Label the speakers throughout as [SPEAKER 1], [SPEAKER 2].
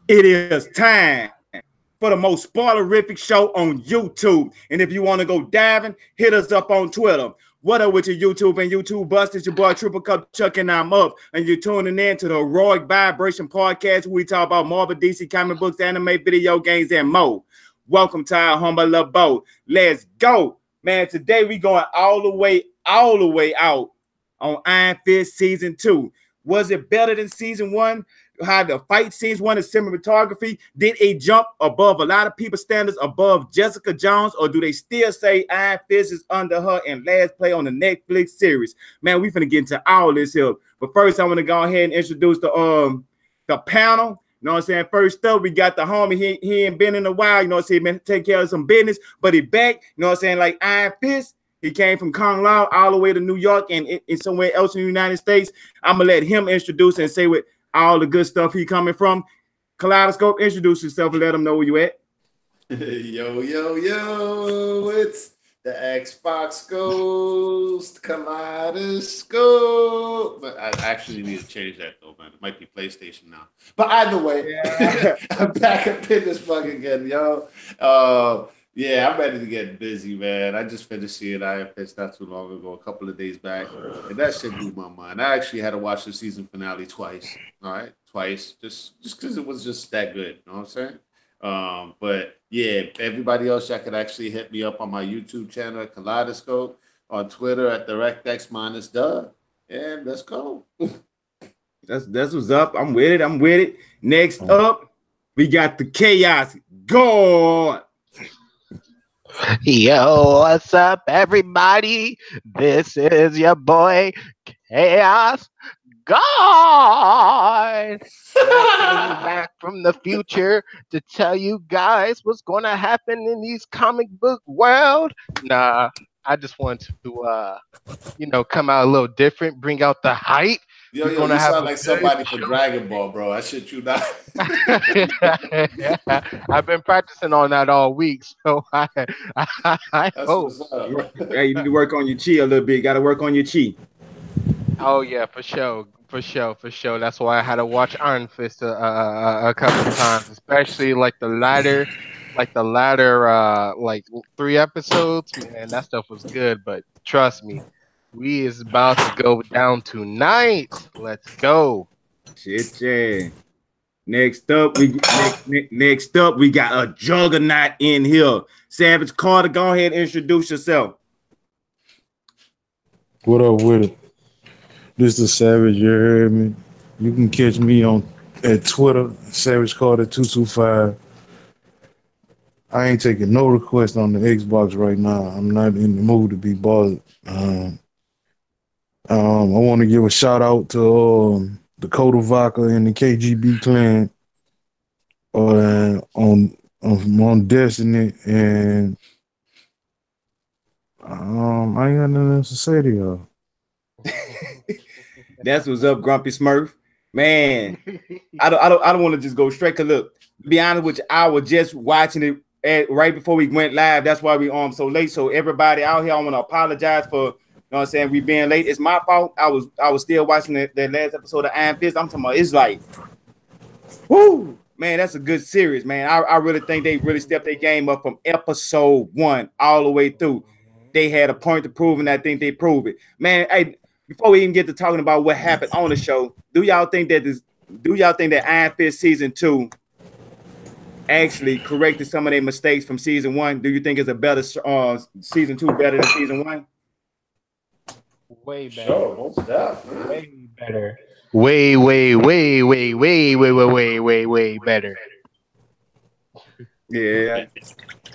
[SPEAKER 1] It is time for the most spoilerific show on YouTube. And if you want to go diving, hit us up on Twitter. What up with your YouTube and YouTube bust? It's your boy Triple Cup Chuck and I'm up. And you're tuning in to the Heroic Vibration Podcast where we talk about Marvel, DC comic books, anime, video games, and more. Welcome to our humble abode. Let's go. Man, today we going all the way out on Iron Fist Season 2. Was it better than Season 1? How the fight scenes, one is cinematography. Did it jump above a lot of people's standards, above Jessica Jones, or do they still say Iron Fist is under her and last play on the Netflix series? Man, we finna get into all this here. But first, I want to go ahead and introduce the panel. You know what I'm saying? First up, we got the homie. He ain't been in a while. You know what I'm saying? Been take care of some business, but he back. You know what I'm saying? Like Iron Fist. He came from Kong Lao all the way to New York and somewhere else in the United States. I'm gonna let him introduce and say what all the good stuff he coming from. Kaleidoscope, introduce yourself and let them know where you at.
[SPEAKER 2] Yo, it's the Xbox Ghost Kaleidoscope. But I actually need to change that though, man. It might be PlayStation now. But either way, yeah. I'm back up in this fucking again, yo. Yeah, I'm ready to get busy, man. I just finished seeing Iron Fist not too long ago, a couple of days back, and that shit blew my mind. I actually had to watch the season finale twice. All right, twice, just because it was just that good. You know what I'm saying? But yeah, everybody else, y'all could actually hit me up on my YouTube channel at Kaleidoscope, on Twitter at DirectX-Duh, and let's go.
[SPEAKER 1] That's what's up. I'm with it. Next up, we got the Chaos God.
[SPEAKER 3] Yo, what's up, everybody? This is your boy, Chaos God. Back from the future to tell you guys what's going to happen in these comic book world. Nah, I just want to, come out a little different, bring out the hype.
[SPEAKER 2] Yo, you sound like somebody for Dragon Ball, bro. I shit you not.
[SPEAKER 3] Yeah, I've been practicing on that all week, so I hope.
[SPEAKER 1] Hey, you need to work on your chi a little bit. Got to work on your chi.
[SPEAKER 3] Oh yeah, for sure. That's why I had to watch Iron Fist a couple of times, especially like the latter 3 episodes. Man, that stuff was good. But trust me, we is about to go down tonight. Let's go.
[SPEAKER 1] Shit, yeah. Next up, we got a juggernaut in here. Savage Carter, go ahead and introduce yourself.
[SPEAKER 4] What up with it? This is Savage, you heard me. You can catch me at Twitter, Savage Carter 225. I ain't taking no request on the Xbox right now. I'm not in the mood to be bothered. I want to give a shout out to the Dakota Vodka and the KGB clan on Destiny, and I ain't got nothing else to say to y'all.
[SPEAKER 1] That's what's up, Grumpy Smurf. Man, I don't want to just go straight. Cause look, to be honest with you, I was just watching it right before we went live. That's why we so late. So everybody out here, I want to apologize for. You know what I'm saying? We being late. It's my fault. I was still watching the last episode of Iron Fist. I'm talking about it's like, whoo, man, that's a good series, man. I really think they really stepped their game up from episode 1 all the way through. They had a point to prove, and I think they proved it. Man, hey, before we even get to talking about what happened on the show, do y'all think that Iron Fist season 2 actually corrected some of their mistakes from season 1? Do you think it's a better season 2 better than season 1?
[SPEAKER 3] Way better.
[SPEAKER 2] Sure, most definitely.
[SPEAKER 3] Way better. Way better.
[SPEAKER 1] Yeah.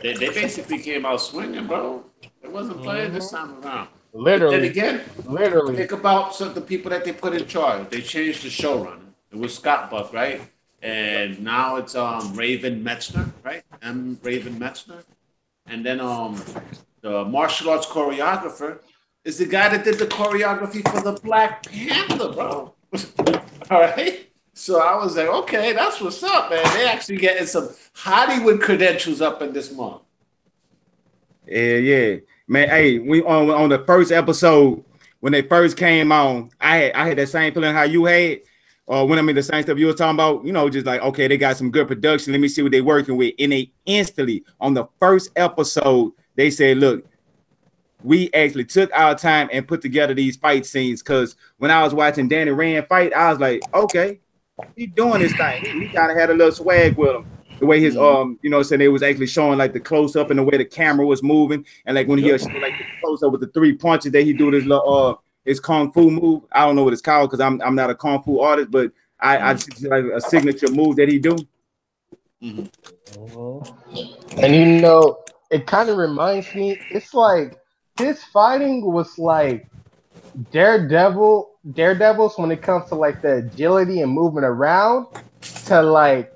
[SPEAKER 2] They basically came out swinging, bro. It wasn't playing this time around.
[SPEAKER 3] Literally.
[SPEAKER 2] But then again, think about some of the people that they put in charge. They changed the showrunner. It was Scott Buck, right? And now it's Raven Metzner, right? Raven Metzner. And then the martial arts choreographer is the guy that did the choreography for the Black Panther, bro. All right? So I was like, okay, that's what's up, man. They actually getting some Hollywood credentials up in this month.
[SPEAKER 1] Yeah. Man, hey, we on the first episode, when they first came on, I had that same feeling how you had. when I mean the same stuff you were talking about, you know, just like, okay, they got some good production. Let me see what they're working with. And they instantly, on the first episode, they said, look, we actually took our time and put together these fight scenes. Because when I was watching Danny Rand fight, I was like, okay, he's doing this thing. He kind of had a little swag with him. The way his you know, so they was actually showing like the close up and the way the camera was moving, and like when he was like the close up with the 3 punches that he do this little his kung fu move. I don't know what it's called because I'm not a kung fu artist, but I see like a signature move that he do.
[SPEAKER 3] And you know, it kind of reminds me. It's like his fighting was like Daredevil's when it comes to like the agility and moving around to like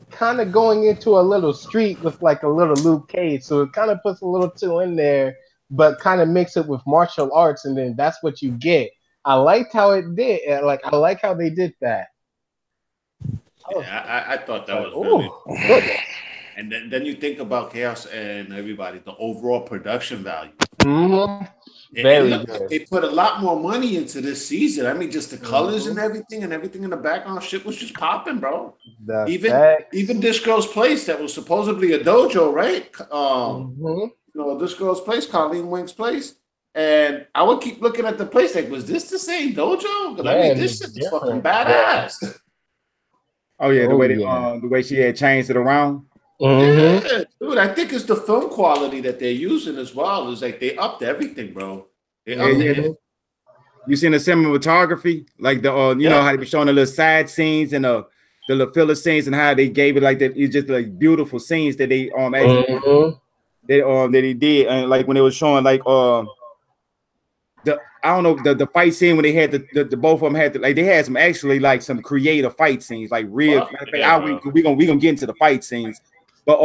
[SPEAKER 3] kind of going into a little street with like a little Luke Cage. So it kind of puts a little two in there, but kind of mix it with martial arts, and then that's what you get. I liked how it did. Like I like how they did that.
[SPEAKER 2] Yeah, I thought that was really cool. And then you think about Chaos and everybody, the overall production value.
[SPEAKER 3] Very good.
[SPEAKER 2] They put a lot more money into this season. I mean, just the colors and everything in the background, shit was just popping, bro. Even This Girl's Place, that was supposedly a dojo, right? You know, This Girl's Place, Colleen Wing's place. And I would keep looking at the place like, was this the same dojo? Because I mean, this shit is fucking badass.
[SPEAKER 1] Oh yeah, the way she had changed it around.
[SPEAKER 2] Yeah, dude, I think it's the film quality that they're using as well. It's like they upped everything, bro. They upped it.
[SPEAKER 1] You seen the cinematography, like the you know how they be showing the little side scenes and the little filler scenes, and how they gave it like that. It's just like beautiful scenes that they actually that he did, and like when it was showing like I don't know the fight scene when they had the both of them had like they had some actually like some creative fight scenes, like real. We gonna get into the fight scenes, but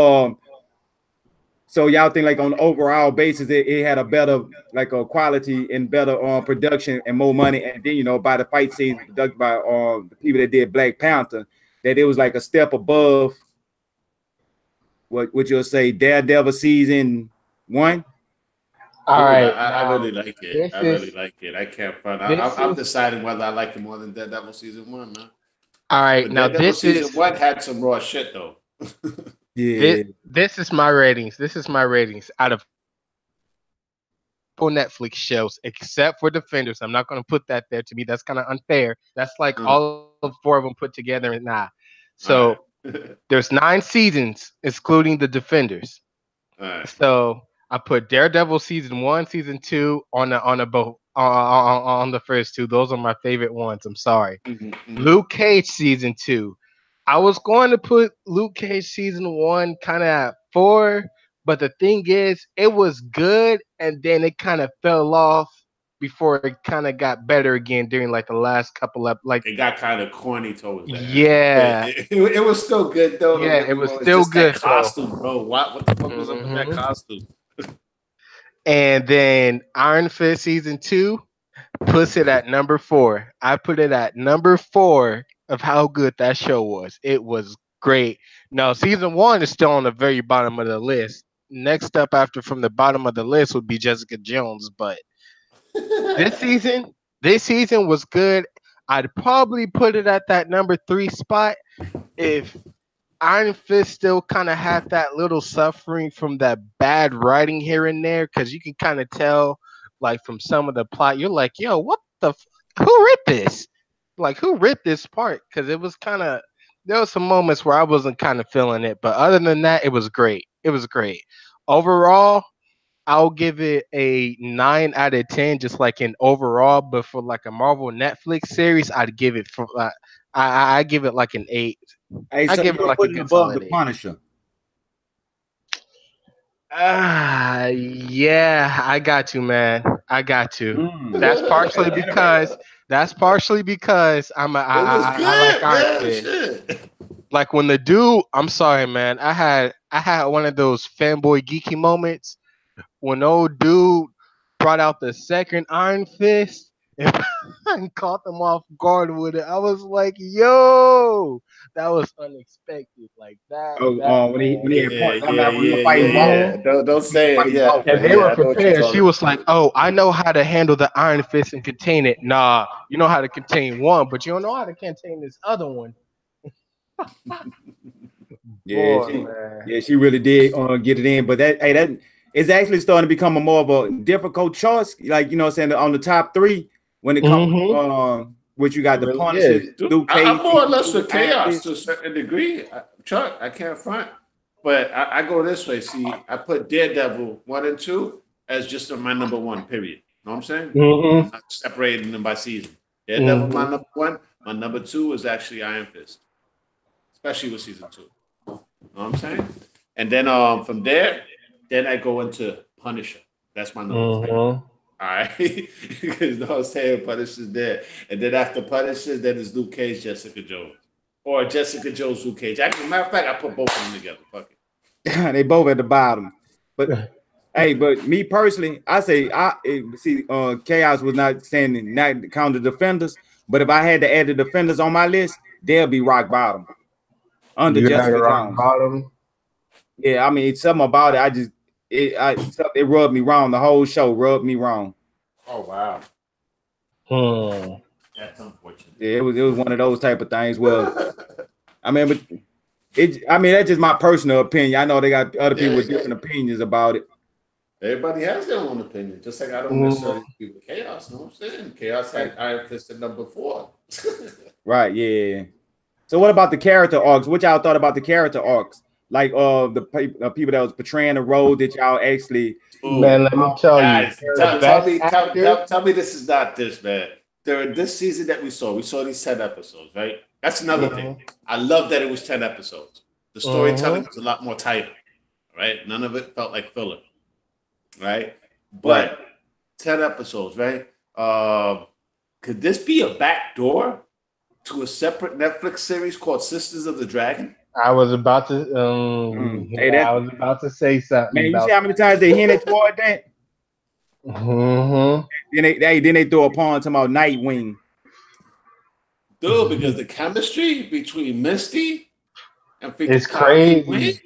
[SPEAKER 1] so y'all think like on an overall basis it had a better like a quality and better production and more money, and then you know by the fight scenes conducted by the people that did Black Panther, that it was like a step above what would you say Daredevil season 1.
[SPEAKER 2] All right, I really like it. I really like it. I can't find. I'm deciding whether I like it more than Daredevil season 1, man.
[SPEAKER 3] All right,
[SPEAKER 2] but
[SPEAKER 3] now
[SPEAKER 2] Daredevil season 1 had some raw shit though.
[SPEAKER 1] Yeah,
[SPEAKER 3] this is my ratings. This is my ratings out of Netflix shows, except for Defenders. I'm not going to put that there. To me, that's kind of unfair. That's like all of 4 of them put together, and So there's 9 seasons, excluding the Defenders. So I put Daredevil season 1, season 2 on the first 2. Those are my favorite ones. I'm sorry. Luke Cage season 2. I was going to put Luke Cage season 1 kind of at 4, but the thing is, it was good, and then it kind of fell off before it kind of got better again during like the last couple of like.
[SPEAKER 2] It got kind of corny towards that.
[SPEAKER 3] Yeah,
[SPEAKER 2] it was still good though.
[SPEAKER 3] Yeah, it was still good.
[SPEAKER 2] That costume, bro. What the fuck was up with that costume?
[SPEAKER 3] And then Iron Fist season 2 puts it at number 4. I put it at number 4 of how good that show was. It was great. Now season 1 is still on the very bottom of the list. Next up after from the bottom of the list would be Jessica Jones, but this season was good. I'd probably put it at that number 3 spot if Iron Fist still kind of had that little suffering from that bad writing here and there, because you can kind of tell, like from some of the plot, you're like, "Yo, what the? Who wrote this? Like, who wrote this part?" Because it was kind of there was some moments where I wasn't kind of feeling it, but other than that, it was great. It was great overall. I'll give it a 9 out of 10, just like in overall. But for like a Marvel Netflix series, I'd give it for I give it like an 8.
[SPEAKER 1] Hey, so I give it like a good above the Punisher.
[SPEAKER 3] Yeah, I got to, man. I got to. That's partially because I like Iron Fist. Like when the dude, I'm sorry, man. I had one of those fanboy geeky moments when old dude brought out the second Iron Fist and caught them off guard with it. I was like, "Yo, that was unexpected." Like that.
[SPEAKER 1] Oh, when he had
[SPEAKER 2] Yeah,
[SPEAKER 1] points, I'm
[SPEAKER 2] yeah,
[SPEAKER 1] like when he
[SPEAKER 2] yeah,
[SPEAKER 1] was
[SPEAKER 2] yeah,
[SPEAKER 1] fighting
[SPEAKER 2] yeah.
[SPEAKER 1] Walker.
[SPEAKER 2] Don't say it. Yeah,
[SPEAKER 3] And
[SPEAKER 2] but
[SPEAKER 3] they
[SPEAKER 2] yeah,
[SPEAKER 3] were
[SPEAKER 2] I know what you're
[SPEAKER 3] prepared.
[SPEAKER 2] talking
[SPEAKER 3] She was like, "Oh, I know how to handle the Iron Fist and contain it." Nah, you know how to contain one, but you don't know how to contain this other one.
[SPEAKER 1] Yeah,
[SPEAKER 3] Boy, man.
[SPEAKER 1] she really did get it in. But that is actually starting to become a more of a difficult choice. Like you know, what I'm saying on the top three when it comes
[SPEAKER 3] Mm-hmm.
[SPEAKER 1] which you
[SPEAKER 3] It
[SPEAKER 1] got the
[SPEAKER 3] really
[SPEAKER 1] Punisher,
[SPEAKER 3] is.
[SPEAKER 2] Dude,
[SPEAKER 1] Luke Cage,
[SPEAKER 2] I'm more or less
[SPEAKER 1] season
[SPEAKER 2] with
[SPEAKER 1] 2, Iron
[SPEAKER 2] chaos
[SPEAKER 1] Fist.
[SPEAKER 2] to a certain degree. Chuck, I can't front. But I go this way. See, I put Daredevil 1 and 2 as just my number one, period. Know what I'm saying?
[SPEAKER 3] Mm-hmm.
[SPEAKER 2] I'm not separating them by season. Daredevil, my
[SPEAKER 3] Mm-hmm.
[SPEAKER 2] number one. My number two is actually Iron Fist, especially with season 2. Know what I'm saying? And then from there, then I go into Punisher. That's my number 3.
[SPEAKER 3] Mm-hmm.
[SPEAKER 2] All right, because you know what I'm saying, Punisher's there, and then after Punisher, then it's Luke Cage, Jessica Jones, or Jessica Jones, Luke Cage. Actually, matter of fact, I put both of them together. Fuck it.
[SPEAKER 1] They both at the bottom. But hey, but me personally, I say see Chaos was not saying not count the defenders, but if I had to add the defenders on my list, they'll be rock bottom under
[SPEAKER 3] You got it
[SPEAKER 1] Jessica
[SPEAKER 3] rock
[SPEAKER 1] Jones.
[SPEAKER 3] bottom.
[SPEAKER 1] Yeah, I mean it's something about it. It rubbed me wrong. The whole show rubbed me wrong.
[SPEAKER 2] Oh wow, that's unfortunate.
[SPEAKER 1] Yeah, it was one of those type of things. Well, I mean, but that's just my personal opinion. I know they got other people with different opinions about it.
[SPEAKER 2] Everybody has their own opinion, just like I don't necessarily agree with Chaos. You know what I'm saying? Chaos had Iron Fist at number 4.
[SPEAKER 1] Right, yeah. So what about the character arcs? What y'all thought about the character arcs? Like the people that was portraying the role that y'all actually
[SPEAKER 3] Man, let me tell you.
[SPEAKER 2] Guys, tell me this is not this, man. During this season that we saw these 10 episodes, right? That's another thing. I love that it was 10 episodes. The storytelling was a lot more tighter, right? None of it felt like filler, right? But 10 episodes, right? Could this be a backdoor to a separate Netflix series called Sisters of the Dragon?
[SPEAKER 3] I was about to I was about to say something.
[SPEAKER 1] Man, you see how many times they hinted toward that?
[SPEAKER 3] Mm-hmm.
[SPEAKER 1] Then they throw a pawn talking about Nightwing.
[SPEAKER 2] Dude, because the chemistry between Misty and
[SPEAKER 3] it's crazy.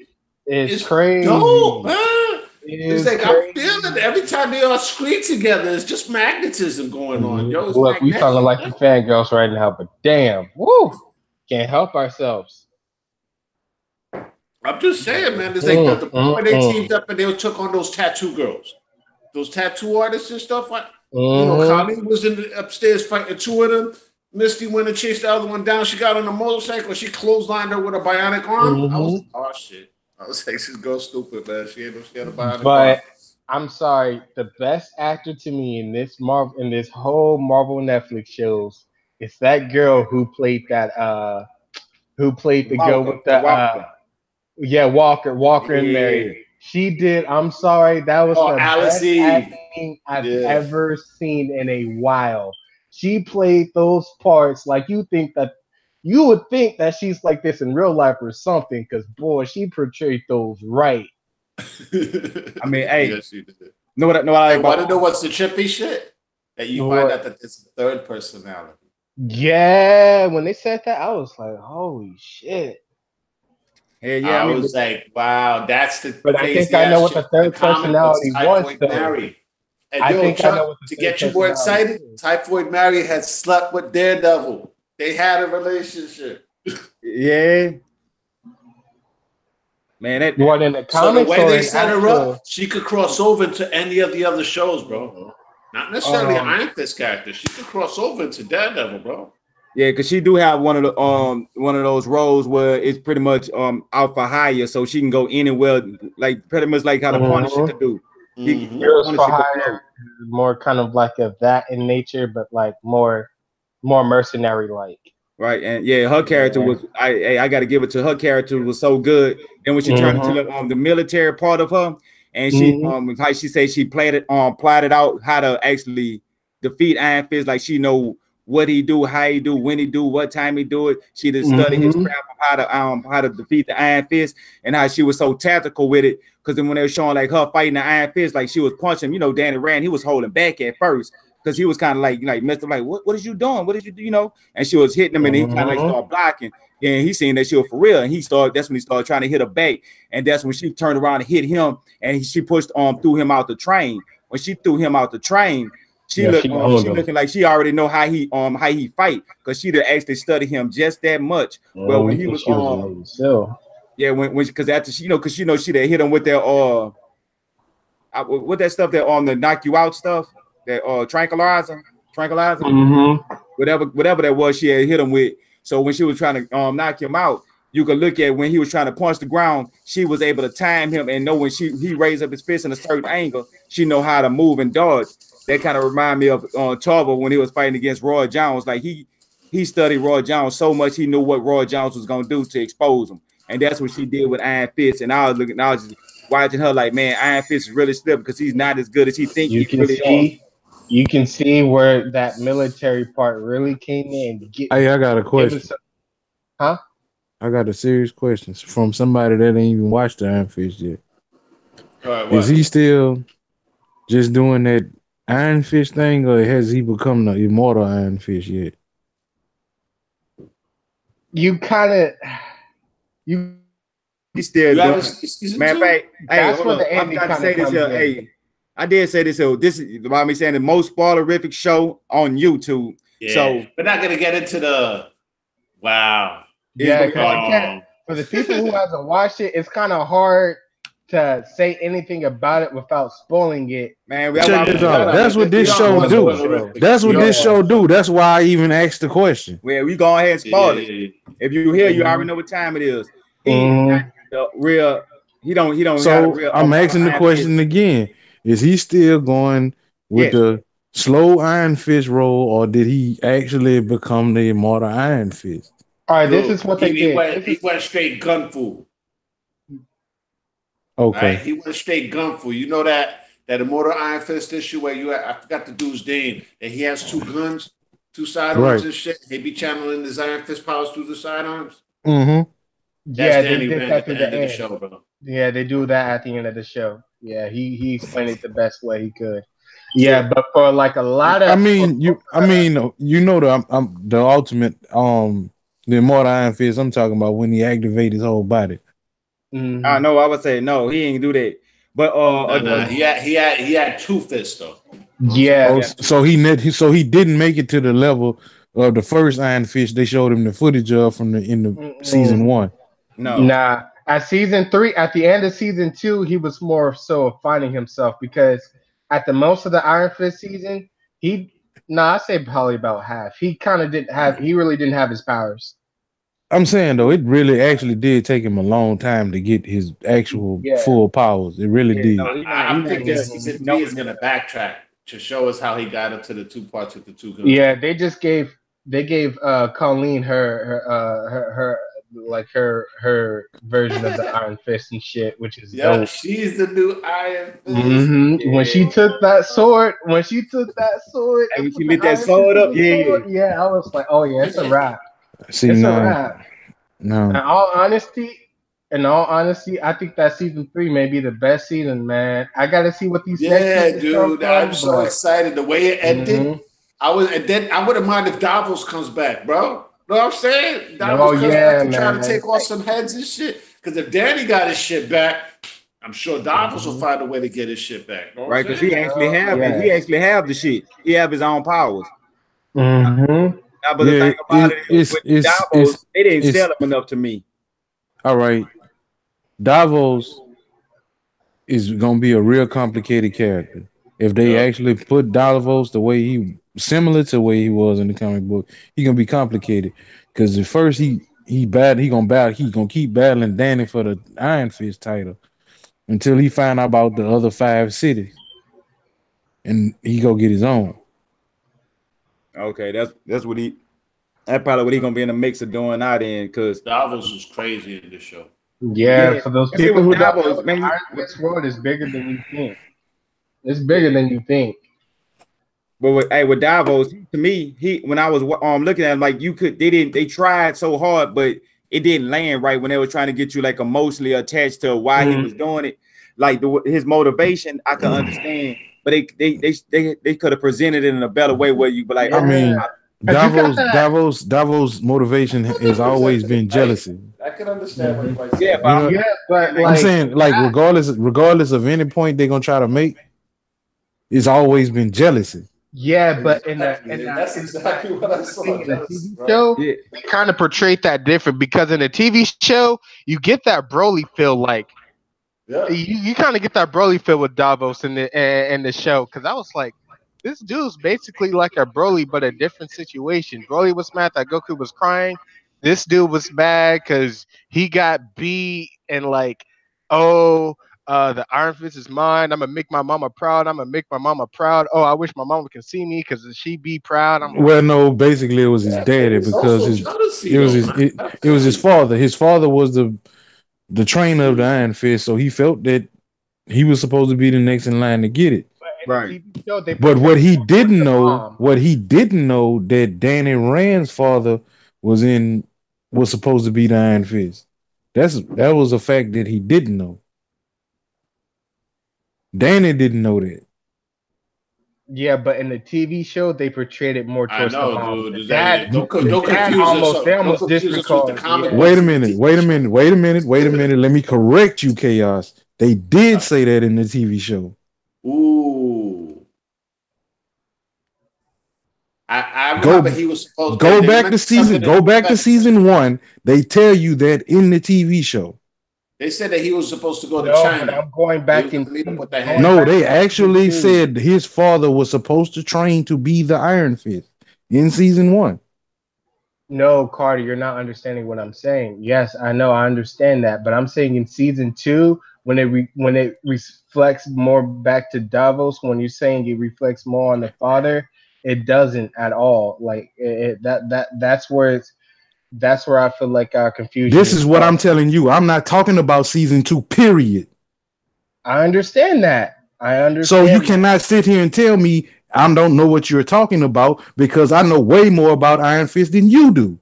[SPEAKER 3] It's crazy.
[SPEAKER 2] Dope, man. It's like
[SPEAKER 3] crazy.
[SPEAKER 2] I'm feeling it every time they on screen together. It's just magnetism going on. Yo, it's
[SPEAKER 3] look, we sounding like the fangirls right now, but damn, woo, can't help ourselves.
[SPEAKER 2] I'm just saying, man. It's like the point they teamed up and they took on those tattoo girls, those tattoo artists and stuff. Like, you know, Connie was upstairs fighting 2 of them. Misty went and chased the other one down. She got on a motorcycle. She clotheslined her with a bionic arm. I was oh shit. I was like, this girl's stupid, man. She had a bionic arm.
[SPEAKER 3] I'm sorry. The best actor to me in this whole Marvel Netflix shows is that girl who played that girl with the Walker and Mary. She did. I'm sorry. That was the best acting I've ever seen in a while. She played those parts like you would think that she's like this in real life or something. Because boy, she portrayed those right.
[SPEAKER 1] I mean, hey,
[SPEAKER 2] yes, she did.
[SPEAKER 1] I
[SPEAKER 2] want to know what's the trippy shit that you find out that it's a third personality.
[SPEAKER 3] Yeah, when they said that, I was like, holy shit.
[SPEAKER 1] Yeah,
[SPEAKER 2] I was like, wow, that's the.
[SPEAKER 3] But I think I know what the third personality was.
[SPEAKER 2] Mary. And I think Chuck, I know what to get you more excited, Typhoid Mary had slept with Daredevil. They had a relationship.
[SPEAKER 1] Yeah. Man, that
[SPEAKER 3] what in the comics?
[SPEAKER 2] So the way they set her up, she could cross over into any of the other shows, bro. Not necessarily an Iron Fist character. She could cross over into Daredevil, bro.
[SPEAKER 1] Yeah, because she do have one of those roles where it's pretty much out for hire, so she can go anywhere, like pretty much like how the Punisher could do.
[SPEAKER 3] Girls for Hire, more kind of like that in nature, but like more mercenary like.
[SPEAKER 1] Right, and yeah, her character was I got to give it to her. Character was so good. Then when she turned into the military part of her, and she how she said she plotted out how to actually defeat Iron Fist, like she know what he do, how he do, when he do, what time he do it. She just studied his craft of how to defeat the Iron Fist, and how she was so tactical with it. Because then when they were showing like her fighting the Iron Fist, like she was punching, Danny Rand, he was holding back at first. because he was kind of like messed up, like what is you doing? What did you do? You know? And she was hitting him, and he kind of like started blocking. And he seen that she was for real, and that's when he started trying to hit her back, and that's when she turned around and hit him, and she pushed threw him out the train. When she threw him out the train, she looking like she already know how he fight, because she did actually study him just that much. Well, when he was because after she because she done hit him with that with that stuff that the knock you out stuff, that tranquilizer, whatever that was, she had hit him with. So when she was trying to knock him out, you could look at when he was trying to punch the ground, she was able to time him and know when he raised up his fist in a certain angle, she know how to move and dodge. That kind of remind me of Tarver when he was fighting against Roy Jones. Like he studied Roy Jones so much, he knew what Roy Jones was gonna do to expose him, and that's what she did with Iron Fist. And I was just watching her like, man, Iron Fist is really slipping because he's not as good as he thinks he really is.
[SPEAKER 3] You can see where that military part really came in.
[SPEAKER 4] Hey, I got a question.
[SPEAKER 3] Huh?
[SPEAKER 4] I got a serious question from somebody that ain't even watched the Iron Fist yet. Is he still just doing that Iron Fist thing, or has he become the immortal Iron Fist yet?
[SPEAKER 1] He's still doing. Man,
[SPEAKER 3] that's what the ending
[SPEAKER 1] I'm say this here. Hey, I did say this here. This is about me saying the most spoilerific show on YouTube.
[SPEAKER 2] Yeah,
[SPEAKER 1] so
[SPEAKER 2] we're not gonna get into the wow.
[SPEAKER 3] Yeah, for the people who haven't watched it, it's kind of hard to say anything about it without spoiling it.
[SPEAKER 1] Man,
[SPEAKER 4] check this out. That's what this show do. That's what this show do. That's why I even asked the question.
[SPEAKER 1] Well, we go ahead and spoil it. If you hear, you already know what time it is. He don't.
[SPEAKER 4] So I'm asking the question again: is he still going with the slow Iron Fist role, or did he actually become the immortal Iron Fist?
[SPEAKER 3] All right, this is what they did.
[SPEAKER 2] He went straight gun fu.
[SPEAKER 4] Okay.
[SPEAKER 2] Right? He went straight gun fu. You know that immortal Iron Fist issue where I forgot the dude's name, and he has two guns, two sidearms and shit. He be channeling his Iron Fist powers through the sidearms.
[SPEAKER 3] Mm-hmm.
[SPEAKER 2] Yeah, they did that at the end of the show, bro.
[SPEAKER 3] Yeah, they do that at the end of the show. Yeah, he explained it the best way he could. Yeah, but for like a lot of,
[SPEAKER 4] the ultimate the immortal Iron Fist I'm talking about when he activated his whole body.
[SPEAKER 1] Mm-hmm. I know. I would say no, he ain't do that. But
[SPEAKER 2] he had two fists though.
[SPEAKER 3] Yeah.
[SPEAKER 4] So he didn't make it to the level of the first Iron Fist they showed him the footage of from the season 1.
[SPEAKER 1] No.
[SPEAKER 3] Nah. At season 3, at the end of season 2, he was more so finding himself, because at the most of the Iron Fist season, I say probably about half. He really didn't have his powers.
[SPEAKER 2] Mm-hmm.
[SPEAKER 4] I'm saying though, it really actually did take him a long time to get his actual full powers. It really did.
[SPEAKER 2] No, I think this season 3 is gonna backtrack to show us how he got up to the two parts with the two guns.
[SPEAKER 3] Yeah, they gave Colleen her version of the Iron Fist and shit, which is dope.
[SPEAKER 2] She's the new Iron Fist.
[SPEAKER 3] Mm-hmm. Yeah. When she took that sword,
[SPEAKER 1] and she lit that sword up,
[SPEAKER 3] I was like, oh yeah, it's a wrap.
[SPEAKER 4] See,
[SPEAKER 3] it's a wrap.
[SPEAKER 4] No.
[SPEAKER 3] In all honesty, I think that season 3 may be the best season, man. I gotta see what these
[SPEAKER 2] next dude. I'm so excited. The way it ended, I wouldn't mind if Davos comes back, bro. Know what I'm saying? Davos comes back to try to take off some heads and shit. Because if Danny got his shit back, I'm sure Davos will find a way to get his shit back.
[SPEAKER 1] Right, because he actually have the shit. He have his own powers.
[SPEAKER 3] Mm-hmm.
[SPEAKER 1] But the thing about it is, with Davos, they didn't sell him enough to me.
[SPEAKER 4] All right. Davos is going to be a real complicated character. If they actually put Davos similar to the way he was in the comic book, he's going to be complicated. Because at first he gonna keep battling Danny for the Iron Fist title until he find out about the other 5 cities. And he go get his own.
[SPEAKER 1] Okay, that's probably what he gonna be in the mix of doing out in, because
[SPEAKER 2] Davos was crazy in this show.
[SPEAKER 3] Yeah, for those people who Davos, man, Iron Fist world is bigger than you think. It's bigger than you think.
[SPEAKER 1] But with Davos, to me, when I was looking at him, like they tried so hard, but it didn't land right when they were trying to get you like emotionally attached to why he was doing it. Like his motivation, I can understand but they could have presented it in a better way where you be like,
[SPEAKER 4] I mean, Davos' motivation has always been jealousy.
[SPEAKER 2] I can understand what you might
[SPEAKER 1] yeah,
[SPEAKER 2] say.
[SPEAKER 3] but
[SPEAKER 4] I'm saying, like, regardless of any point they're gonna try to make, it's always been jealousy.
[SPEAKER 3] Yeah, but
[SPEAKER 2] That's exactly what I saw.
[SPEAKER 3] In the TV show, they kind of portrayed that different because in the TV show, you get that Broly feel like you kind of get that Broly feel with Davos in the show because I was like, this dude's basically like a Broly but a different situation. Broly was mad that Goku was crying. This dude was mad because he got beat and like, the Iron Fist is mine. I'm gonna make my mama proud. I'm gonna make my mama proud. Oh, I wish my mama can see me because she be proud.
[SPEAKER 4] Well, no, basically it was his daddy because it was his father. His father was the trainer of the Iron Fist, so he felt that he was supposed to be the next in line to get it.
[SPEAKER 1] Right.
[SPEAKER 4] But what he didn't know that Danny Rand's father was supposed to be the Iron Fist. That was a fact that he didn't know. Danny didn't know that.
[SPEAKER 3] Yeah, but in the TV show, they portrayed it more towards the mom.
[SPEAKER 2] Dude.
[SPEAKER 3] Don't almost disregard.
[SPEAKER 4] Wait a minute. Let me correct you, Chaos. They did say that in the TV show.
[SPEAKER 2] Ooh. I remember he was supposed to
[SPEAKER 4] go back to season 1. They tell you that in the TV show.
[SPEAKER 2] They said that he was supposed to go to China.
[SPEAKER 3] I'm going back
[SPEAKER 4] they actually said his father was supposed to train to be the Iron Fist in season 1.
[SPEAKER 3] No, Carter, you're not understanding what I'm saying. Yes, I know, I understand that, but I'm saying in season 2, when it reflects more back to Davos, when you're saying it reflects more on the father, it doesn't at all. Like that's where I feel like our confusion.
[SPEAKER 4] This is what I'm telling you. I'm not talking about season 2, period.
[SPEAKER 3] I understand that.
[SPEAKER 4] So you cannot sit here and tell me I don't know what you're talking about because I know way more about Iron Fist than you do.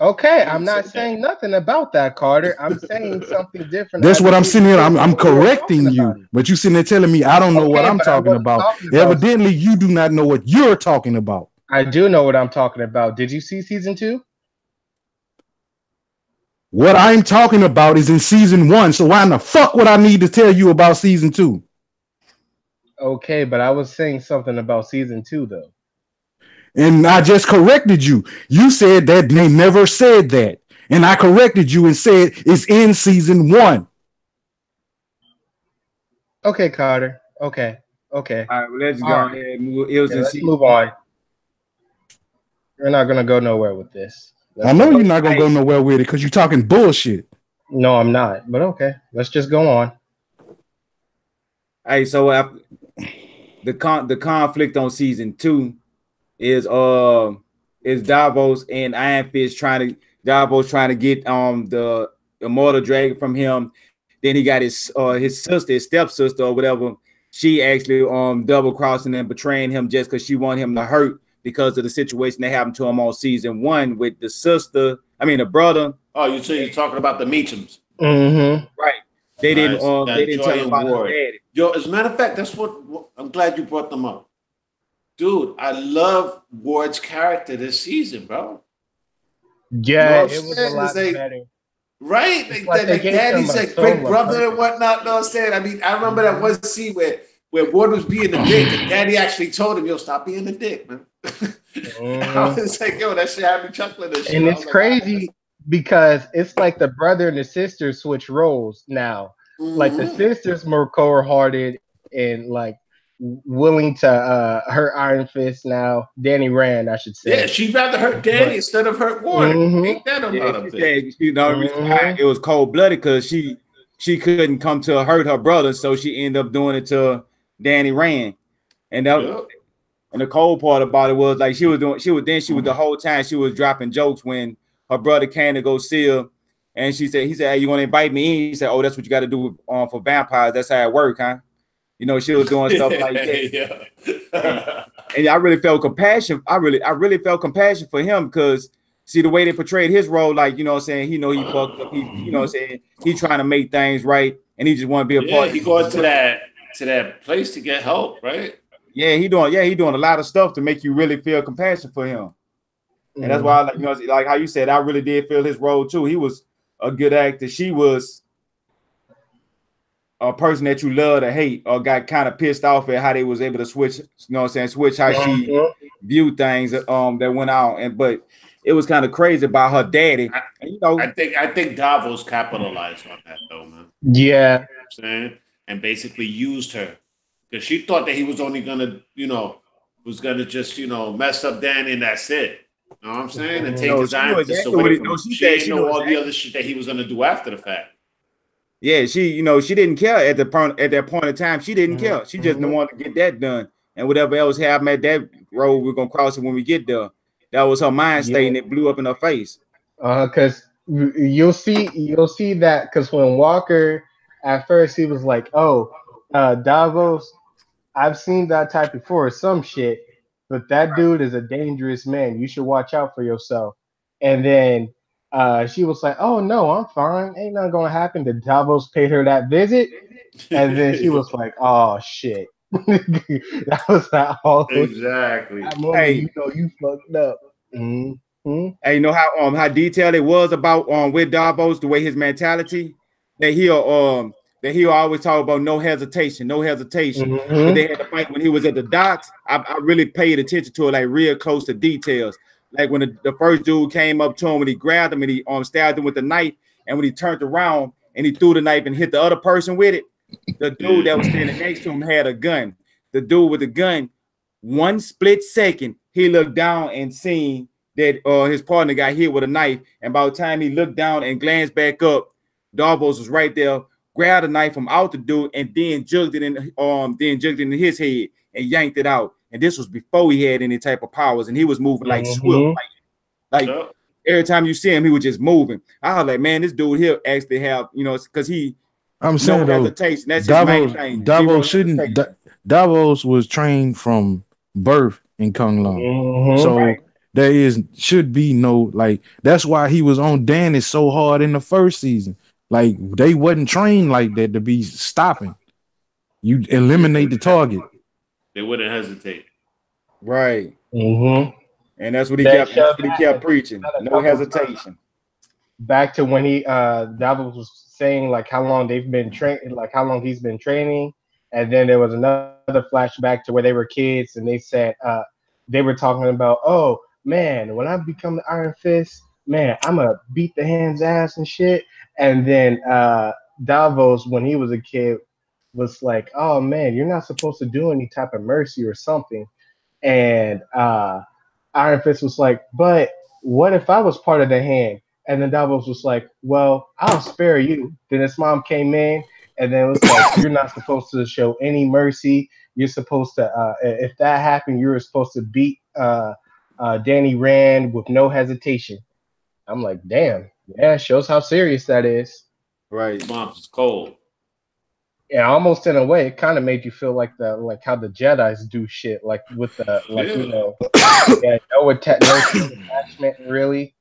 [SPEAKER 3] Okay, I'm not saying nothing about that, Carter. I'm saying something different.
[SPEAKER 4] That's what I'm sitting here. I'm correcting you, but you sitting there telling me I don't know what I'm talking about. Evidently, you do not know what you're talking about.
[SPEAKER 3] I do know what I'm talking about. Did you see season 2?
[SPEAKER 4] What I'm talking about is in season 1. So why in the fuck would I need to tell you about season 2?
[SPEAKER 3] Okay, but I was saying something about season 2 though.
[SPEAKER 4] And I just corrected you. You said that they never said that. And I corrected you and said it's in season 1.
[SPEAKER 3] Okay, Carter. Okay.
[SPEAKER 1] All right, well, let's go ahead and move.
[SPEAKER 3] Let's move on. You're not gonna go nowhere with this.
[SPEAKER 4] I know you're not gonna go nowhere with it because you're talking bullshit.
[SPEAKER 3] No, I'm not. But okay, let's just go on.
[SPEAKER 1] Hey, so the conflict on season 2 is Davos and Iron Fist trying to get the immortal dragon from him. Then he got his sister, his stepsister or whatever. She actually double crossing and betraying him just because she wanted him to hurt because of the situation that happened to him on season 1 with the brother.
[SPEAKER 2] Oh, you're talking about the Meachums.
[SPEAKER 3] Mm-hmm.
[SPEAKER 1] Right. They didn't tell him about his daddy.
[SPEAKER 2] Yo, as a matter of fact, that's what I'm glad you brought them up. Dude, I love Ward's character this season, bro.
[SPEAKER 3] Yeah, it was a lot better.
[SPEAKER 2] Right? Like daddy's like big brother and whatnot. No, I'm saying. I mean, I remember that one scene where Ward was being a dick and daddy actually told him, yo, stop being a dick, man. I was like, yo, that shit had me chuckling.
[SPEAKER 3] And it's crazy because it's like the brother and the sister switch roles now. Mm-hmm. Like the sister's more cold-hearted and like willing to hurt Iron Fist now. Danny Rand, I should say.
[SPEAKER 2] Yeah, she'd rather hurt Danny instead of hurt Ward. Ain't that about it?
[SPEAKER 1] It was cold-blooded because she couldn't come to hurt her brother, so she ended up doing it to Danny Rand. And that and the cold part about it was like she was the whole time she was dropping jokes when her brother came to go see her, and he said, "Hey, you want to invite me in?" He said, "Oh, that's what you got to do for vampires. That's how it works, huh?" You know, she was doing stuff like that. And I really felt compassion. I really felt compassion for him because see the way they portrayed his role, like, you know what I'm saying, he fucked up. He, you know what I'm saying, he trying to make things right, and he just want to be a part.
[SPEAKER 2] He goes to that. to that place to get help, right?
[SPEAKER 1] Yeah, he doing a lot of stuff to make you really feel compassion for him. And that's why, like, you know, like how you said, I really did feel his role too. He was a good actor. She was a person that you love to hate, or got kind of pissed off at how they was able to switch, you know what I'm saying, switch how she viewed things that went on. But it was kind of crazy about her daddy. You know,
[SPEAKER 2] I think Davos capitalized on that though, man.
[SPEAKER 3] Yeah.
[SPEAKER 2] You know what I'm saying? And basically used her. Because she thought that he was only gonna, you know, was gonna just, you know, mess up Danny and that's it. You know what I'm saying? And take his Iron Fist away from him. She didn't know all the other shit that he was gonna do after the fact.
[SPEAKER 1] Yeah, she didn't care at that point in time. She didn't care. She just didn't want to get that done. And whatever else happened at that road, we're gonna cross it when we get there. That was her mind state, and it blew up in her face.
[SPEAKER 3] Because you'll see that, because when Walker at first he was like, "Oh, Davos, I've seen that type before, or some shit, but that dude is a dangerous man. You should watch out for yourself." And then she was like, "Oh no, I'm fine. Ain't nothing gonna happen." Did Davos paid her that visit, and then she was like, "Oh shit." That was that whole
[SPEAKER 2] exactly.
[SPEAKER 3] That moment, hey, you know you fucked up. Mm-hmm.
[SPEAKER 1] Hey, you know how detailed it was about with Davos, the way his mentality, that he'll always talk about no hesitation.
[SPEAKER 3] Mm-hmm.
[SPEAKER 1] But they had to fight when he was at the docks. I really paid attention to it, like real close to details. Like when the first dude came up to him, when he grabbed him and he stabbed him with the knife, and when he turned around and he threw the knife and hit the other person with it, the dude that was standing next to him had a gun. The dude with the gun, one split second, he looked down and seen that his partner got hit with a knife, and by the time he looked down and glanced back up, Davos was right there, grabbed a knife from out the dude, and then jugged it in his head and yanked it out. And this was before he had any type of powers, and he was moving like swift, like every time you see him, he was just moving. I was like, man, this dude here actually have, you know, because
[SPEAKER 4] I'm saying though,
[SPEAKER 1] hesitation. That's his main thing.
[SPEAKER 4] Davos was trained from birth in Kung Lao, so there should be no, like, that's why he was on Danny so hard in the first season. Like, they wasn't trained like that to be stopping. You eliminate the target.
[SPEAKER 2] They wouldn't hesitate.
[SPEAKER 1] Right.
[SPEAKER 3] Mm-hmm.
[SPEAKER 1] And that's what he kept preaching. No hesitation.
[SPEAKER 3] Back to when Davos was saying like how long they've been training, like how long he's been training, and then there was another flashback to where they were kids, and they said they were talking about, oh man, when I become the Iron Fist, man, I'm gonna beat the hand's ass and shit. And then Davos, when he was a kid, was like, oh man, you're not supposed to do any type of mercy or something. And Iron Fist was like, but what if I was part of the hand? And then Davos was like, well, I'll spare you. Then his mom came in, and then it was like, you're not supposed to show any mercy. You're supposed to, if that happened, you were supposed to beat Danny Rand with no hesitation. I'm like, damn, yeah, shows how serious that is.
[SPEAKER 1] Right.
[SPEAKER 2] Mom's cold.
[SPEAKER 3] Yeah, almost in a way, it kind of made you feel like how the Jedis do shit, like with the you know, no attachment really.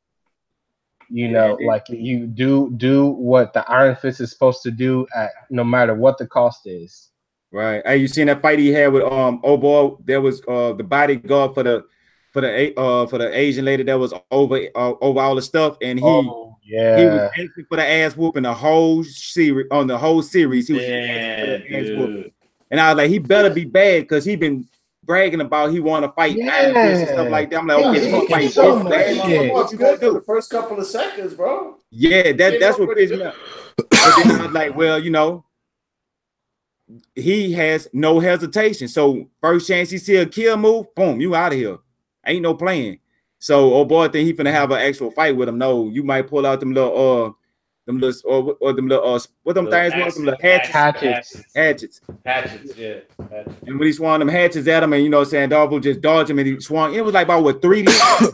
[SPEAKER 3] You know, like you do what the Iron Fist is supposed to do, no matter what the cost is.
[SPEAKER 1] Right. Hey, you seen that fight he had with boy? There was the bodyguard for the Asian lady that was over all the stuff, and he was asking for the ass whooping the whole series. On the whole series, he was asking for the ass whooping. And I was like, he better be bad, because he been bragging about he want to fight Iron Fist and stuff like that. I'm like, okay, you fight so bad.
[SPEAKER 2] What you gonna do? The first couple of seconds, bro.
[SPEAKER 1] Yeah, that's what pissed me off. But then I was like, well, you know, he has no hesitation. So first chance he see a kill move, boom, you out of here. Ain't no playing. So boy, I think he finna have an actual fight with him. No, you might pull out them little what them little things was, them little hatchets. Hatchets,
[SPEAKER 2] yeah.
[SPEAKER 1] And when he swung them hatchets at him, and you know what I'm saying, Darvo just dodged him, and he swung. It was like about 3 minutes.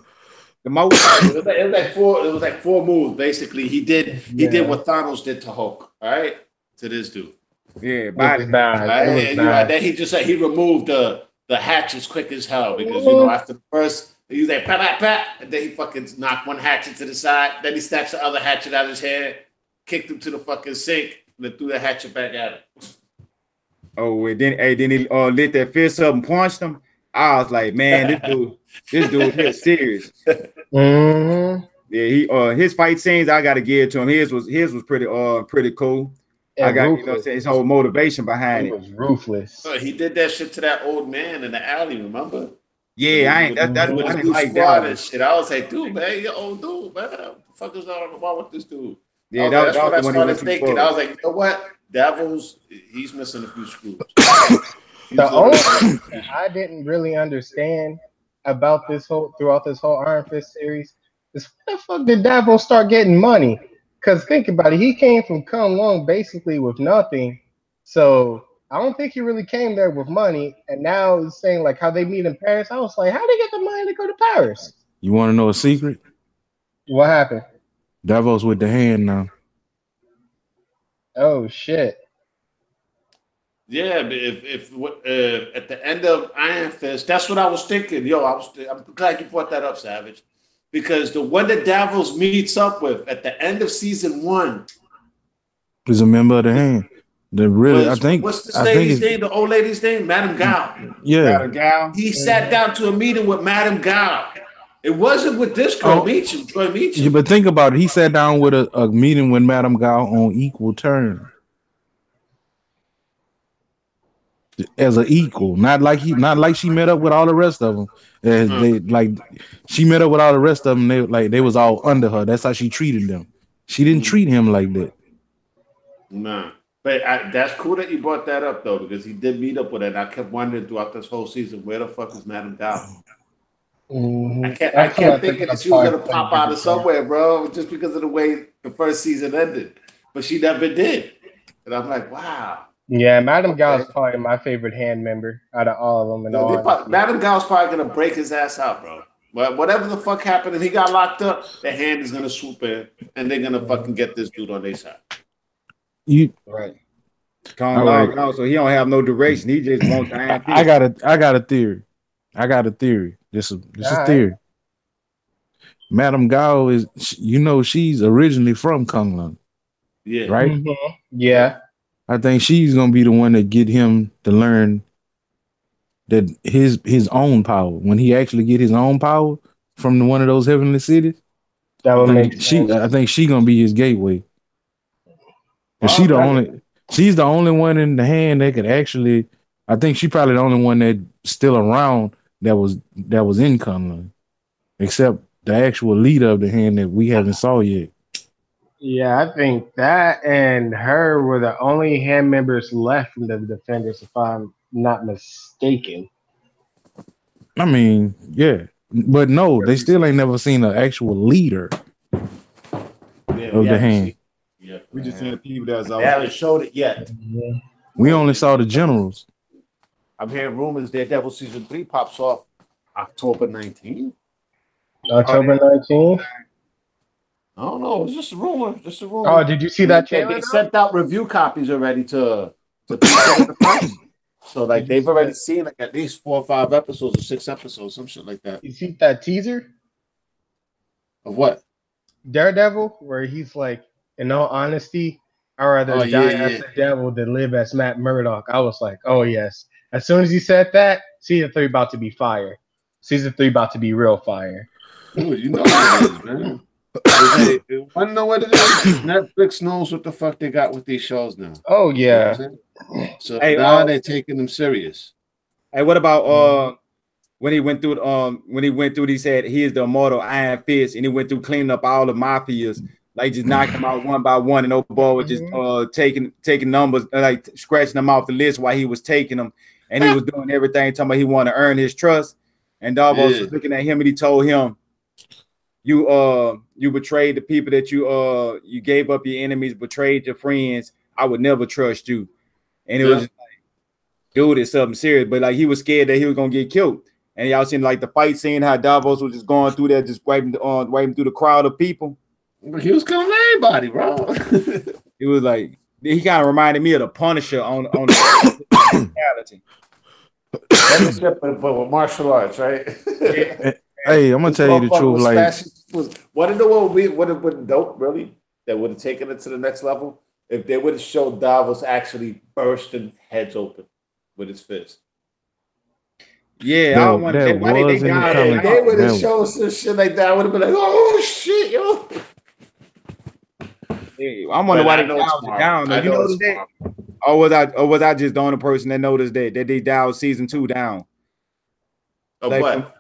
[SPEAKER 1] The most.
[SPEAKER 2] It was like four moves basically. He did what Thanos did to Hulk. All right, to this dude.
[SPEAKER 1] Yeah, body.
[SPEAKER 2] Then he just he removed the hatchets quick as hell, because you know after the first. He was like, pat, pat, pat, and then he fucking knocked one hatchet to the side. Then he snatched the other hatchet out of his head, kicked him to the fucking sink, and then threw the hatchet back at him.
[SPEAKER 1] Oh, and then he lit that fist up and punched him. I was like, man, this dude here serious.
[SPEAKER 3] Mm-hmm.
[SPEAKER 1] Yeah, he his fight scenes, I gotta give it to him. His was pretty cool. I
[SPEAKER 3] And
[SPEAKER 1] got
[SPEAKER 3] ruthless.
[SPEAKER 1] his whole motivation behind
[SPEAKER 3] He
[SPEAKER 1] it.
[SPEAKER 3] was ruthless.
[SPEAKER 2] So he did that shit to that old man in the alley, remember?
[SPEAKER 1] Yeah, I
[SPEAKER 2] With his
[SPEAKER 1] didn't
[SPEAKER 2] new
[SPEAKER 1] like
[SPEAKER 2] squad
[SPEAKER 1] that.
[SPEAKER 2] and shit. I was like, dude, man, you old dude, man. What the fuck is wrong with this dude?
[SPEAKER 1] Yeah,
[SPEAKER 2] That's
[SPEAKER 1] that
[SPEAKER 2] when I
[SPEAKER 1] was the one he
[SPEAKER 2] started
[SPEAKER 1] went too
[SPEAKER 2] thinking.
[SPEAKER 1] far.
[SPEAKER 2] I was like, you know what? Devils, he's missing a few screws.
[SPEAKER 3] The only thing that I didn't really understand about throughout this whole Iron Fist series is when the fuck did Davos start getting money? Because think about it, he came from Kunlun basically with nothing, so I don't think he really came there with money. And now it's saying like how they meet in Paris. I was like, how they get the money to go to Paris?
[SPEAKER 4] You want to know a secret?
[SPEAKER 3] What happened?
[SPEAKER 4] Davos with the hand now.
[SPEAKER 3] Oh shit!
[SPEAKER 2] Yeah, but if at the end of Iron Fist, that's what I was thinking. Yo, I'm glad you brought that up, Savage, because the one that Davos meets up with at the end of season 1
[SPEAKER 4] Is a member of the hand. The really,
[SPEAKER 2] was, what's this
[SPEAKER 4] I think
[SPEAKER 2] lady's
[SPEAKER 4] it's,
[SPEAKER 2] name? The old lady's name, Madame Gao.
[SPEAKER 4] yeah.
[SPEAKER 1] Gal.
[SPEAKER 2] He sat down to a meeting with Madame Gao. It wasn't with this girl, Meacham, Troy Meacham.
[SPEAKER 4] Yeah, but think about it. He sat down with a meeting with Madame Gao on equal terms. As an equal, not like she met up with all the rest of them. She met up with all the rest of them. They was all under her. That's how she treated them. She didn't treat him like that.
[SPEAKER 2] Nah. But that's cool that you brought that up though, because he did meet up with her. And I kept wondering throughout this whole season, where the fuck is Madame Gao?
[SPEAKER 3] Mm-hmm.
[SPEAKER 2] I kept thinking that she was gonna pop out of somewhere, bro, just because of the way the first season ended. But she never did. And I'm like, wow.
[SPEAKER 3] Yeah, Madame Gao is probably my favorite hand member out of all of them.
[SPEAKER 2] Madame Gao's probably gonna break his ass out, bro. But whatever the fuck happened and he got locked up, the hand is gonna swoop in and they're gonna fucking get this dude on their side.
[SPEAKER 1] Right. Out, so he don't have no direction. He just wants Iron Fist.
[SPEAKER 4] I got a theory. This is theory. Madame Gao is, she's originally from Kunlun.
[SPEAKER 2] Yeah.
[SPEAKER 4] Right?
[SPEAKER 3] Mm-hmm. Yeah.
[SPEAKER 4] I think she's gonna be the one that get him to learn that his own power. When he actually get his own power from one of those heavenly cities,
[SPEAKER 3] that would make sense.
[SPEAKER 4] I think she gonna be his gateway. And she's the only one in the hand that could actually. I think she probably the only one that's still around that was in Kunlun, except the actual leader of the hand that we haven't saw yet.
[SPEAKER 3] Yeah, I think that and her were the only hand members left from the Defenders, if I'm not mistaken.
[SPEAKER 4] I mean, yeah. But no, they still ain't never seen an actual leader of the hand.
[SPEAKER 2] Yeah,
[SPEAKER 1] we just seen the people that's
[SPEAKER 2] they haven't showed it yet.
[SPEAKER 3] Yeah.
[SPEAKER 4] We only saw the generals.
[SPEAKER 2] I'm hearing rumors Daredevil season 3 pops off October 19th.
[SPEAKER 3] October 19th?
[SPEAKER 2] I don't know. It's just a rumor.
[SPEAKER 3] Oh, did you see that trailer?
[SPEAKER 2] They sent out review copies already to people. So like they've already seen like at least 4 or 5 episodes or 6 episodes, some shit like that.
[SPEAKER 3] You see that teaser
[SPEAKER 2] of what?
[SPEAKER 3] Daredevil, where he's like, in all honesty, I'd rather die as the devil than live as Matt Murdock. I was like, oh yes. As soon as he said that, season 3 about to be fire. Season 3 about to be real fire.
[SPEAKER 2] Dude, you know what it is, man. I know what it is. Netflix knows what the fuck they got with these shows now.
[SPEAKER 3] Oh yeah.
[SPEAKER 2] You know so now they're taking them serious.
[SPEAKER 1] Hey, what about when he went through he said he is the immortal Iron Fist, and he went through cleaning up all the mafias, like just knocking them out one by one, and old boy was just taking numbers, like scratching them off the list while he was taking them, and he was doing everything talking about he wanted to earn his trust. And Davos was looking at him and he told him, you betrayed the people that you gave up your enemies, betrayed your friends. I would never trust you. And it was just like, dude, it's something serious. But like he was scared that he was gonna get killed. And y'all seen like the fight scene, how Davos was just going through there, just wiping through the crowd of people.
[SPEAKER 2] He was killing everybody, bro.
[SPEAKER 1] It was like he kind of reminded me of the Punisher on the reality.
[SPEAKER 2] But with martial arts, right?
[SPEAKER 4] Hey, I'm gonna tell you the truth. Like,
[SPEAKER 2] what in the world would have been dope, really, that would have taken it to the next level if they would have showed Davos actually bursting heads open. with his fist.
[SPEAKER 1] Yeah, I wonder
[SPEAKER 4] that
[SPEAKER 1] why
[SPEAKER 4] was
[SPEAKER 1] they
[SPEAKER 4] in the
[SPEAKER 1] dialed
[SPEAKER 4] comic.
[SPEAKER 2] They would have
[SPEAKER 4] That-
[SPEAKER 2] shown some shit like that. I would have been like, oh shit, yo.
[SPEAKER 1] Yeah, I wonder
[SPEAKER 2] But
[SPEAKER 1] why
[SPEAKER 2] I
[SPEAKER 1] they
[SPEAKER 2] know it's
[SPEAKER 1] dialed it
[SPEAKER 2] Marvel.
[SPEAKER 1] down. Though.
[SPEAKER 2] I
[SPEAKER 1] You
[SPEAKER 2] know
[SPEAKER 1] noticed
[SPEAKER 2] it's
[SPEAKER 1] that?
[SPEAKER 2] Marvel.
[SPEAKER 1] Or was I just the only person that noticed that they dialed season 2 down?
[SPEAKER 2] Of
[SPEAKER 1] Like
[SPEAKER 2] what?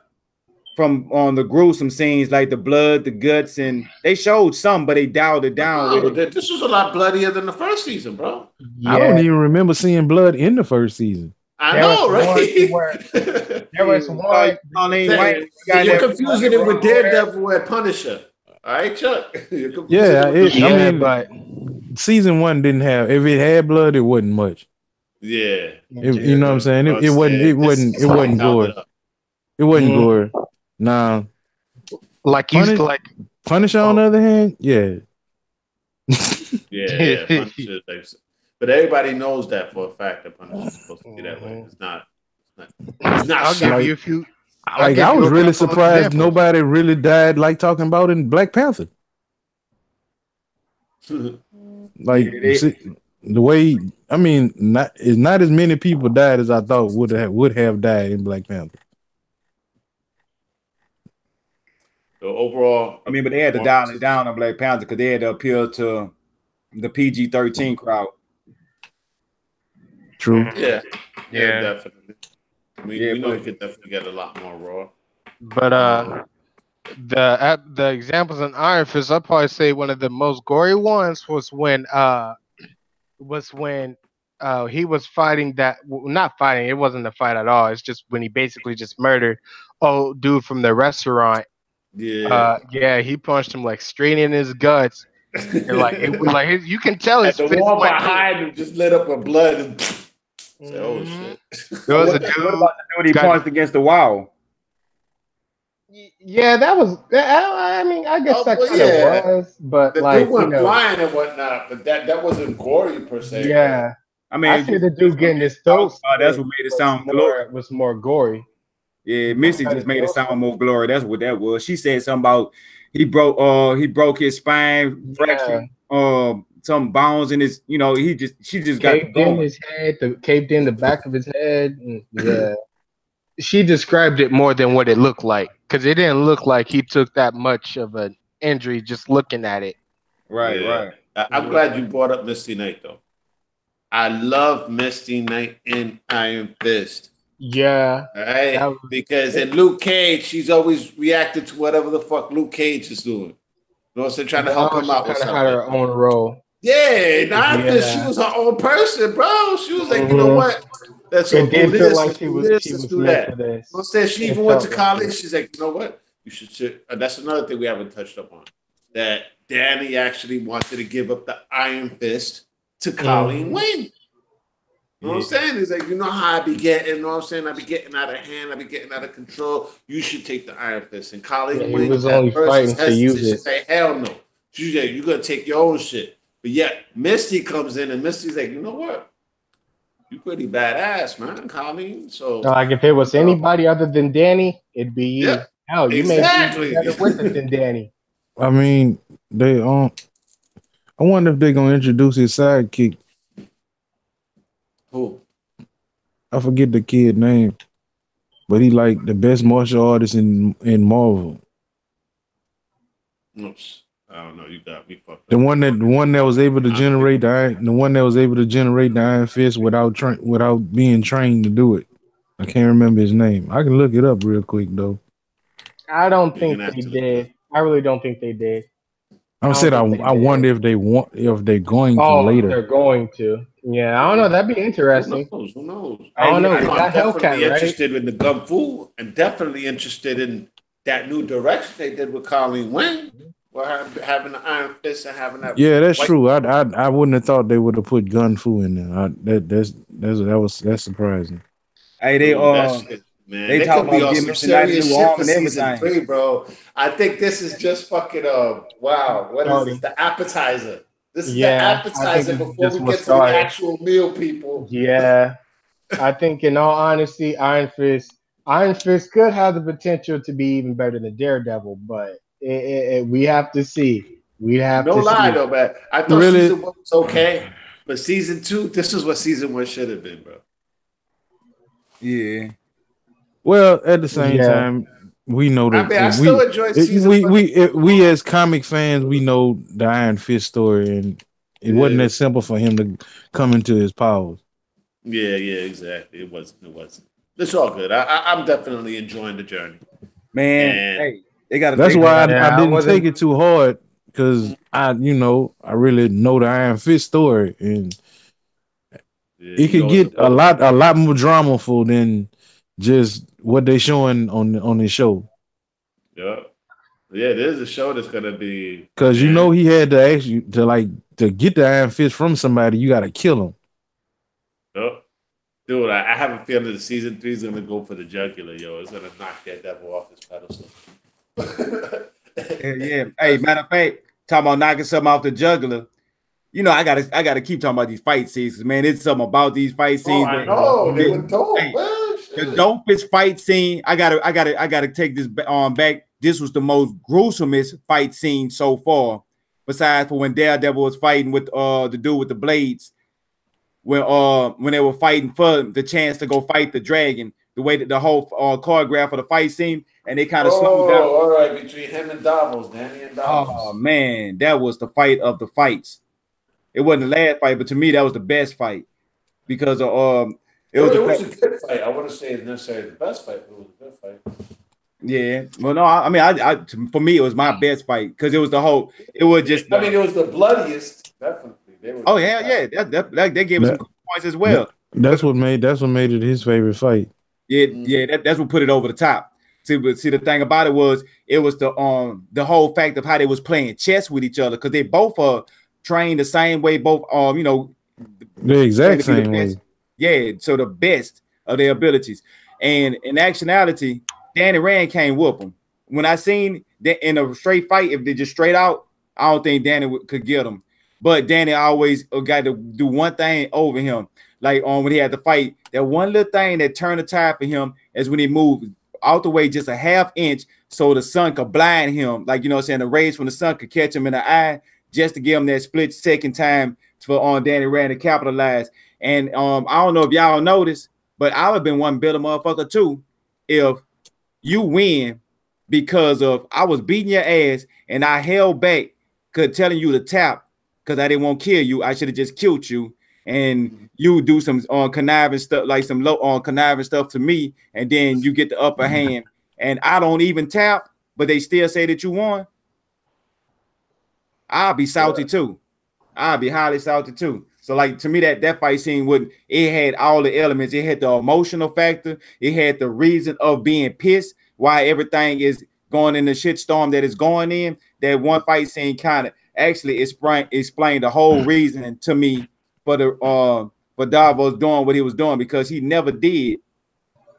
[SPEAKER 1] from on the gruesome scenes, like the blood, the guts, and they showed some, but they dialed it down with
[SPEAKER 2] No,
[SPEAKER 1] it.
[SPEAKER 2] this was a lot bloodier than the first season, bro.
[SPEAKER 3] Yeah.
[SPEAKER 4] I don't even remember seeing blood in the first season.
[SPEAKER 2] I
[SPEAKER 3] There
[SPEAKER 2] know,
[SPEAKER 3] was
[SPEAKER 2] right?
[SPEAKER 3] one there was one.
[SPEAKER 1] Colleen Wayne,
[SPEAKER 2] You're confusing it with Daredevil and Punisher. All right, Chuck. You're confusing
[SPEAKER 4] Yeah,
[SPEAKER 2] it with
[SPEAKER 3] Yeah,
[SPEAKER 4] I mean,
[SPEAKER 3] but
[SPEAKER 4] season 1 didn't have. If it had blood, it wasn't much.
[SPEAKER 2] yeah.
[SPEAKER 4] You know what I'm saying? It wasn't. It wasn't. It wasn't gore. It wasn't gore. Nah.
[SPEAKER 3] like you like
[SPEAKER 4] Punisher on the other hand, yeah.
[SPEAKER 2] Yeah, Punisher. But everybody knows that for a fact that Punisher is supposed to be that way. It's not. It's not
[SPEAKER 3] I'll
[SPEAKER 2] shocking.
[SPEAKER 3] give you a few.
[SPEAKER 4] Like I was really surprised nobody really died like talking about in Black Panther. Like the way I mean, not as many people died as I thought would have died in Black Panther.
[SPEAKER 2] So overall,
[SPEAKER 1] I mean, but they had to dial it down on Black Panther because they had to appeal to the PG-13 crowd.
[SPEAKER 4] True.
[SPEAKER 2] Yeah, definitely. We know you could definitely get a lot more raw.
[SPEAKER 3] But the examples in Iron Fist, I'd probably say one of the most gory ones was when he was fighting not fighting, it wasn't a fight at all. It's just when he basically just murdered dude from the restaurant.
[SPEAKER 2] Yeah.
[SPEAKER 3] He punched him like straight in his guts. And like it was like you can tell his
[SPEAKER 2] the
[SPEAKER 3] fist
[SPEAKER 2] wall
[SPEAKER 3] went
[SPEAKER 2] behind him just lit up with blood and said, oh shit.
[SPEAKER 3] There was a
[SPEAKER 1] What about the dude he punched against the wall?
[SPEAKER 3] Yeah, that was. I mean, I guess that kind of was, but
[SPEAKER 2] the
[SPEAKER 3] like
[SPEAKER 2] dude went blind and whatnot, but that wasn't gory per se.
[SPEAKER 3] Yeah,
[SPEAKER 1] I mean,
[SPEAKER 3] I see the dude getting his throat.
[SPEAKER 1] That's what made it sound glorious.
[SPEAKER 3] Was more gory.
[SPEAKER 1] Yeah, Missy just made it sound more glory. That's what that was. She said something about he broke his spine, fractured some bones in his. You know, she just got
[SPEAKER 3] caved in his head, caved in the back of his head. Yeah, she described it more than what it looked like because it didn't look like he took that much of an injury just looking at it.
[SPEAKER 1] Right.
[SPEAKER 2] I'm glad you brought up Misty Knight though. I love Misty Knight in Iron Fist.
[SPEAKER 3] Yeah.
[SPEAKER 2] Right? Because in Luke Cage, she's always reacted to whatever the fuck Luke Cage is doing. You know what I'm saying? Trying to help him out with something.
[SPEAKER 3] Had her own role.
[SPEAKER 2] Yeah, she was her own person, bro. She was like, you know what? That's
[SPEAKER 3] it did feel like she was
[SPEAKER 2] that.
[SPEAKER 3] For this.
[SPEAKER 2] You know, she even went to college. She's like, you know what? You should. That's another thing we haven't touched up on. That Danny actually wanted to give up the Iron Fist to Colleen Wing. You know what I'm saying? He's like, you know how I be getting, you know what I'm saying? I be getting out of hand, I be getting out of control. You should take the Iron Fist. And Colleen Wing
[SPEAKER 3] was only fighting to use it.
[SPEAKER 2] Say, hell no. She's like, you're gonna take your own shit. But yet Misty comes in and Misty's like, you know what? You pretty badass, man, Colleen. So
[SPEAKER 3] like if it was anybody other than Danny, it'd be you.
[SPEAKER 2] Yeah,
[SPEAKER 3] hell, you may be better with it than Danny.
[SPEAKER 4] I mean, they I wonder if they're gonna introduce his sidekick.
[SPEAKER 2] Who?
[SPEAKER 4] I forget the kid name, but he like the best martial artist in Marvel.
[SPEAKER 2] Oops. I don't know. You got me fucked up.
[SPEAKER 4] The one that was able to generate the Iron Fist without being trained to do it. I can't remember his name. I can look it up real quick though.
[SPEAKER 3] I don't think they did. I really don't think they did.
[SPEAKER 4] I wonder if they're going to later.
[SPEAKER 3] They're going to. Yeah, I don't know. That'd be interesting.
[SPEAKER 2] Who knows?
[SPEAKER 3] I don't know.
[SPEAKER 2] I'm definitely
[SPEAKER 3] Hellcat,
[SPEAKER 2] interested in the Kung Fu and definitely interested in that new direction they did with Colleen Wing. Having the Iron Fist and having that.
[SPEAKER 4] Yeah, that's true. I wouldn't have thought they would have put Gun Fu in there. That's surprising.
[SPEAKER 1] Hey, they
[SPEAKER 2] talk about giving serious shit for season 3, bro. I think this is just fucking wow. What is this? The appetizer. This is the appetizer before we get to the actual meal, people.
[SPEAKER 3] Yeah, I think in all honesty, Iron Fist could have the potential to be even better than Daredevil, but we have to see. No
[SPEAKER 2] lie though, man. I thought season 1 was okay, but season 2, this is what season 1 should have been, bro.
[SPEAKER 1] Yeah.
[SPEAKER 4] Well, at the same
[SPEAKER 3] Yeah.
[SPEAKER 4] time, we know
[SPEAKER 2] I
[SPEAKER 4] that
[SPEAKER 2] mean, I still enjoyed season one.
[SPEAKER 4] we as comic fans, we know the Iron Fist story, and it wasn't
[SPEAKER 2] Yeah.
[SPEAKER 4] that simple for him to come into his powers.
[SPEAKER 2] Yeah, exactly. It wasn't. It wasn't. It's all good. I'm definitely enjoying the journey.
[SPEAKER 1] Man,
[SPEAKER 2] And
[SPEAKER 1] hey, they got to
[SPEAKER 4] That's
[SPEAKER 1] take
[SPEAKER 4] why I
[SPEAKER 3] Yeah, I
[SPEAKER 4] didn't take
[SPEAKER 3] wasn't.
[SPEAKER 4] it too hard because I really know the Iron Fist story, and
[SPEAKER 2] yeah,
[SPEAKER 4] it
[SPEAKER 2] you
[SPEAKER 4] could
[SPEAKER 2] know it's
[SPEAKER 4] get a
[SPEAKER 2] supposed.
[SPEAKER 4] lot more dramaful than just what they showing on the show.
[SPEAKER 2] Yeah, yeah. There's a show that's gonna be
[SPEAKER 4] Because
[SPEAKER 2] man.
[SPEAKER 4] he had to actually to get the Iron Fist from somebody, you got to kill him.
[SPEAKER 2] Yeah. Dude, I have a feeling the season 3 is gonna go for the jugular, yo. It's gonna knock that devil off his pedestal.
[SPEAKER 1] yeah. Hey, matter of fact, talking about knocking something off the jugular. You know, I gotta keep talking about these fight scenes, man. It's something about these fight
[SPEAKER 2] Oh,
[SPEAKER 1] scenes,
[SPEAKER 2] I
[SPEAKER 1] man.
[SPEAKER 2] know they
[SPEAKER 1] The-
[SPEAKER 2] were dope,
[SPEAKER 1] hey,
[SPEAKER 2] man.
[SPEAKER 1] the
[SPEAKER 2] Shit.
[SPEAKER 1] dopest fight scene. I gotta take this back. This was the most gruesomest fight scene so far. Besides for when Daredevil was fighting with the dude with the blades, when they were fighting for the chance to go fight the dragon, the way that the whole choreograph of the fight scene, and they kind of slowed down.
[SPEAKER 2] Oh, all right, between him and Davos, Danny and
[SPEAKER 1] Oh
[SPEAKER 2] Davos.
[SPEAKER 1] man, that was the fight of the fights. It wasn't the last fight, but to me, that was the best fight because it was
[SPEAKER 2] It
[SPEAKER 1] the
[SPEAKER 2] was
[SPEAKER 1] fact.
[SPEAKER 2] a good fight. I wouldn't say it's necessarily the best fight, but it was a good fight.
[SPEAKER 1] Yeah, well, no, I mean, for me, it was my best fight because it was the whole. It was just.
[SPEAKER 2] I mean, it was the bloodiest, definitely. They were
[SPEAKER 1] Oh hell yeah, they gave us some
[SPEAKER 4] That,
[SPEAKER 1] good points as well.
[SPEAKER 4] that's what made it his favorite fight.
[SPEAKER 1] Yeah, that's what put it over the top. See, the thing about it was the whole fact of how they was playing chess with each other because they both are trained the same way. Both
[SPEAKER 4] The exact
[SPEAKER 1] trained to be the
[SPEAKER 4] same
[SPEAKER 1] best.
[SPEAKER 4] way.
[SPEAKER 1] Yeah, so the best of their abilities. And in actuality, Danny Rand can't whoop him. When I seen that in a straight fight, if they just straight out, I don't think Danny could get him. But Danny always got to do one thing over him. Like when he had to fight, that one little thing that turned the tide for him is when he moved out the way just a half inch so the sun could blind him. Like, you know what I'm saying? The rays from the sun could catch him in the eye just to give him that split second time for on Danny Rand to capitalize. And I don't know if y'all noticed, but I would have been one bitter motherfucker too if you win because of I was beating your ass and I held back, telling you to tap because I didn't want to kill you. I should have just killed you. And you do some conniving stuff, like some low on conniving stuff to me, and then you get the upper hand, and I don't even tap, but they still say that you won. I'll be salty too. I'll be highly salty too. So, like to me, that fight scene it had all the elements. It had the emotional factor. It had the reason of being pissed, why everything is going in the shitstorm that is going in. That one fight scene kind of actually explained the whole reason to me for Davos doing what he was doing because he never did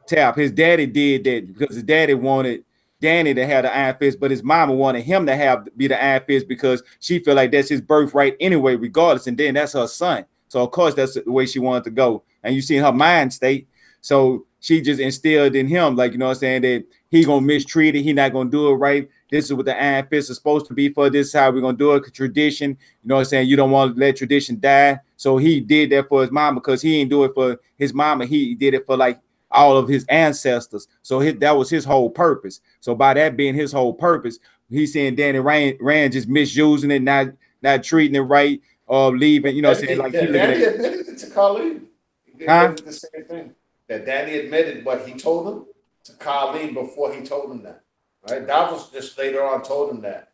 [SPEAKER 1] tap. His daddy did that because his daddy wanted Danny to have the Iron Fist, but his mama wanted him to be the Iron Fist because she felt like that's his birthright anyway, regardless. And then that's her son. So of course that's the way she wanted to go. And you see her mind state. So she just instilled in him, like, you know what I'm saying, that he gonna mistreat it, he not gonna do it right. This is what the Iron Fist is supposed to be for. This is how we're gonna do it. Tradition, you know what I'm saying? You don't want to let tradition die. So he did that for his mama because he didn't do it for his mama. He did it for like all of his ancestors. So that was his whole purpose. So by that being his whole purpose, he's saying Danny Rand just misusing it, not treating it right, or leaving, you know what I'm saying? Like
[SPEAKER 2] Danny admitted it to Colleen. He admitted the same thing. That Danny admitted what he told him to Colleen before he told him that. Right? Davos just later on told him that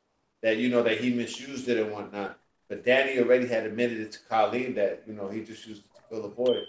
[SPEAKER 2] you know that he misused it and whatnot. But Danny already had admitted it to Colleen that, you know, he just used it to fill a void.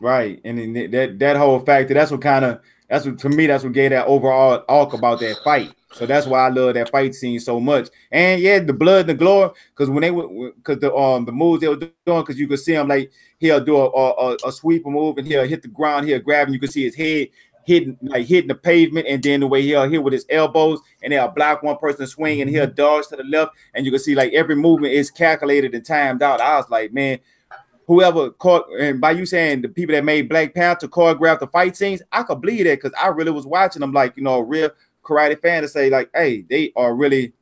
[SPEAKER 1] Right. And then that whole factor, that's what to me, that's what gave that overall arc about that fight. So that's why I love that fight scene so much. And yeah, the blood and the glory, because when they were, because the moves they were doing, because you could see him like he'll do a sweeper move and he'll hit the ground, he'll grab, and you can see his head hitting the pavement, and then the way he'll hit with his elbows, and they'll block one person swing, and he'll dodge to the left, and you can see like every movement is calculated and timed out. I was like, man, whoever caught, and by you saying the people that made Black Panther choreograph the fight scenes, I could believe that because I really was watching them like, you know, a real karate fan to say like, hey, they are really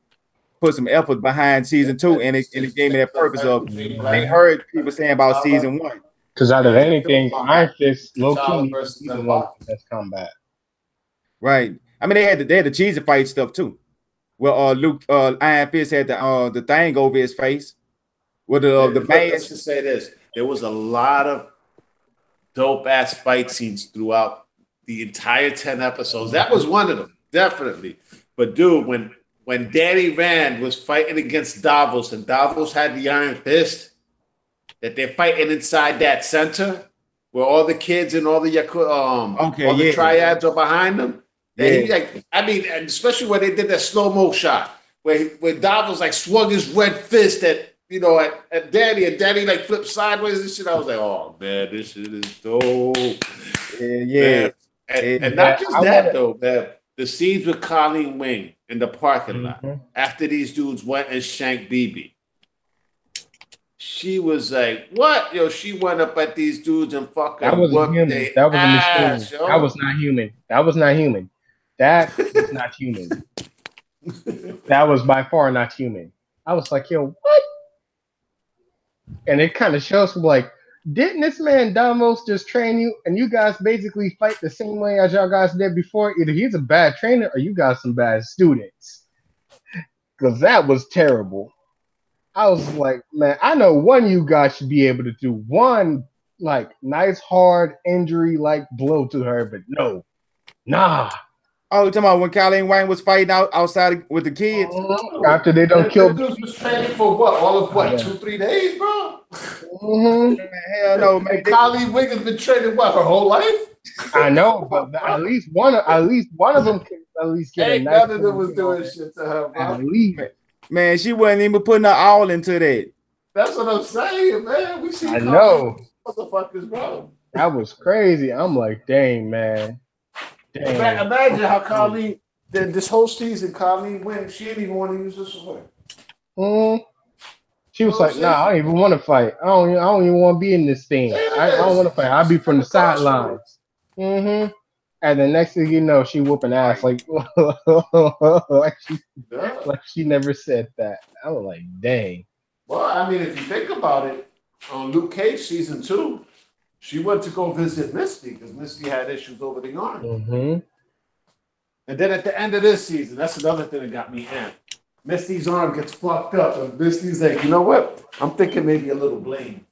[SPEAKER 1] put some effort behind season 2, and it gave me that purpose of they heard people saying about season 1.
[SPEAKER 3] Because out of anything, Iron Fist, low
[SPEAKER 2] T'Challa
[SPEAKER 3] key,
[SPEAKER 2] versus
[SPEAKER 3] he's the
[SPEAKER 2] them
[SPEAKER 3] one
[SPEAKER 2] Hawks.
[SPEAKER 3] with the best combat.
[SPEAKER 1] Right. I mean, they had the cheesy fight stuff too. Well, Iron Fist had the thing over his face with the
[SPEAKER 2] Let's
[SPEAKER 1] mask.
[SPEAKER 2] just say this: there was a lot of dope ass fight scenes throughout the entire 10 episodes. That was one of them, definitely. But dude, when Danny Rand was fighting against Davos, and Davos had the Iron Fist, that they're fighting inside that center where all the kids and all the the triads are behind them. And he and especially when they did that slow-mo shot where Davos like swung his red fist at Danny, and Danny like flipped sideways and shit. I was like, oh man, this shit is dope.
[SPEAKER 1] Yeah.
[SPEAKER 2] And not just that though, man. The scenes with Colleen Wing in the parking lot after these dudes went and shanked BB. She was like, "What, yo?" She went up at these dudes and fucking
[SPEAKER 3] whooped their ass. That was not human. That was not human. That was not human. That was by far not human. I was like, yo, what? And it kind of shows me like, didn't this man Davos just train you, and you guys basically fight the same way as y'all guys did before? Either he's a bad trainer or you got some bad students. Because that was terrible. I was like, man, I know one of you guys should be able to do one like nice hard injury like blow to her, but no, nah.
[SPEAKER 1] Oh, you talking about when Colleen Wayne was fighting outside with the kids?
[SPEAKER 3] After they don't kill.
[SPEAKER 2] Dudes was training for what? All of what? 2-3 days, bro.
[SPEAKER 1] Hell no, man.
[SPEAKER 2] Colleen Wing has been training what her whole life?
[SPEAKER 3] I know, but at least one of them can at least get a nice.
[SPEAKER 2] None of them was doing shit to her, bro.
[SPEAKER 3] At least.
[SPEAKER 1] Man, she wasn't even putting her all into that.
[SPEAKER 2] That's what I'm saying, man. We see.
[SPEAKER 3] I know.
[SPEAKER 2] Motherfuckers, bro.
[SPEAKER 3] That was crazy. I'm like, dang, man. Dang.
[SPEAKER 2] Imagine how Colleen, this whole season, Colleen Wing, she didn't even want to use this sword.
[SPEAKER 3] She was like, nah, I don't even want to fight. I don't even want to be in this thing. I don't want to fight. I'll be from the sidelines. And the next thing you know, she whooping ass like she never said that. I was like, dang.
[SPEAKER 2] Well, I mean, if you think about it, on Luke Cage season 2, she went to go visit Misty because Misty had issues over the arm. And then at the end of this season, that's another thing that got me amped. Misty's arm gets fucked up, and Misty's like, you know what? I'm thinking maybe a little blame.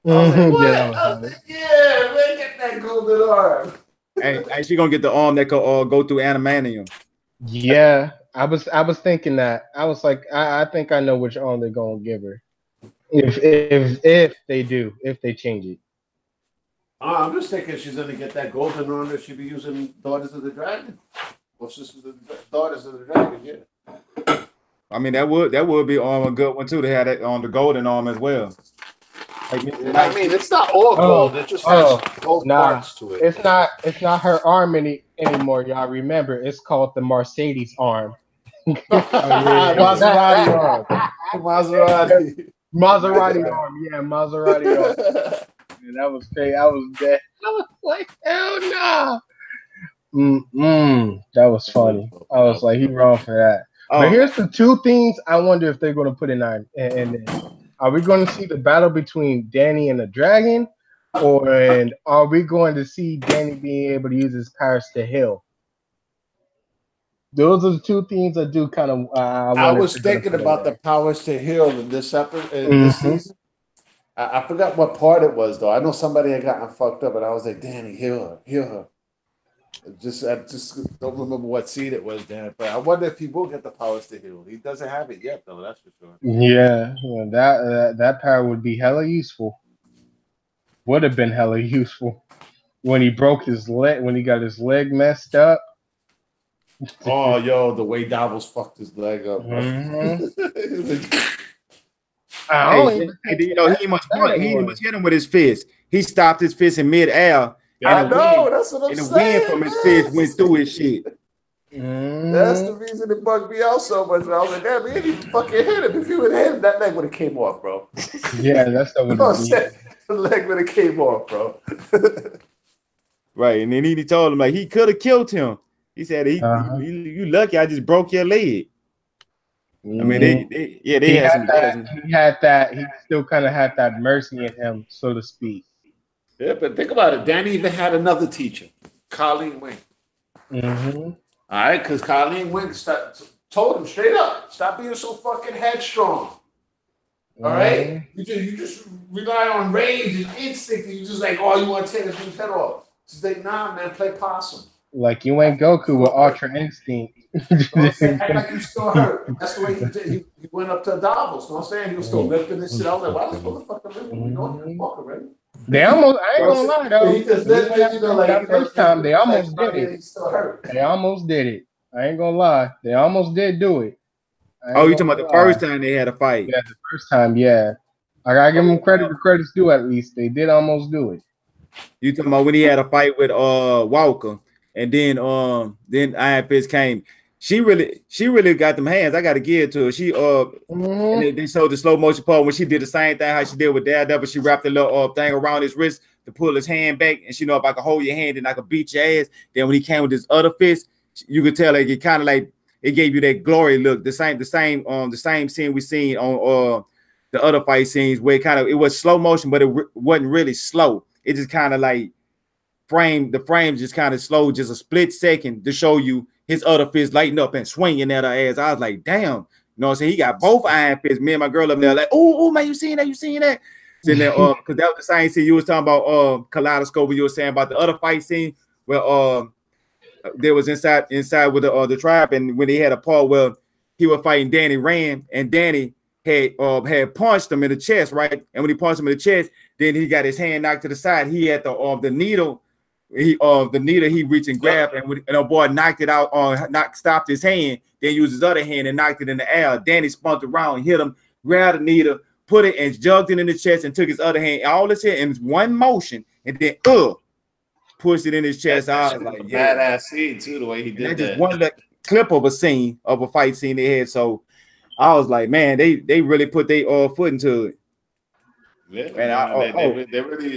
[SPEAKER 2] I was like, what? I was like, yeah, man, get that golden arm.
[SPEAKER 1] Hey, she gonna get the arm that could go through adamantium.
[SPEAKER 3] Yeah, I was thinking that. I was like, I think I know which arm they're gonna give her. If they do, if they change it.
[SPEAKER 2] I'm just thinking she's gonna get that golden arm that she'll be using Daughters of the Dragon. Or Sisters of the Daughters of the Dragon, yeah.
[SPEAKER 1] I mean, that would be a good one too. They had it on the golden arm as well.
[SPEAKER 2] I mean, it's not all gold. It just has gold parts to it.
[SPEAKER 3] It's not her arm anymore, y'all. Remember, it's called the Mercedes arm.
[SPEAKER 2] Maserati arm.
[SPEAKER 3] Maserati arm. Yeah, Maserati arm. Man, that was crazy. I was dead. I was like, hell no. That was funny. I was like, he wrong for that. But here's the two things I wonder if they're going to put in there. Are we going to see the battle between Danny and the dragon? And are we going to see Danny being able to use his powers to heal? Those are the two things I do kind of.
[SPEAKER 2] I was thinking about the powers to heal in this episode, this season. I forgot what part it was, though. I know somebody had gotten fucked up, and I was like, Danny, heal her. I just don't remember what scene it was, Dan. But I wonder if he will get the powers to heal. He doesn't have it yet, though. That's for sure.
[SPEAKER 3] Yeah, that power would be hella useful. Would have been hella useful when he broke his leg, when he got his leg messed up.
[SPEAKER 2] Oh, yo, the way Davos fucked his leg up.
[SPEAKER 1] He must hit him with his fist. He stopped his fist in midair.
[SPEAKER 2] I know, that's what I'm saying.
[SPEAKER 1] And the wind from his fist went through his shit.
[SPEAKER 2] That's the reason it bugged me out so much. I was like, damn, man, he fucking hit him. If he would have hit him, that leg would have came off, bro.
[SPEAKER 3] Yeah, that's the one.
[SPEAKER 2] The leg would have came off, bro.
[SPEAKER 1] Right, and then he told him like he could have killed him. He said, "You lucky, I just broke your leg." I mean, they had some.
[SPEAKER 3] He had that. He still kind of had that mercy in him, so to speak.
[SPEAKER 2] Yeah, but think about it. Danny even had another teacher, Colleen Wing.
[SPEAKER 3] Mm-hmm.
[SPEAKER 2] All right, because Colleen Wing told him straight up, stop being so fucking headstrong. All right, you just rely on rage and instinct, and you just like, oh, you want to take a dude's head off. Just like, nah, man, play possum.
[SPEAKER 3] Like you ain't Goku with Ultra Instinct.
[SPEAKER 2] You know what I'm saying? Act like you still hurt. That's the way he did. He went up to Davos. You know what I'm saying? He was still lifting this shit. I was like, why this motherfucker lifting? We know he can walk already.
[SPEAKER 3] They almost, I ain't gonna lie though.
[SPEAKER 2] He just lifted, you know, like
[SPEAKER 3] that first time they almost
[SPEAKER 2] like,
[SPEAKER 3] did it.
[SPEAKER 2] He still hurt.
[SPEAKER 3] They almost did it. I ain't gonna lie. They almost did do it.
[SPEAKER 1] Oh, you talking about the first time they had a fight?
[SPEAKER 3] Yeah, the first time, yeah. I gotta give them credit where credit's due. At least they did almost do it.
[SPEAKER 1] You talking about when he had a fight with Walker, and then Iron Fist came. She really got them hands. I got to give it to her. She and they showed the slow motion part when she did the same thing how she did with Daredevil. She wrapped a little thing around his wrist to pull his hand back, and she know if I could hold your hand, then I could beat your ass. Then when he came with his other fist, you could tell like it kind of like it gave you that glory look. The same scene we seen on the other fight scenes where it was slow motion, but it wasn't really slow. It just kind of like the frame just kind of slow, just a split second to show you his other fist lighting up and swinging at her ass. I was like, damn, you know what I'm saying? He got both iron fists. Me and my girl up there like, oh man, you seen that? You seen that? Sitting there, because that was the same scene you was talking about, Kaleidoscope, when you were saying about the other fight scene where there was inside with the tribe, and when they had a part where he was fighting Danny Rand, and Danny had punched him in the chest, right? And when he punched him in the chest, then he got his hand knocked to the side. He had the needle. He reached and grabbed, and the boy knocked it out stopped his hand, then used his other hand and knocked it in the air. Danny spun around, hit him, grabbed the needle, put it and jugged it in the chest, and took his other hand, all this hit in one motion, and then pushed it in his chest. I was like, yeah,
[SPEAKER 2] badass scene too, the way he did that.
[SPEAKER 1] Just one clip of a fight scene they had. So I was like, man, they really put their foot into it.
[SPEAKER 2] Yeah, and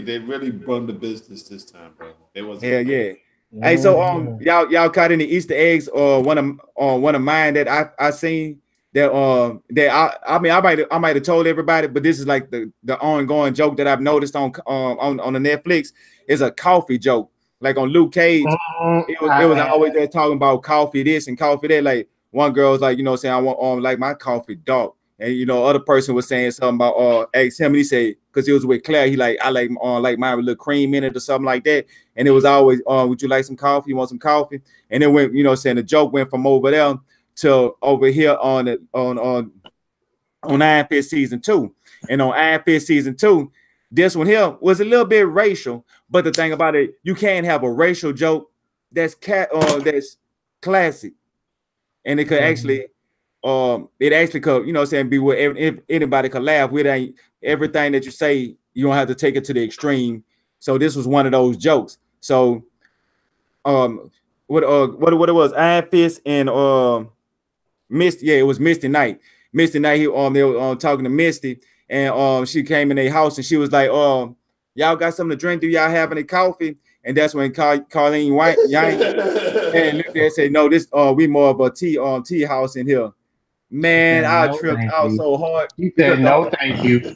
[SPEAKER 2] they really run the business this time, bro. They wasn't.
[SPEAKER 1] Yeah. Hey, so y'all caught any Easter eggs or one of mine that I seen that I might have told everybody, but this is like the ongoing joke that I've noticed on the Netflix is a coffee joke. Like on Luke Cage, it was always there talking about coffee this and coffee that. Like one girl was like, you know, saying I want like my coffee dark. And you know, other person was saying something about asked him, and he said, because he was with Claire, he like I like mine with a little cream in it or something like that. And it was always would you like some coffee? You want some coffee? And then went, you know, saying the joke went from over there to over here on Iron Fist season 2. And on Iron Fist season 2, this one here was a little bit racial, but the thing about it, you can't have a racial joke that's classic, and it could actually. It actually could, you know what I'm saying, be where anybody could laugh with. Ain't everything that you say, you don't have to take it to the extreme. So this was one of those jokes. So what it was, Iron Fist and Misty, yeah, it was Misty Knight. Misty Knight, they were talking to Misty, and she came in their house and she was like, y'all got something to drink? Do y'all have any coffee? And that's when Colleen White and looked there and said, no, this we more of a tea house in here. Man, I tripped out so hard.
[SPEAKER 3] You said no, thank you.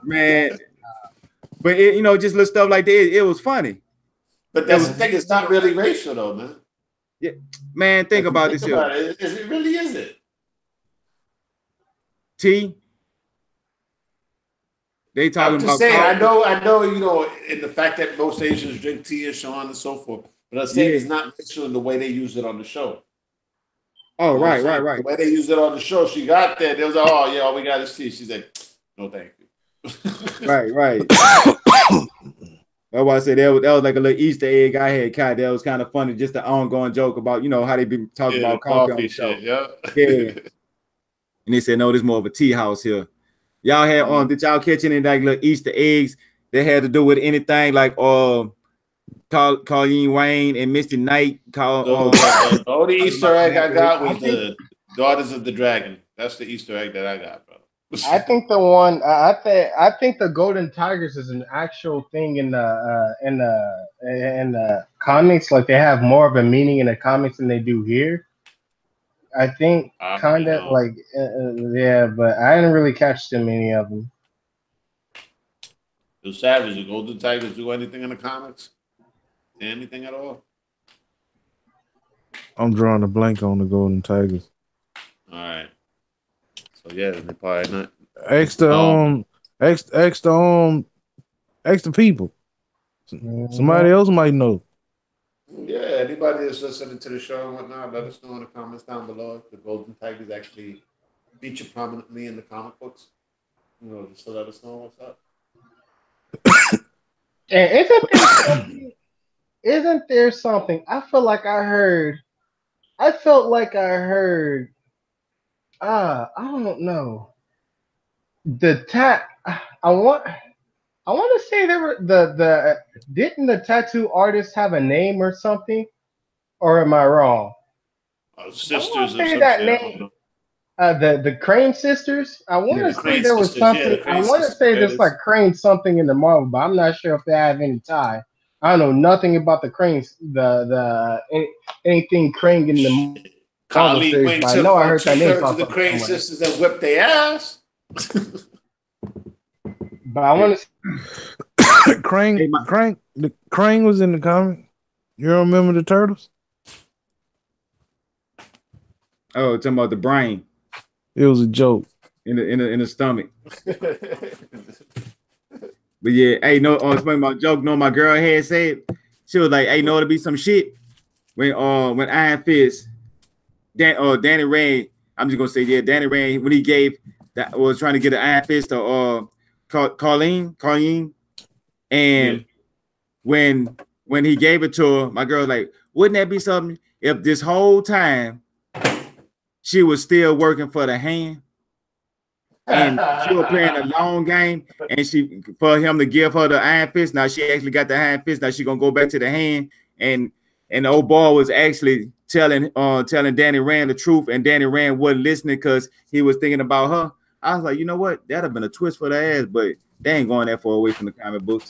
[SPEAKER 1] Man, but it, you know, just little stuff like that, it was funny.
[SPEAKER 2] But that's the thing, it's not really racial though, man.
[SPEAKER 1] Yeah, man, think about this here.
[SPEAKER 2] It really isn't.
[SPEAKER 1] Tea. They talking about.
[SPEAKER 2] Saying, I know, you know, in the fact that most Asians drink tea and so on and so forth. But I'm saying it's not racial in the way they use it on the show.
[SPEAKER 1] Oh, right.
[SPEAKER 2] The way they used it on the show, she got there. They was like, oh, yeah, all we got is tea. She's like, no, thank you.
[SPEAKER 1] Right. That's why I said that was like a little Easter egg I had caught. That was kind of funny, just the ongoing joke about, you know, how they be talking about coffee on the show. Yeah. And they said, no, this is more of a tea house here. Y'all had did y'all catch any like little Easter eggs that had to do with anything like Colleen Wayne and Misty Knight?
[SPEAKER 2] The only Easter egg I got was the Daughters of the Dragon. That's the Easter egg that I got, bro.
[SPEAKER 3] I think the one I think the Golden Tigers is an actual thing in the comics. Like they have more of a meaning in the comics than they do here. I think kind of like yeah, but I didn't really catch too many of them.
[SPEAKER 2] The Savage, the Golden Tigers do anything in the comics? Anything at all?
[SPEAKER 4] I'm drawing a blank on the Golden Tigers.
[SPEAKER 2] All right. So yeah, they probably not.
[SPEAKER 4] Ask the ask the people. Somebody else might know.
[SPEAKER 2] Yeah, anybody that's listening to the show and whatnot, let us know in the comments down below if the Golden Tigers actually feature prominently in the comic books. You know, just to let us know what's up.
[SPEAKER 3] And isn't there something? I felt like I heard. I don't know. I want to say there were the didn't the tattoo artist have a name or something, or am I wrong?
[SPEAKER 2] Sisters
[SPEAKER 3] I say that name. The Crane sisters. I want to say there was something. I want to say there's like Crane something in the Marvel, but I'm not sure if they have any tie. I don't know nothing about the Cranes. Anything Crane in the Marvel series. But I know I heard that name.
[SPEAKER 2] To the Crane sisters that whipped their ass.
[SPEAKER 3] But I want to.
[SPEAKER 4] Crane was in the comic. You don't remember the Turtles?
[SPEAKER 1] Oh, talking about the brain.
[SPEAKER 4] It was a joke
[SPEAKER 1] in the stomach. But yeah, hey, no, explain my joke. No, my girl had said she was like, hey, no, it'll be some shit when Iron Fist, Danny Rand. I'm just gonna say, yeah, Danny Rand when he gave that was trying to get an Iron Fist to Colleen, and when he gave it to her, my girl was like, wouldn't that be something if this whole time she was still working for the Hand and she was playing a long game, and she for him to give her the Iron Fist. Now she actually got the Iron Fist. Now she gonna go back to the Hand, and the old boy was actually telling Danny Rand the truth, and Danny Rand wasn't listening because he was thinking about her. I was like, you know what? That'd have been a twist for the ass, but they ain't going that far away from the comic books.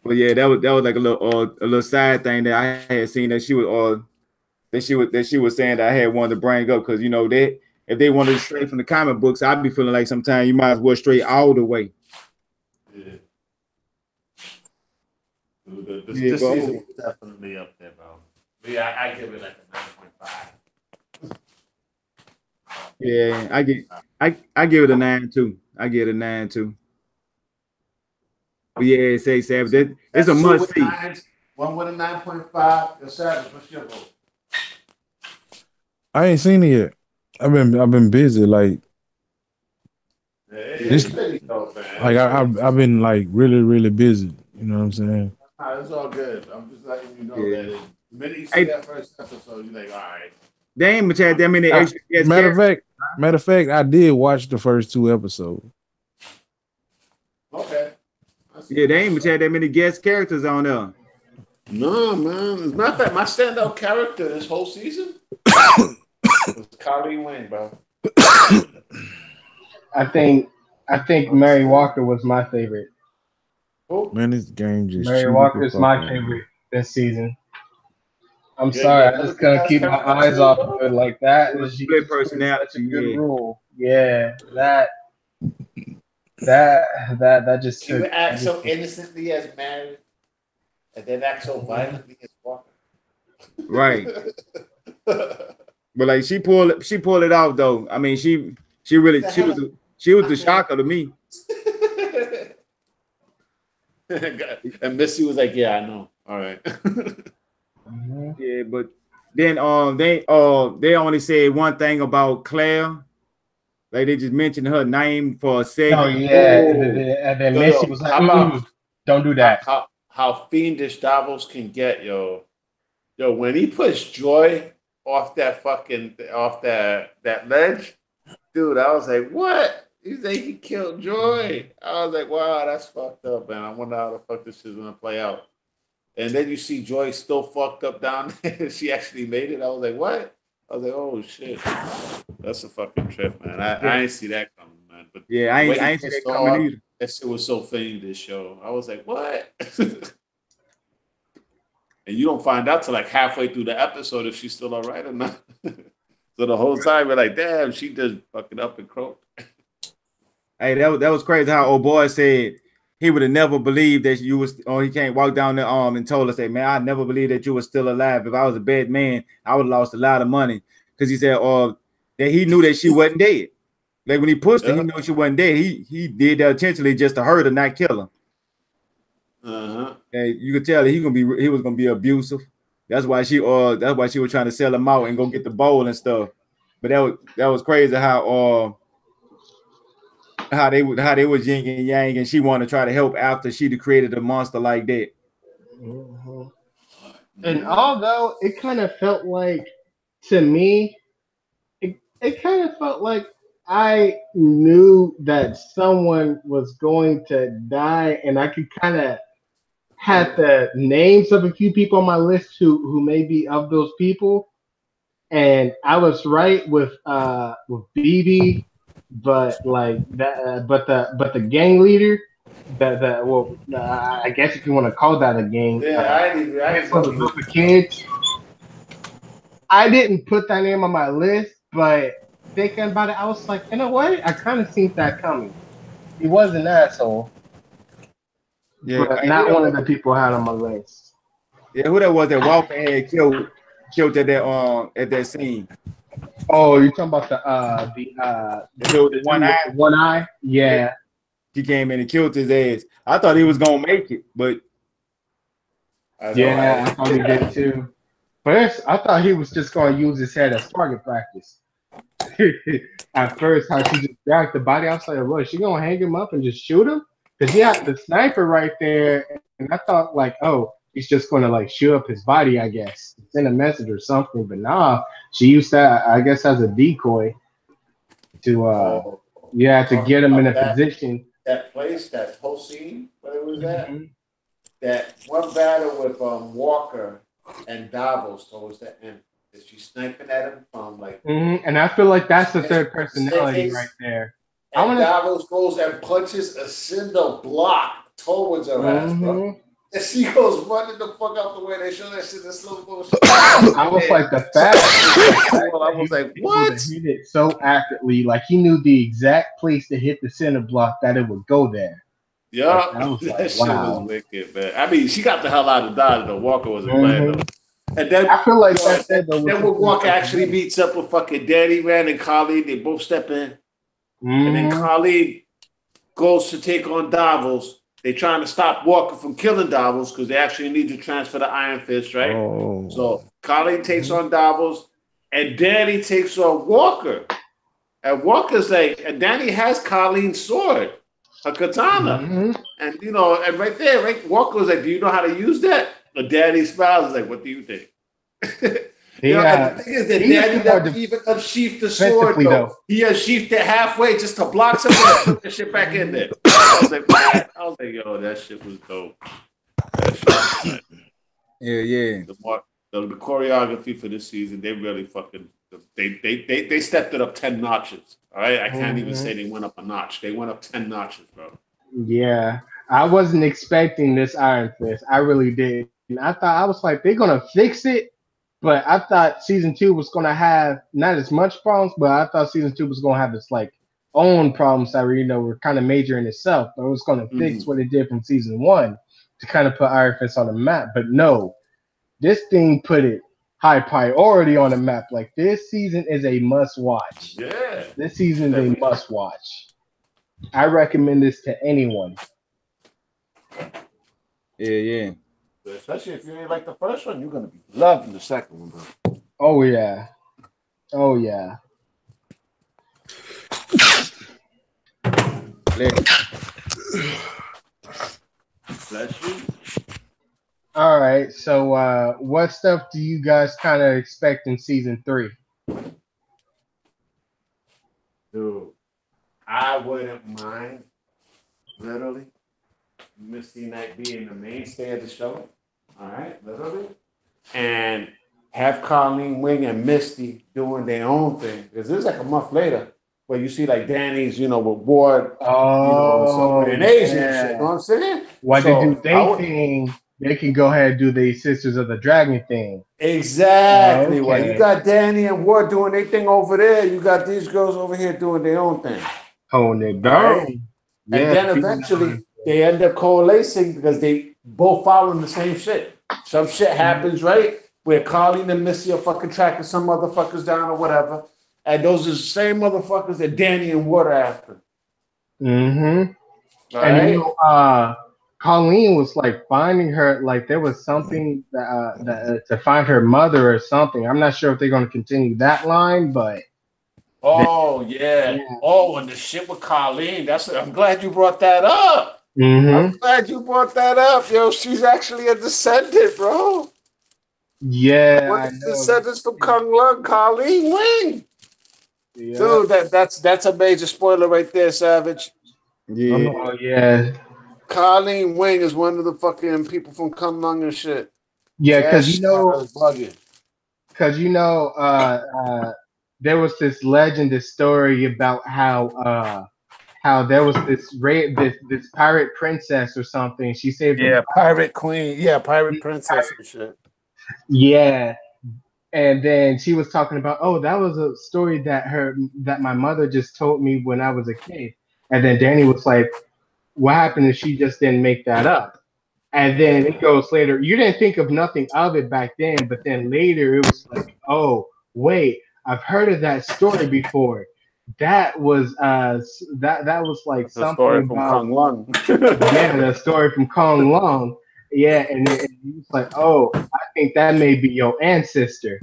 [SPEAKER 1] But yeah, that was like a little side thing that I had seen that she was saying that I had wanted to bring up, because you know that if they wanted to stray from the comic books, I'd be feeling like sometimes you might as well stray all the way.
[SPEAKER 2] Yeah. This season was definitely up there, bro. But yeah, I give it like a 9.5.
[SPEAKER 1] Yeah, I give it a 9 too. I give it a 9 too. But yeah, say Savage, it's a must see.
[SPEAKER 2] One with a 9.5. Yo, Savage, what's your vote?
[SPEAKER 4] I ain't seen it yet. I've been busy. Like I've been like really busy. You know what I'm saying?
[SPEAKER 2] It's all good. I'm just letting you know that the minute you see that first episode, you're like, all right.
[SPEAKER 1] They ain't much had that many extra guest
[SPEAKER 4] matter of fact, I did watch the first 2 episodes.
[SPEAKER 2] Okay.
[SPEAKER 1] Yeah, they ain't much had that many guest characters on there.
[SPEAKER 2] No, man. As a matter of fact, my standout character this whole season was Colleen Wayne, bro.
[SPEAKER 3] I think Mary Walker was my favorite.
[SPEAKER 2] Oh.
[SPEAKER 4] Man, this game just
[SPEAKER 3] Mary Walker is my favorite this season. I'm sorry, I just couldn't keep my eyes off of it like that. It was
[SPEAKER 1] good personality.
[SPEAKER 3] Such a good rule. Yeah, that just.
[SPEAKER 2] She would act so innocently as Mary, and then act so violently as Walker.
[SPEAKER 1] Right. But like she pulled it off though. I mean, she was the shocker to me.
[SPEAKER 2] And Missy was like, "Yeah, I know. All right."
[SPEAKER 1] Yeah, but then they only said one thing about Claire. Like they just mentioned her name for a second.
[SPEAKER 3] Oh yeah, and then Missy was like, "Don't do that."
[SPEAKER 2] How fiendish Davos can get, yo, when he puts Joy off that ledge, dude, I was like, what? He said he killed Joy. I was like, wow, that's fucked up, man. I wonder how the fuck this is gonna play out. And then you see Joy still fucked up down there. She actually made it. I was like, what? I was like, oh shit, that's a fucking trip, man. I ain't see that coming, man. But
[SPEAKER 1] yeah, I ain't see that coming either.
[SPEAKER 2] That shit was so fiendish, show. I was like, what? And you don't find out till like halfway through the episode if she's still all right or not. So the whole time we're like, damn, she just fucking up and croaked.
[SPEAKER 1] Hey, that was crazy how old boy said he would have never believed that you was, or he can't walk down the arm and told us, "Hey man, I never believed that you were still alive. If I was a bad man, I would have lost a lot of money." Because he said, that he knew that she wasn't dead. Like when he pushed her, he knew she wasn't dead. He did that intentionally just to hurt her, not kill her. And you could tell that he was gonna be abusive. That's why she was trying to sell him out and go get the bowl and stuff. But that was crazy how they was yin and yang, and she wanted to try to help after she'd created a monster like that.
[SPEAKER 3] Mm-hmm. And although it kind of felt like, to me, it kind of felt like I knew that someone was going to die, and I could kind of had the names of a few people on my list who may be of those people, and I was right with BB, but like that, but the gang leader, I guess if you want to call that a gang,
[SPEAKER 2] I didn't
[SPEAKER 3] for the group of kids. I didn't put that name on my list, but thinking about it, I was like, in a way, I kind of seen that coming. He was an asshole. Yeah, but not one of the people I had on my list.
[SPEAKER 1] Yeah, who that was that Walker had killed at that scene?
[SPEAKER 3] Oh, you're talking about the
[SPEAKER 1] one eye?
[SPEAKER 3] One eye? Yeah.
[SPEAKER 1] He came in and killed his ass. I thought he was gonna make it, but
[SPEAKER 3] I thought he did too. First, I thought he was just gonna use his head as target practice. At first, how she just dragged the body, I was like, "What? She gonna hang him up and just shoot him?" Because he had the sniper right there, and I thought like, "Oh, he's just gonna like shoot up his body, I guess, send a message or something." But nah, she used that, I guess, as a decoy to to get him in a position.
[SPEAKER 2] That place, that whole scene, where it was at, that one battle with Walker and Davos towards the end. Is she sniping at him from like?
[SPEAKER 3] And I feel like that's the third personality right there.
[SPEAKER 2] And Davos goes and punches a cinder block towards her ass, bro. And she goes running the fuck out the way. They show that shit in slow motion.
[SPEAKER 3] I was like, the fact.
[SPEAKER 2] I was like, what?
[SPEAKER 3] He did it so accurately. Like, he knew the exact place to hit the cinder block that it would go there.
[SPEAKER 2] Yeah, that shit was wicked, man. I mean, she got the hell out of Dodge, though. Walker was a plan, though. And then
[SPEAKER 3] I feel like then
[SPEAKER 2] when Walker actually meets up with fucking Danny Rand and Khalid, they both step in. And then Khalid goes to take on Davos. They're trying to stop Walker from killing Davos because they actually need to transfer the Iron Fist, right? Oh. So Khalid takes on Davos, and Danny takes on Walker. And Walker's like, and Danny has Khalid's sword, a katana. And, you know, and right there, Walker was like, do you know how to use that? But Danny smiles like, what do you think? You know, and the thing is that Danny doesn't even unsheath the sword, though. He unsheathed it halfway just to block something and put the shit back in there. I was like, yo, that shit was dope. That shit was nice.
[SPEAKER 1] Yeah.
[SPEAKER 2] The choreography for this season, they really fucking they stepped it up 10 notches. All right, I can't even say they went up a notch. They went up 10 notches, bro.
[SPEAKER 3] Yeah, I wasn't expecting this Iron Fist. I really did. And I was like, they're gonna fix it. But I thought season 2 was gonna have not as much problems, but I thought season 2 was gonna have its like own problems that were kind of major in itself. But it was gonna fix what it did from season 1 to kind of put Iron Fist on the map. But no, this thing put it high priority on the map. Like, this season is a must watch.
[SPEAKER 2] Yeah,
[SPEAKER 3] this season is a must watch. I recommend this to anyone.
[SPEAKER 1] Yeah.
[SPEAKER 2] Especially if you ain't like the first one, you're gonna be loving the second one, bro.
[SPEAKER 3] Oh yeah.
[SPEAKER 2] Bless you.
[SPEAKER 3] All right. So, what stuff do you guys kind of expect in season 3?
[SPEAKER 2] Dude, I wouldn't mind, literally, Misty Knight being the mainstay of the show. All right, literally. And have Colleen Wing and Misty doing their own thing. Because this is like a month later where you see like Danny's, with Ward, in Asia and shit. You know what I'm saying?
[SPEAKER 3] Why they do their thing, they can go ahead and do the Sisters of the Dragon thing.
[SPEAKER 2] Exactly. Well, you got Danny and Ward doing their thing over there. You got these girls over here doing their own thing.
[SPEAKER 3] Holding it
[SPEAKER 2] Right?
[SPEAKER 3] down.
[SPEAKER 2] And
[SPEAKER 3] Yeah.
[SPEAKER 2] then eventually they end up coalescing because they both following the same shit. Some shit happens, right? Where Carlene and Missy are fucking tracking some motherfuckers down or whatever. And those are the same motherfuckers that Danny and Water after.
[SPEAKER 3] Mm-hmm.
[SPEAKER 2] All
[SPEAKER 3] And
[SPEAKER 2] right?
[SPEAKER 3] Colleen was like finding her, like there was something to find her mother or something. I'm not sure if they're going to continue that line, but
[SPEAKER 2] Oh, yeah.
[SPEAKER 3] yeah.
[SPEAKER 2] Oh, and the shit with Carlene. I'm glad you brought that up. I'm
[SPEAKER 3] Mm-hmm.
[SPEAKER 2] glad you brought that up, yo. She's actually a descendant, bro.
[SPEAKER 3] Yeah,
[SPEAKER 2] One
[SPEAKER 3] I
[SPEAKER 2] of the
[SPEAKER 3] know.
[SPEAKER 2] descendants from Kung Lung, Carlene Wing.
[SPEAKER 3] Yeah.
[SPEAKER 2] Dude, that's a major spoiler right there, Savage.
[SPEAKER 1] Yeah.
[SPEAKER 3] Oh yeah.
[SPEAKER 2] Colleen Wing is one of the fucking people from Kung Lung and shit.
[SPEAKER 3] Yeah,
[SPEAKER 2] That
[SPEAKER 3] because
[SPEAKER 2] shit was bugging.
[SPEAKER 3] there was this legend, this story about how there was this pirate princess or something. She saved
[SPEAKER 2] Yeah, Pirate Queen. Yeah, Pirate Princess and shit.
[SPEAKER 3] yeah. And then she was talking about, oh, that was a story that my mother just told me when I was a kid. And then Danny was like, what happened if she just didn't make that up? And then it goes later, you didn't think of nothing of it back then, but then later it was like, oh, wait, I've heard of that story before. That was that was like
[SPEAKER 2] The
[SPEAKER 3] something
[SPEAKER 2] story from
[SPEAKER 3] about,
[SPEAKER 2] Kung Lung.
[SPEAKER 3] yeah, the story from Kong Long. Yeah, and he was like, oh, I think that may be your ancestor.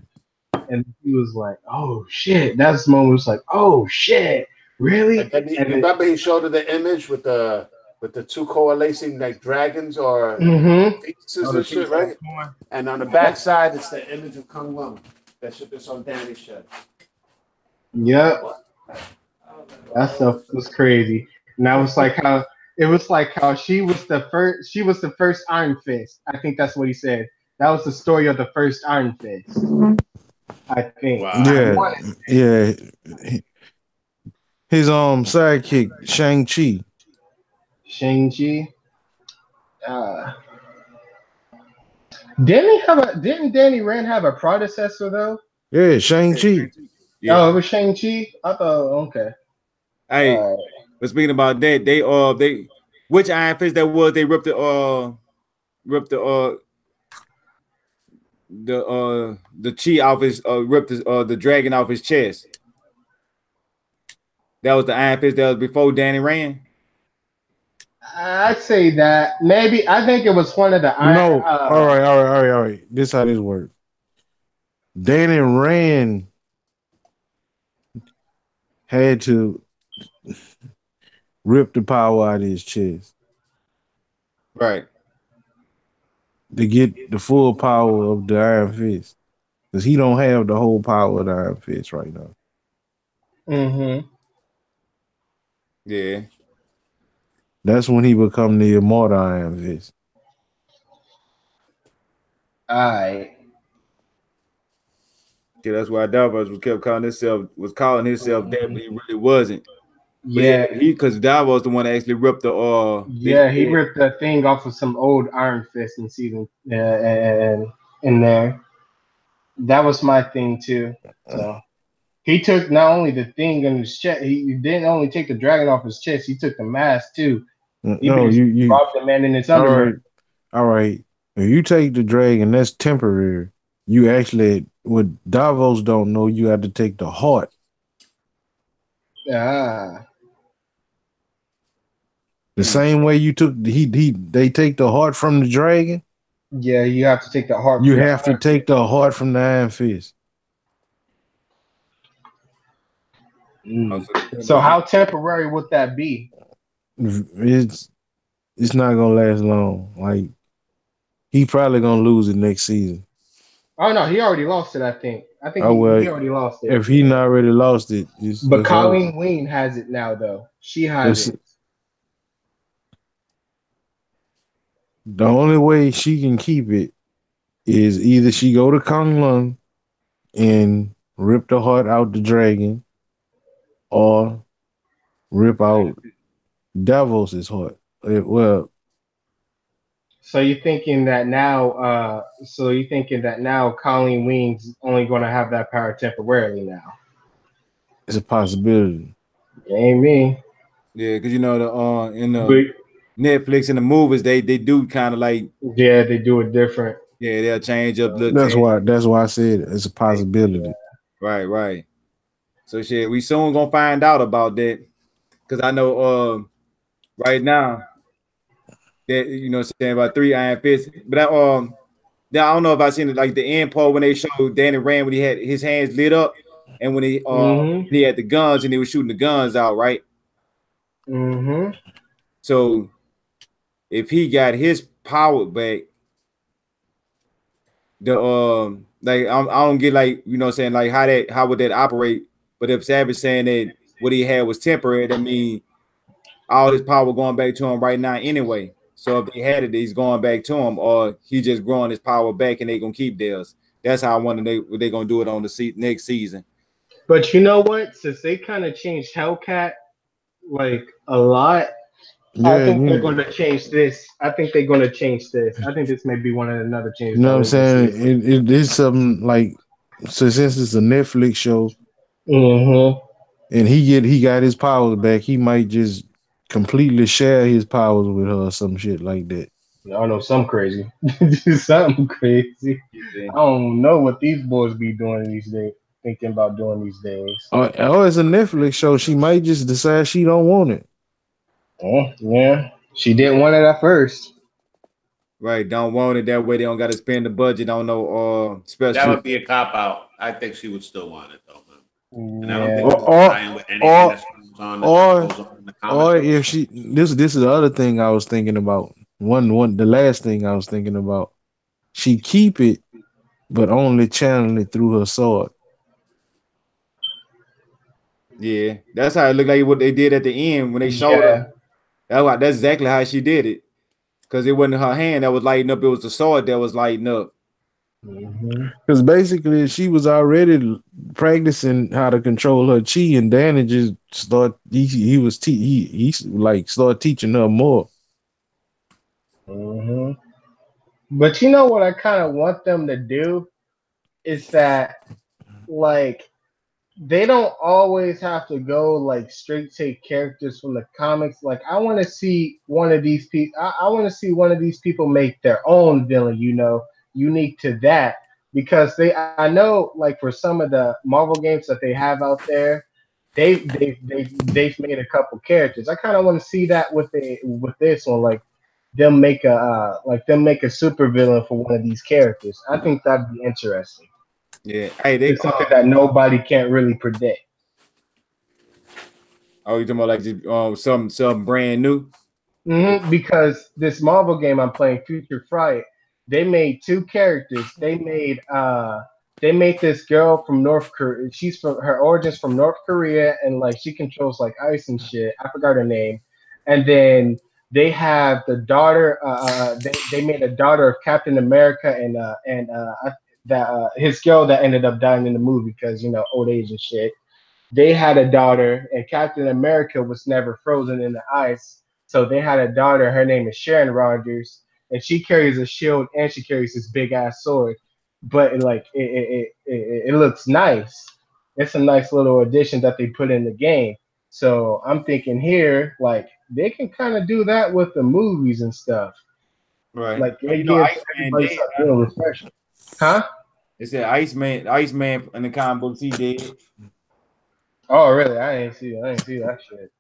[SPEAKER 3] And he was like, "Oh shit!" That's the moment. It was like, "Oh shit, really?"
[SPEAKER 2] And then
[SPEAKER 3] And then,
[SPEAKER 2] remember he showed her the image with the two coalescing like dragons or
[SPEAKER 3] oh,
[SPEAKER 2] pieces
[SPEAKER 3] the
[SPEAKER 2] and
[SPEAKER 3] thing
[SPEAKER 2] shit,
[SPEAKER 3] about
[SPEAKER 2] right?
[SPEAKER 3] porn.
[SPEAKER 2] And on the back side it's the image of Kung Lung. That shit that's on Danny's shirt.
[SPEAKER 3] Yep, that stuff was crazy. And that was like how it was like how she was the first. She was the first Iron Fist. I think that's what he said. That was the story of the first Iron Fist. I think. I
[SPEAKER 2] Wow.
[SPEAKER 4] Yeah,
[SPEAKER 3] want
[SPEAKER 4] yeah. His sidekick Shang Chi.
[SPEAKER 3] Shang-Chi. Uh, didn't Danny Rand have a predecessor though?
[SPEAKER 4] Yeah, Shang Chi.
[SPEAKER 1] Yeah.
[SPEAKER 3] Oh, it was Shang-Chi. I thought okay.
[SPEAKER 1] Hey, but speaking about that, they which Iron Fist that was, they ripped the chi off his ripped the dragon off his chest. That was the Iron Fist that was before Danny Rand.
[SPEAKER 3] I'd say that maybe I think it was one of the
[SPEAKER 4] No, all right. This how this works. Danny Rand had to rip the power out of his chest
[SPEAKER 1] Right.
[SPEAKER 4] to get the full power of the Iron Fist. Because he don't have the whole power of the Iron Fist right now.
[SPEAKER 3] Mm-hmm.
[SPEAKER 1] Yeah.
[SPEAKER 4] That's when he become the immortal Iron Fist.
[SPEAKER 3] Alright.
[SPEAKER 1] Yeah, that's why Davos was calling himself that, but he really wasn't. But
[SPEAKER 3] Yeah.
[SPEAKER 1] he because Davos the one that actually ripped
[SPEAKER 3] Yeah, he ripped the thing off of some old Iron Fist in season and in there. That was my thing too. So he took not only the thing in his chest, he didn't only take the dragon off his chest, he took the mask too. He
[SPEAKER 4] No, you
[SPEAKER 3] robbed the man in his
[SPEAKER 4] all
[SPEAKER 3] underwear.
[SPEAKER 4] right. All right. If you take the dragon, that's temporary. You actually, what Davos don't know, you have to take the heart.
[SPEAKER 3] Ah.
[SPEAKER 4] The same way you took they take the heart from the dragon.
[SPEAKER 3] Yeah, you have to take the heart.
[SPEAKER 4] You have to take the heart from the Iron Fist.
[SPEAKER 3] So how temporary would that be?
[SPEAKER 4] It's not gonna last long. Like he probably gonna lose it next season.
[SPEAKER 3] Oh no, he already lost it. I think he already lost it.
[SPEAKER 4] If he not already lost it,
[SPEAKER 3] But Colleen Wing has it now, though. She has it.
[SPEAKER 4] The only way she can keep it is either she go to Kung Lung and rip the heart out the dragon, or rip out Davos's heart. Well,
[SPEAKER 3] so you're thinking that now? Colleen Wing's only going to have that power temporarily now?
[SPEAKER 4] it's a possibility.
[SPEAKER 3] Ain't me.
[SPEAKER 1] Yeah, because you know the in the
[SPEAKER 3] But
[SPEAKER 1] Netflix and the movies, they do kind of like
[SPEAKER 3] yeah, they do it different.
[SPEAKER 1] yeah, they'll change up little
[SPEAKER 4] That's
[SPEAKER 1] things.
[SPEAKER 4] why. That's why I said it's a possibility.
[SPEAKER 1] Right, right. So shit, we soon gonna find out about that. Cause I know right now that you know what I'm saying about 3 Iron Fists. But I don't know if I seen it like the end part when they showed Danny Rand when he had his hands lit up and when he had the guns and he was shooting the guns out, right?
[SPEAKER 3] Mm-hmm.
[SPEAKER 1] So if he got his power back, the like I don't get like you know what I'm saying like how would that operate? But if Savage saying that what he had was temporary, that mean all his power going back to him right now anyway. So if they had it, he's going back to him, or he just growing his power back and they gonna keep theirs. That's how I wonder they gonna do it on the next season.
[SPEAKER 3] But you know what? Since they kind of changed Hellcat like a lot, I
[SPEAKER 4] Yeah,
[SPEAKER 3] think they're
[SPEAKER 4] you
[SPEAKER 3] going to change this. I think they're going to change this. I think this may be one of another changes
[SPEAKER 4] know
[SPEAKER 3] that
[SPEAKER 4] what I'm
[SPEAKER 3] we're going to
[SPEAKER 4] saying?
[SPEAKER 3] see.
[SPEAKER 4] It is something like so since it's a Netflix show
[SPEAKER 3] Mm-hmm.
[SPEAKER 4] and he got his powers back, he might just completely share his powers with her or some shit like that.
[SPEAKER 3] I know some crazy, something crazy.
[SPEAKER 1] Yeah.
[SPEAKER 3] I don't know what these boys be doing these days. Thinking about doing these days.
[SPEAKER 4] Or it's a Netflix show. She might just decide she don't want it.
[SPEAKER 3] Oh, yeah, she didn't want it at first.
[SPEAKER 1] Right, don't want it that way. They don't got to spend the budget on no
[SPEAKER 2] That
[SPEAKER 1] special.
[SPEAKER 2] would be a cop out. I think she would still want it though, man. And I don't think
[SPEAKER 3] Yeah.
[SPEAKER 2] it would tie in with anything
[SPEAKER 4] Or
[SPEAKER 2] that goes on
[SPEAKER 4] or
[SPEAKER 2] in the comic
[SPEAKER 4] or
[SPEAKER 2] books.
[SPEAKER 4] if she this is the other thing I was thinking about. One the last thing I was thinking about. She keep it, but only channel it through her sword.
[SPEAKER 1] Yeah, that's how it looked like what they did at the end when they showed her.
[SPEAKER 3] Yeah.
[SPEAKER 1] That's exactly how she did it. Because it wasn't her hand that was lighting up; it was the sword that was lighting up.
[SPEAKER 3] Mm-hmm.
[SPEAKER 4] Because basically she was already practicing how to control her chi, and Danny just he like started teaching her more.
[SPEAKER 3] Mm-hmm. But you know what I kind of want them to do is that like they don't always have to go like straight take characters from the comics. Like I want to see one of these people. I want to see one of these people make their own villain. You know, unique to that because they. I know like for some of the Marvel games that they have out there, they've made a couple characters. I kind of want to see that with this one. Like them make a super villain for one of these characters. I think that'd be interesting.
[SPEAKER 1] Yeah. Hey, they
[SPEAKER 3] It's something that nobody can't really predict.
[SPEAKER 1] oh, you talking about like just, some brand new?
[SPEAKER 3] Because this Marvel game I'm playing, Future Fright, they made two characters. They made this girl from North Korea. She's from her origins from North Korea, and like she controls like ice and shit. I forgot her name. And then they have the daughter. They made a daughter of Captain America that his girl that ended up dying in the movie because old age and shit. They had a daughter, and Captain America was never frozen in the ice. So they had a daughter. Her name is Sharon Rogers, and she carries a shield and she carries this big ass sword. But it looks nice. It's a nice little addition that they put in the game. So I'm thinking here, like they can kind of do that with the movies and stuff.
[SPEAKER 1] Right.
[SPEAKER 3] Like
[SPEAKER 1] Oh,
[SPEAKER 3] they
[SPEAKER 1] you know,
[SPEAKER 3] give
[SPEAKER 1] Iceman
[SPEAKER 3] everybody
[SPEAKER 1] dead.
[SPEAKER 3] something new and refreshing. Huh?
[SPEAKER 1] They said Iceman in the comic books he did.
[SPEAKER 3] Oh, really? I didn't see that shit.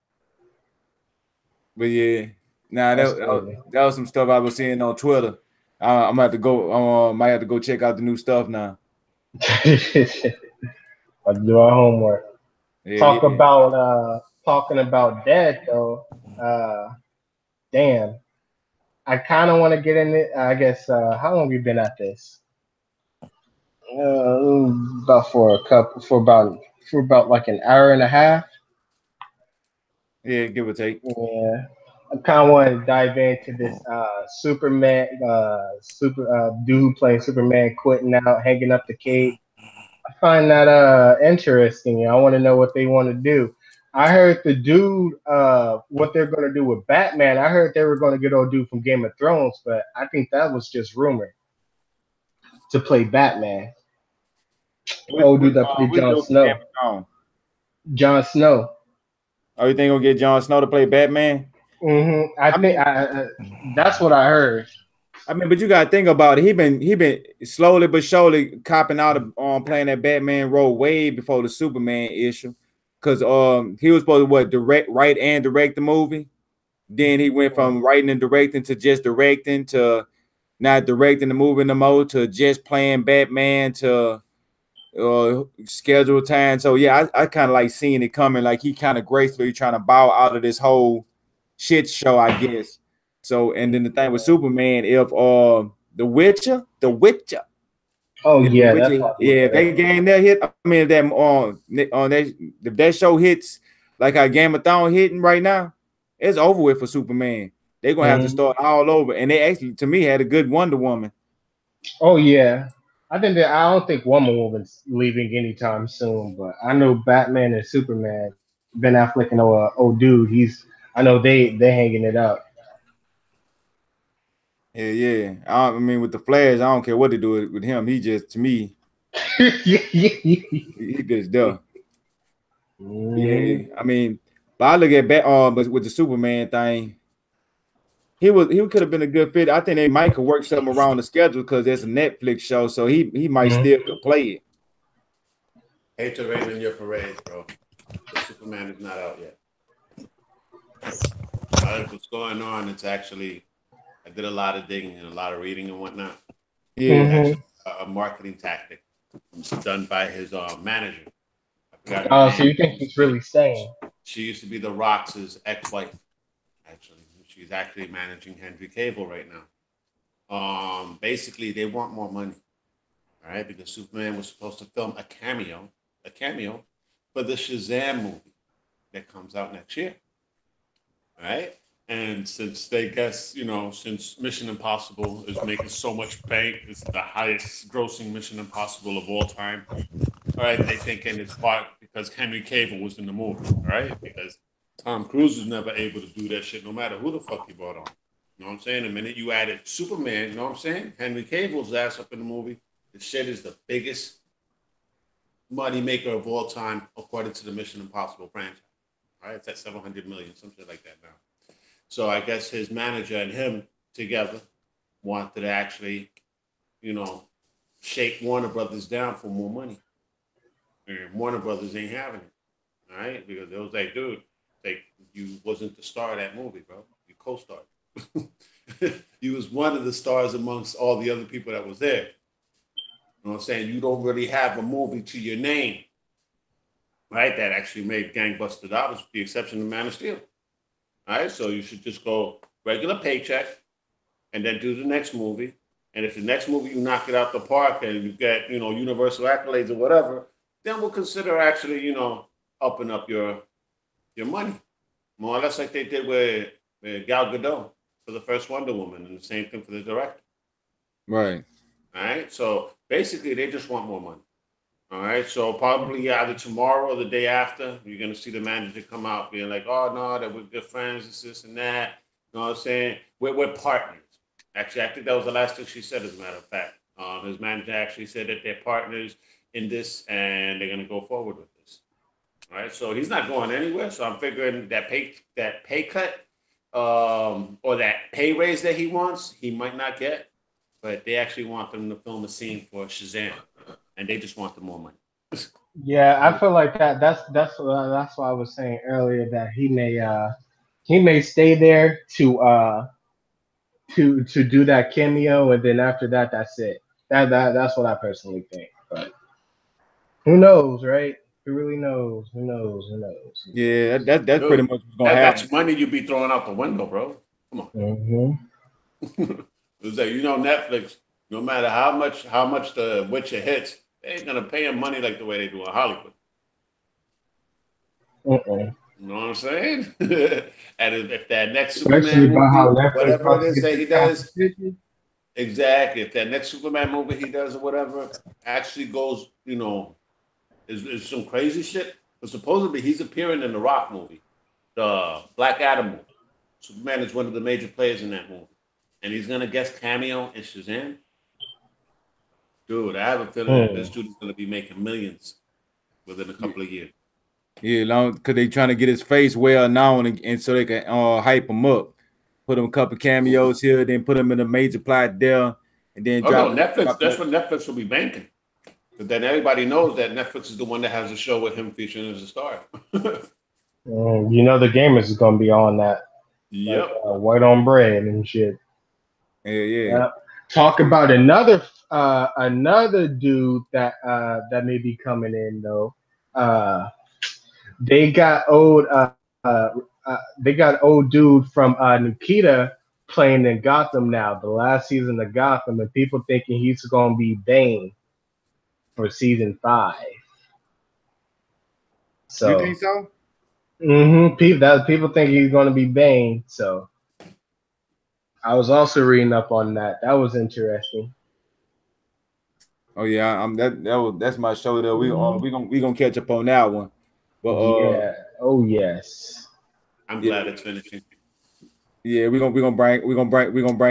[SPEAKER 1] But yeah, nah,
[SPEAKER 3] That's crazy.
[SPEAKER 1] that was some stuff I was seeing on Twitter. I'm gonna have to go. Might have to go check out the new stuff now.
[SPEAKER 3] Let's do our homework.
[SPEAKER 1] Yeah, yeah.
[SPEAKER 3] Talking about dead though. Uh, damn. I kind of want to get in it. I guess. How long we been at this? About for about like an hour and a half.
[SPEAKER 1] Yeah, give or take.
[SPEAKER 3] Yeah. I kind of want to dive into this Superman, dude playing Superman, quitting out, hanging up the cape. I find that interesting. I want to know what they want to do. I heard the dude, what they're going to do with Batman. I heard they were going to get old dude from Game of Thrones, but I think that was just rumor to play Batman. Old dude that played
[SPEAKER 1] Which
[SPEAKER 3] Jon
[SPEAKER 1] dude from Game
[SPEAKER 3] Snow.
[SPEAKER 1] of Thrones?
[SPEAKER 3] Jon Snow.
[SPEAKER 1] Oh, you think gonna get Jon Snow to play Batman?
[SPEAKER 3] I think that's what I heard.
[SPEAKER 1] I mean, but you gotta think about it. He been slowly but surely copping out of playing that Batman role way before the Superman issue. Cause he was supposed to write and direct the movie. Then he went from writing and directing to just directing to not directing the movie no more to just playing Batman to schedule time. So yeah, I kind of like seeing it coming. Like he kind of gracefully trying to bow out of this whole shit show, I guess. So and then the thing with Superman, if the Witcher,
[SPEAKER 3] Oh
[SPEAKER 1] if the
[SPEAKER 3] yeah, that's
[SPEAKER 1] Witcher, yeah, if that game that hit, I mean, if that on that if that show hits like how Game of Thrones hitting right now, it's over with for Superman. They're gonna have to start all over, and they actually, to me, had a good Wonder Woman.
[SPEAKER 3] Oh yeah, I don't think Wonder Woman's leaving anytime soon, but I know Batman and Superman, Ben Affleck and old dude, I know they hanging it up.
[SPEAKER 1] Yeah, yeah. I mean, with the Flash, I don't care what they do with him. He just, to me, he just there. Yeah, I mean, but I look at but with the Superman thing, he could have been a good fit. I think they might could work something around the schedule because there's a Netflix show, so he might still could play it.
[SPEAKER 2] Hate to rain on your parade, bro. The Superman is not out yet. What's going on? It's actually, I did a lot of digging and a lot of reading and whatnot.
[SPEAKER 1] Yeah,
[SPEAKER 2] actually a marketing tactic done by his manager.
[SPEAKER 3] Oh, so you think he's really staying?
[SPEAKER 2] She used to be The Rock's ex-wife. Actually, she's actually managing Henry Cavill right now. Basically, they want more money, all right? Because Superman was supposed to film a cameo for the Shazam movie that comes out next year, all right? And since they guess, since Mission Impossible is making so much bank, it's the highest grossing Mission Impossible of all time. All right, they thinking it's part because Henry Cavill was in the movie, all right? Because Tom Cruise was never able to do that shit, no matter who the fuck he brought on. You know what I'm saying? The minute you added Superman, you know what I'm saying? Henry Cavill's ass up in the movie. The shit is the biggest money maker of all time, according to the Mission Impossible franchise. All right, it's at 700 million, some shit like that now. So I guess his manager and him together wanted to actually, shake Warner Brothers down for more money. And Warner Brothers ain't having it, all right? Because it was like, dude, you wasn't the star of that movie, bro. You co-starred. You was one of the stars amongst all the other people that was there. You know what I'm saying? You don't really have a movie to your name, right? That actually made gangbuster dollars, with the exception of Man of Steel. All right, so you should just go regular paycheck and then do the next movie. And if the next movie you knock it out the park and you get, universal accolades or whatever, then we'll consider actually, upping up your money. More or less like they did with Gal Gadot for the first Wonder Woman, and the same thing for the director.
[SPEAKER 1] right.
[SPEAKER 2] All right, so basically they just want more money. All right, so probably either tomorrow or the day after, you're gonna see the manager come out being like, "Oh no, that we're good friends, this and that." You know what I'm saying? We're partners. Actually, I think that was the last thing she said. As a matter of fact, his manager actually said that they're partners in this and they're gonna go forward with this. All right, so he's not going anywhere. So I'm figuring that pay cut, or that pay raise that he wants, he might not get, but they actually want them to film a scene for Shazam, and they just want the more money.
[SPEAKER 3] Yeah, I feel like that's why I was saying earlier that he may stay there to do that cameo, and then after that, that's it. That's what I personally think. But who knows, right? Who really knows? Who knows? Who knows?
[SPEAKER 1] Yeah, that's
[SPEAKER 2] Dude,
[SPEAKER 1] pretty much what's gonna happen.
[SPEAKER 2] That's money you be throwing out the window, bro. Come on. It's like, Netflix. No matter how much the Witcher hits, they ain't gonna pay him money like the way they do in Hollywood. You know what I'm saying? And if that next Superman movie, whatever it is that he does, exactly. If that next Superman movie he does or whatever actually goes, is some crazy shit. But supposedly he's appearing in the Rock movie, the Black Adam movie. Superman is one of the major players in that movie, and he's gonna guest cameo in Shazam. Dude, I have a feeling that this dude is gonna be making millions within a couple of years.
[SPEAKER 1] Yeah, long because they trying to get his face well known and so they can hype him up. Put him a couple cameos here, then put him in a major plot there, and then
[SPEAKER 2] Oh no,
[SPEAKER 1] drop.
[SPEAKER 2] Netflix. That's what Netflix will be banking. But then everybody knows that Netflix is the one that has a show with him featuring as a star.
[SPEAKER 3] You know the gamers is gonna be on that, like
[SPEAKER 2] Yep.
[SPEAKER 3] white on bread and shit.
[SPEAKER 1] Yeah.
[SPEAKER 3] Yeah. Talk about another dude that may be coming in though. Uh, they got old dude from Nikita playing in Gotham now. The last season of Gotham, and people thinking he's gonna be Bane for season 5.
[SPEAKER 1] You
[SPEAKER 3] So,
[SPEAKER 1] think so?
[SPEAKER 3] people think he's gonna be Bane. So, I was also reading up on that. That was interesting.
[SPEAKER 1] Oh yeah, that's my show there.
[SPEAKER 3] Mhm.
[SPEAKER 1] We gonna catch up on that one. But
[SPEAKER 3] Yeah. Oh yes.
[SPEAKER 2] I'm
[SPEAKER 1] yeah,
[SPEAKER 2] glad it's finishing.
[SPEAKER 1] yeah, we gonna bring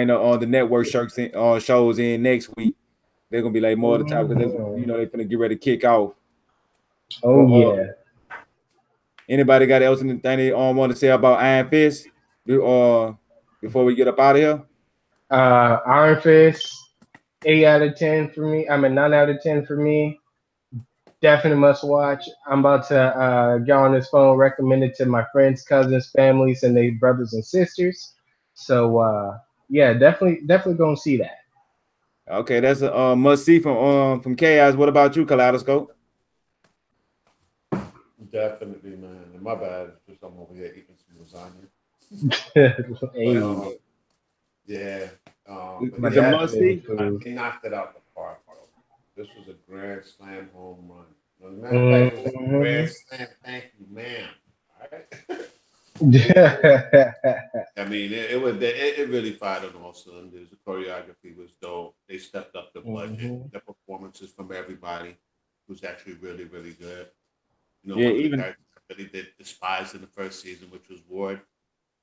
[SPEAKER 1] the network shows in next week. They're gonna be like more of the time because
[SPEAKER 3] Mhm.
[SPEAKER 1] they're gonna get ready to kick off. But
[SPEAKER 3] Oh yeah.
[SPEAKER 1] anybody got else anything they want to say about Iron Fist? Before we get up out of here?
[SPEAKER 3] Iron Fist, 8 out of 10 for me. I mean 9 out of 10 for me. Definitely must watch. I'm about to get on this phone, recommend it to my friends, cousins, families, and their brothers and sisters. So yeah, definitely gonna see that.
[SPEAKER 1] Okay, that's a must see from Chaos. What about you, Kaleidoscope?
[SPEAKER 2] Definitely, man. And my bad. It's just I'm over here eating some lasagna. But
[SPEAKER 3] Hey,
[SPEAKER 2] yeah. But
[SPEAKER 1] It's a
[SPEAKER 2] yeah,
[SPEAKER 1] must
[SPEAKER 3] definitely
[SPEAKER 1] see.
[SPEAKER 3] food.
[SPEAKER 2] he knocked it out the park, bro. This was a grand slam home run. As a matter of fact, it was a
[SPEAKER 3] Mhm.
[SPEAKER 2] grand slam. Thank you, ma'am. All right. I mean, it really fired on all cylinders. The choreography was dope. They stepped up the budget.
[SPEAKER 3] Mhm.
[SPEAKER 2] The performances from everybody was actually really, really good.
[SPEAKER 1] Yeah,
[SPEAKER 2] One of the
[SPEAKER 1] even
[SPEAKER 2] characters I really did despise in the first season, which was Ward,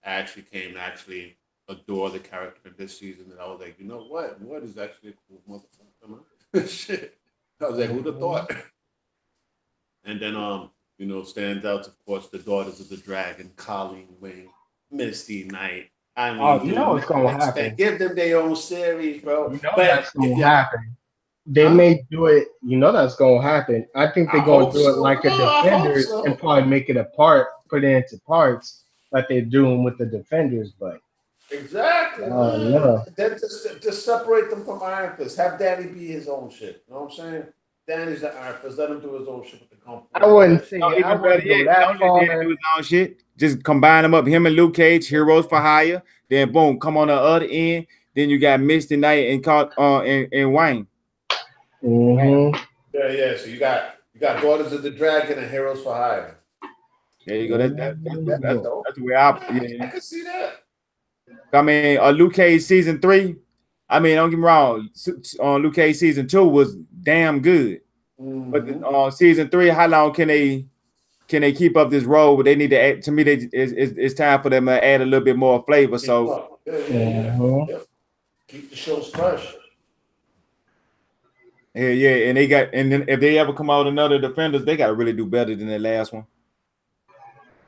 [SPEAKER 2] I actually came to actually adore the character in this season. And I was like, you know what? Ward is actually a cool motherfucker, man. Shit. I was like, who'd have
[SPEAKER 3] Mhm.
[SPEAKER 2] thought? And then stands out of course the Daughters of the Dragon, Colleen Wing, Misty Knight. I
[SPEAKER 3] Oh,
[SPEAKER 2] mean,
[SPEAKER 3] you know
[SPEAKER 2] dude,
[SPEAKER 3] what's gonna
[SPEAKER 2] Netflix, man,
[SPEAKER 3] happen.
[SPEAKER 2] give them their own series, bro.
[SPEAKER 3] You know
[SPEAKER 2] But
[SPEAKER 3] that's
[SPEAKER 2] if
[SPEAKER 3] gonna
[SPEAKER 2] you,
[SPEAKER 3] happen. They
[SPEAKER 2] huh?
[SPEAKER 3] may do it. You know that's gonna happen. I think they're
[SPEAKER 2] I
[SPEAKER 3] gonna
[SPEAKER 2] hope
[SPEAKER 3] do it
[SPEAKER 2] so,
[SPEAKER 3] like a
[SPEAKER 2] bro. I hope
[SPEAKER 3] Defenders and
[SPEAKER 2] so.
[SPEAKER 3] probably make it apart, put it into parts, like they're doing with the Defenders. But
[SPEAKER 2] Exactly.
[SPEAKER 3] no,
[SPEAKER 2] Then just separate them from Iron Fist. Have Danny be his own shit. You know what I'm saying? Danny's the Iron Fist. Let him do his own shit with the company
[SPEAKER 3] I
[SPEAKER 2] and all
[SPEAKER 3] wouldn't
[SPEAKER 2] that shit.
[SPEAKER 3] say I
[SPEAKER 1] even better
[SPEAKER 3] wouldn't
[SPEAKER 1] yet,
[SPEAKER 3] go that
[SPEAKER 1] don't let Danny do
[SPEAKER 3] far.
[SPEAKER 1] his own shit. Just combine them up, him and Luke Cage, heroes for hire. Then boom, come on the other end. Then you got Misty Knight and caught and Wayne. Bam.
[SPEAKER 3] Hmm.
[SPEAKER 2] Yeah. So you got Daughters of the Dragon and Heroes for Hire.
[SPEAKER 1] There you go.
[SPEAKER 2] That's dope.
[SPEAKER 1] That's the way I
[SPEAKER 2] I
[SPEAKER 1] yeah.
[SPEAKER 2] can see that.
[SPEAKER 1] I mean, Luke Cage season 3. I mean, don't get me wrong. Luke Cage season 2 was damn good, but
[SPEAKER 2] Mm-hmm.
[SPEAKER 1] season 3, how long can they keep up this role? But they need to add, to me, it's time for them to add a little bit more flavor.
[SPEAKER 2] Keep
[SPEAKER 1] So
[SPEAKER 2] up. Yeah.
[SPEAKER 3] Hmm.
[SPEAKER 2] Yep. Keep the shows fresh.
[SPEAKER 1] yeah, and then if they ever come out with another Defenders, they got to really do better than the last one.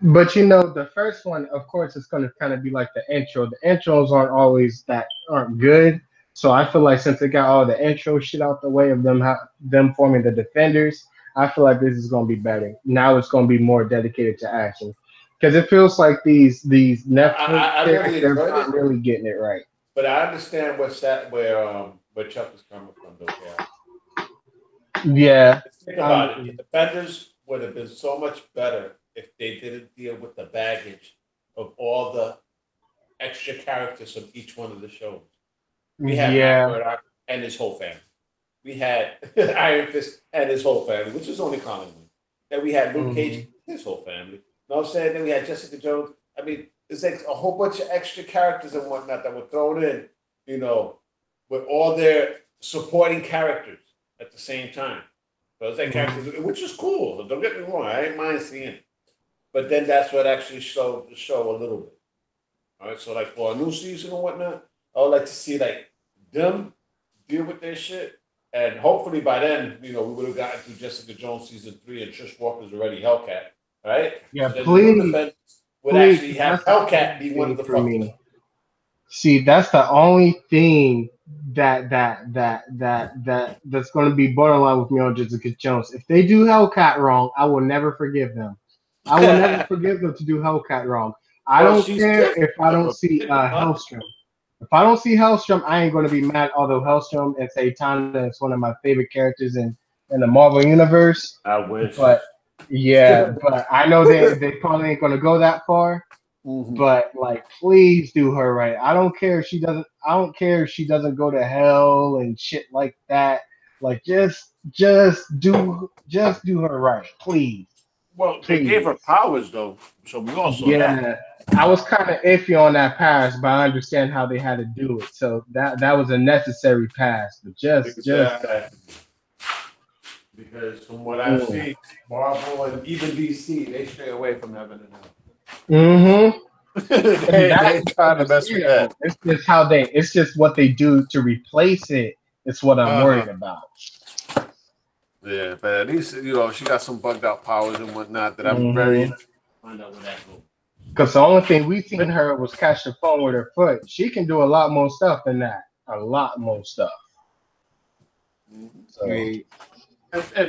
[SPEAKER 3] But the first one, of course, is going to kind of be like the intro. The intros aren't good. So I feel like since they got all the intro shit out the way of them forming the Defenders, I feel like this is going to be better. Now it's going to be more dedicated to action because it feels like these
[SPEAKER 2] I,
[SPEAKER 3] Netflix
[SPEAKER 2] I, I
[SPEAKER 3] series
[SPEAKER 2] really
[SPEAKER 3] they're
[SPEAKER 2] enjoyed
[SPEAKER 3] not
[SPEAKER 2] it,
[SPEAKER 3] really getting it right.
[SPEAKER 2] but I understand where Chuck is coming from, though. Yeah.
[SPEAKER 3] Yeah.
[SPEAKER 2] Think about it. The Defenders would have been so much better if they didn't deal with the baggage of all the extra characters of each one of the shows. We had Matt
[SPEAKER 3] Yeah.
[SPEAKER 2] Murdock and his whole family. We had Iron Fist and his whole family, which is only common. Then we had Luke
[SPEAKER 3] Hmm.
[SPEAKER 2] Cage, his whole family. You know what I'm saying? Then we had Jessica Jones. I mean, it's like a whole bunch of extra characters and whatnot that were thrown in, you know, with all their supporting characters at the same time. So it's like characters, which is cool. Don't get me wrong. I ain't mind seeing it. But then that's what actually showed the show a little bit. All right. So like for a new season and whatnot, I would like to see like them deal with their shit. And hopefully by then, we would have gotten through Jessica Jones season 3 and Trish Walker's already Hellcat. right?
[SPEAKER 3] Yeah,
[SPEAKER 2] So then the new
[SPEAKER 3] please,
[SPEAKER 2] Defenders would
[SPEAKER 3] please.
[SPEAKER 2] actually have
[SPEAKER 3] That's the
[SPEAKER 2] Hellcat
[SPEAKER 3] only
[SPEAKER 2] be one
[SPEAKER 3] thing
[SPEAKER 2] of the
[SPEAKER 3] for
[SPEAKER 2] fucking.
[SPEAKER 3] me. See, that's the only thing that's going to be borderline with me on Jessica Jones. If they do Hellcat wrong, I will never forgive them. I will never forgive them to do Hellcat wrong. I
[SPEAKER 2] Well,
[SPEAKER 3] don't
[SPEAKER 2] she's
[SPEAKER 3] care
[SPEAKER 2] different
[SPEAKER 3] if I
[SPEAKER 2] from
[SPEAKER 3] don't
[SPEAKER 2] him.
[SPEAKER 3] see Hellstrom. If I don't see Hellstrom, I ain't going to be mad. Although Hellstrom and Zatanna is one of my favorite characters in the Marvel universe,
[SPEAKER 2] I wish.
[SPEAKER 3] but yeah, but I know they probably ain't going to go that far.
[SPEAKER 2] Mhm.
[SPEAKER 3] But like, please do her right. I don't care if she doesn't. I don't care if she doesn't go to hell and shit like that. Like, just do her right, please.
[SPEAKER 2] Well, they
[SPEAKER 3] Please.
[SPEAKER 2] gave her powers though, so we all saw that.
[SPEAKER 3] Yeah, I was kind of iffy on that pass, but I understand how they had to do it. So that was a necessary pass. But just
[SPEAKER 2] Exactly. Because from what I've
[SPEAKER 3] mm.
[SPEAKER 2] seen, Marvel and even DC, they stray away from heaven and
[SPEAKER 3] Mm-hmm.
[SPEAKER 2] hell.
[SPEAKER 3] And that
[SPEAKER 2] They
[SPEAKER 3] is
[SPEAKER 2] trying to mess with that.
[SPEAKER 3] understandable. It's just how they. It's just what they do to replace it. It's what I'm worried about.
[SPEAKER 2] Yeah, but at least she got some bugged out powers and whatnot that I'm very
[SPEAKER 3] Mm-hmm.
[SPEAKER 2] interested to find out where that goes.
[SPEAKER 3] Because the only thing we seen her was catch the phone with her foot. She can do a lot more stuff than that. A lot more stuff. So,
[SPEAKER 2] And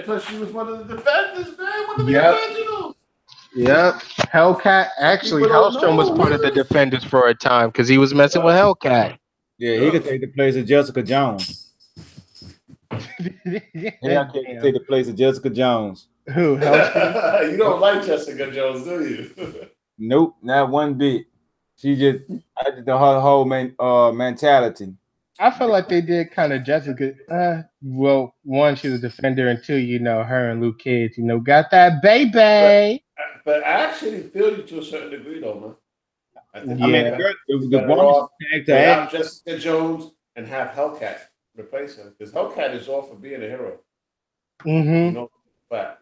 [SPEAKER 2] plus, she was one of the defenders, man. One of the
[SPEAKER 3] yep,
[SPEAKER 2] originals.
[SPEAKER 3] yep. Hellcat. Actually,
[SPEAKER 2] People don't
[SPEAKER 3] Hellstrom was
[SPEAKER 2] know.
[SPEAKER 3] part of the Defenders for a time because he was messing with Hellcat.
[SPEAKER 1] Yeah, he could take the place of Jessica Jones. Yeah, I can take the place of Jessica Jones.
[SPEAKER 3] Who? Hellstrom?
[SPEAKER 2] You don't like Jessica Jones, do you?
[SPEAKER 1] Nope, not one bit. She just the whole mentality.
[SPEAKER 3] I feel like they did kind of Jessica. Well, one, she's a defender, and two, her and Luke Cage, got that baby.
[SPEAKER 2] But I actually feel you to a certain degree, though, man. I think
[SPEAKER 1] I mean, the woman tagged to
[SPEAKER 2] without
[SPEAKER 1] act.
[SPEAKER 2] Jessica Jones and have Hellcat replace her because Hellcat is all for being a hero.
[SPEAKER 3] Mm-hmm.
[SPEAKER 2] Fact.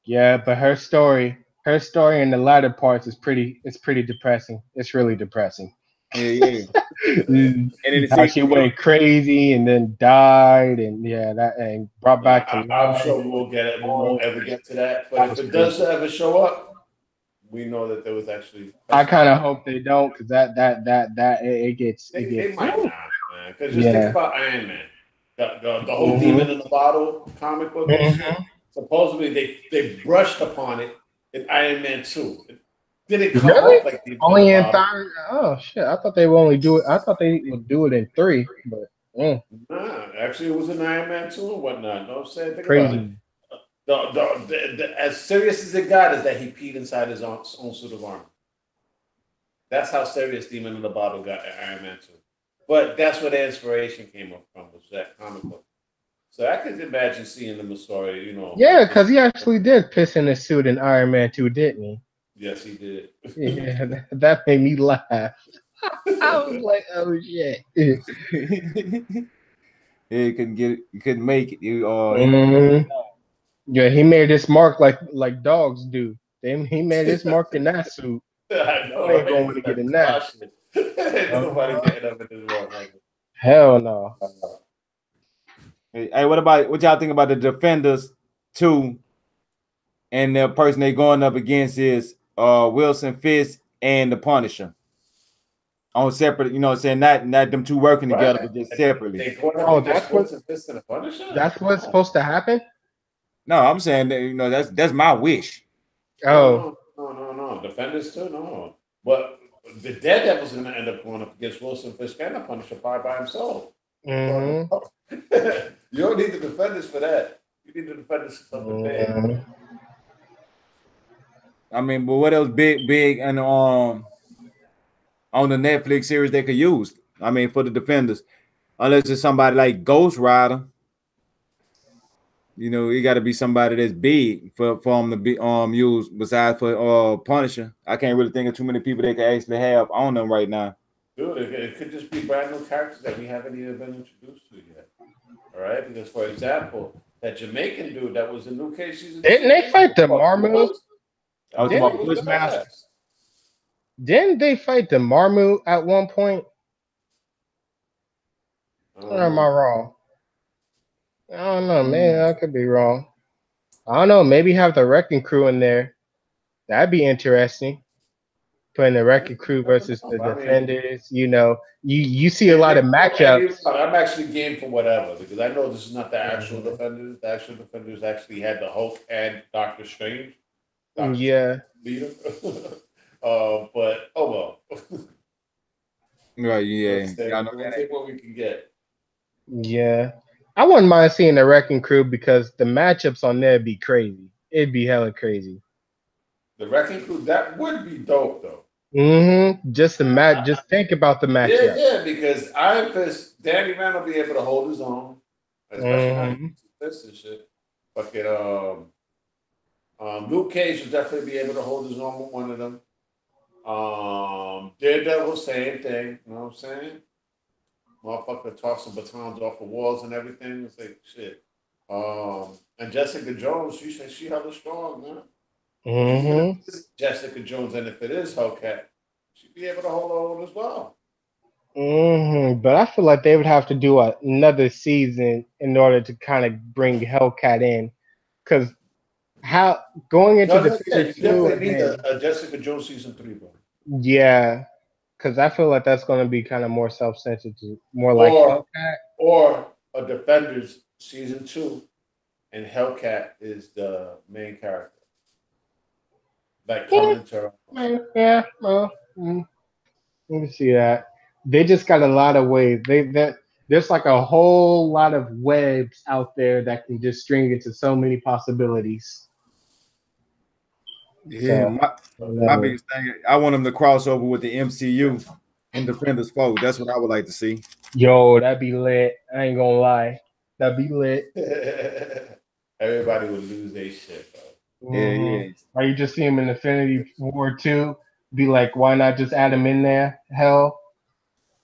[SPEAKER 3] Yeah, but her story in the latter parts is pretty depressing. It's really depressing.
[SPEAKER 1] Yeah. And then
[SPEAKER 3] How she went crazy and then died and brought back to life.
[SPEAKER 2] I'm sure we will get it. We won't ever get to that. But if it does ever show up, we know that there was actually.
[SPEAKER 3] I kind of hope they don't, because it gets.
[SPEAKER 2] They might not, man. Because just think about Iron Man, the whole demon in the bottle comic book. Supposedly they brushed upon it in Iron Man 2. It didn't come up like the
[SPEAKER 3] only in Thor. Oh shit! I thought they would only do it. I thought they would do it in 3, but
[SPEAKER 2] nah, actually it was in Iron Man 2 and whatnot. You know what I'm saying? Think about it. The as serious as it got is that he peed inside his own suit of armor. That's how serious Demon in the Bottle got at Iron Man 2. But that's where the inspiration came up from, was that comic book. So I could imagine seeing the story,
[SPEAKER 3] Yeah, because he actually did piss in his suit in Iron Man 2, didn't he?
[SPEAKER 2] Yes, he did.
[SPEAKER 3] Yeah, that made me laugh. I was like, oh shit.
[SPEAKER 1] He couldn't get it. He couldn't make it.
[SPEAKER 3] Yeah, he made his mark like dogs do. He made his mark in that suit.
[SPEAKER 2] I know.
[SPEAKER 3] I ain't going to get in that.
[SPEAKER 2] Nobody getting up in this world.
[SPEAKER 3] Hell no.
[SPEAKER 1] Hey, what y'all think about the Defenders 2 and the person they going up against is Wilson Fisk and the Punisher on separate, saying not them two working together, but just separately.
[SPEAKER 3] That's what's supposed to happen?
[SPEAKER 1] No, I'm saying that, that's my wish.
[SPEAKER 3] Oh.
[SPEAKER 2] No. Defenders 2, no. But the Daredevil's going to end up going up against Wilson Fisk and the Punisher by himself.
[SPEAKER 3] Mm-hmm.
[SPEAKER 2] You don't need the Defenders for that. You need the Defenders for something big.
[SPEAKER 1] I mean, but what else big and on the Netflix series they could use? I mean, for the Defenders, unless it's somebody like Ghost Rider, it got to be somebody that's big for them to be used. Besides for Punisher, I can't really think of too many people they could actually have on them right now.
[SPEAKER 2] Dude, it could just be brand new characters that we haven't even been introduced to yet. All right, because for example, that Jamaican dude that was in New Cage season.
[SPEAKER 3] Didn't they fight the Marmot? Didn't they fight the Marmot at one point? Or am I wrong? I don't know, man. I could be wrong. I don't know. Maybe have the Wrecking Crew in there. That'd be interesting. Putting the Wrecking Crew versus the
[SPEAKER 2] I mean,
[SPEAKER 3] Defenders. You know, you see a lot of matchups.
[SPEAKER 2] I'm actually game for whatever because I know this is not the actual
[SPEAKER 3] Mhm.
[SPEAKER 2] Defenders. The actual Defenders actually had the Hulk and Doctor Strange. Doctor
[SPEAKER 3] Yeah,
[SPEAKER 2] Strange leader. But oh well.
[SPEAKER 1] Right, yeah.
[SPEAKER 2] Let's
[SPEAKER 1] Y'all
[SPEAKER 2] take,
[SPEAKER 1] know
[SPEAKER 2] we'll
[SPEAKER 1] that.
[SPEAKER 2] take what we can get.
[SPEAKER 3] yeah. I wouldn't mind seeing the Wrecking Crew because the matchups on there be crazy. It'd be hella crazy.
[SPEAKER 2] The Wrecking Crew, that would be dope though.
[SPEAKER 3] Just the match. Just think about the
[SPEAKER 2] Yeah,
[SPEAKER 3] matchup.
[SPEAKER 2] yeah, because Iron Fist, Danny Rand will be able to hold his own, especially not
[SPEAKER 3] hmm
[SPEAKER 2] using fists and shit. Fucking Luke Cage will definitely be able to hold his own with one of them. Daredevil, same thing. You know what I'm saying? Motherfucker tossing batons off the walls and everything. It's like shit. And Jessica Jones, she said she hella strong, man. Even if
[SPEAKER 3] hmm
[SPEAKER 2] it is Jessica Jones and if it is Hellcat, she'd be able to hold her own as well.
[SPEAKER 3] But I feel like they would have to do another season in order to kind of bring Hellcat in, because how going into
[SPEAKER 2] No, no, yeah,
[SPEAKER 3] Defender
[SPEAKER 2] you
[SPEAKER 3] two
[SPEAKER 2] definitely
[SPEAKER 3] and
[SPEAKER 2] need
[SPEAKER 3] then
[SPEAKER 2] a Jessica Jones season 3, bro.
[SPEAKER 3] yeah, because I feel like that's going to be kind of more self-centered, more like
[SPEAKER 2] Or
[SPEAKER 3] Hellcat.
[SPEAKER 2] a Defenders season 2, and Hellcat is the main character. Like
[SPEAKER 3] Yeah,
[SPEAKER 2] coming to
[SPEAKER 3] yeah. Well, let me see that. They just got a lot of ways. There's like a whole lot of webs out there that can just string into so many possibilities.
[SPEAKER 1] Yeah,
[SPEAKER 3] So
[SPEAKER 1] my biggest thing, I want them to cross over with the MCU and Defenders 4. That's what I would like to see.
[SPEAKER 3] yo, that'd be lit. I ain't gonna lie, that'd be lit.
[SPEAKER 2] everybody would lose their shit, bro.
[SPEAKER 1] Yeah, yeah.
[SPEAKER 3] Or you just see him in Infinity War 2, be like, why not just add him in there? Hell,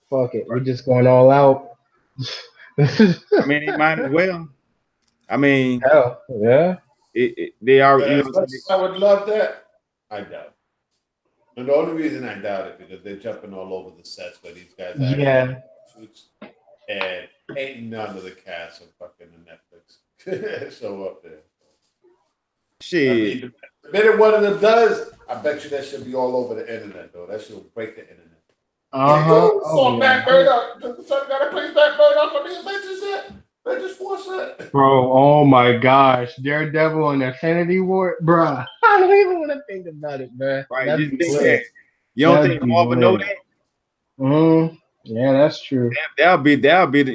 [SPEAKER 3] fuck it, we just going all out.
[SPEAKER 1] I mean, they might as well. I mean,
[SPEAKER 3] Hell, yeah.
[SPEAKER 1] they are,
[SPEAKER 2] But as much as I would love that, I doubt it. And the only reason I doubt it because they're jumping all over the sets where these guys actually
[SPEAKER 3] Yeah.
[SPEAKER 2] shoots, and ain't none of the cast of fucking the Netflix show up there. I
[SPEAKER 1] shit.
[SPEAKER 2] mean, the minute one of them does, I bet you that should be all over the internet, though. That shit will break the internet.
[SPEAKER 3] Uh huh. Oh
[SPEAKER 2] Saw
[SPEAKER 3] yeah.
[SPEAKER 2] Matt Murdock. The son got to play Matt Murdock on the Avengers set. Avengers 4 set.
[SPEAKER 3] Bro, oh my gosh, Daredevil and Infinity War, bruh. I don't even want to think about it, bruh.
[SPEAKER 1] Right.
[SPEAKER 3] That'd
[SPEAKER 1] Just
[SPEAKER 3] be
[SPEAKER 1] think that.
[SPEAKER 3] lit.
[SPEAKER 1] You don't
[SPEAKER 3] That'd
[SPEAKER 1] think
[SPEAKER 3] be
[SPEAKER 1] Marvel know
[SPEAKER 3] lit.
[SPEAKER 1] that?
[SPEAKER 3] Yeah, that's true.
[SPEAKER 1] That'll be you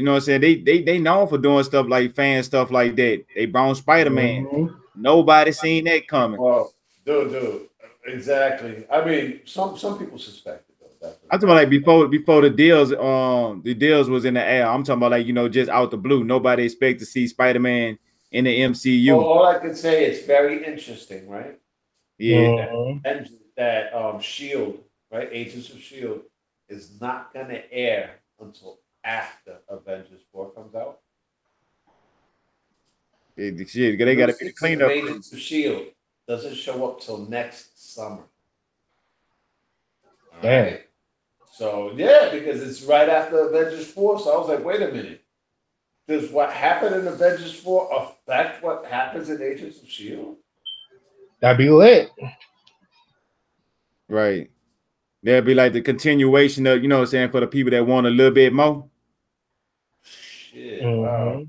[SPEAKER 1] know what I'm saying? They known for doing stuff like fan stuff like that. They brought Spider-Man. Nobody seen that coming.
[SPEAKER 2] Well, dude, exactly. I mean, some people suspect it though.
[SPEAKER 1] I'm
[SPEAKER 2] Definitely.
[SPEAKER 1] talking about like before the deals was in the air. I'm talking about like, you know, just out the blue. Nobody expect to see Spider-Man in the
[SPEAKER 2] Well,
[SPEAKER 1] MCU.
[SPEAKER 2] all I can say it's very interesting, right?
[SPEAKER 1] Yeah.
[SPEAKER 2] And that Shield, right? Agents of Shield is not gonna air until after Avengers 4 comes out.
[SPEAKER 1] Shit, they gotta be the cleanup crew.
[SPEAKER 2] Agents of Shield doesn't show up till next summer. All
[SPEAKER 3] Damn.
[SPEAKER 2] right. So yeah, because it's right after Avengers 4. So I was like, wait a minute. Does what happened in Avengers 4 affect what happens in Agents of Shield?
[SPEAKER 3] That'd be lit.
[SPEAKER 1] Right. That'd be like the continuation of, you know what I'm saying, for the people that want a little bit more.
[SPEAKER 2] Shit, wow.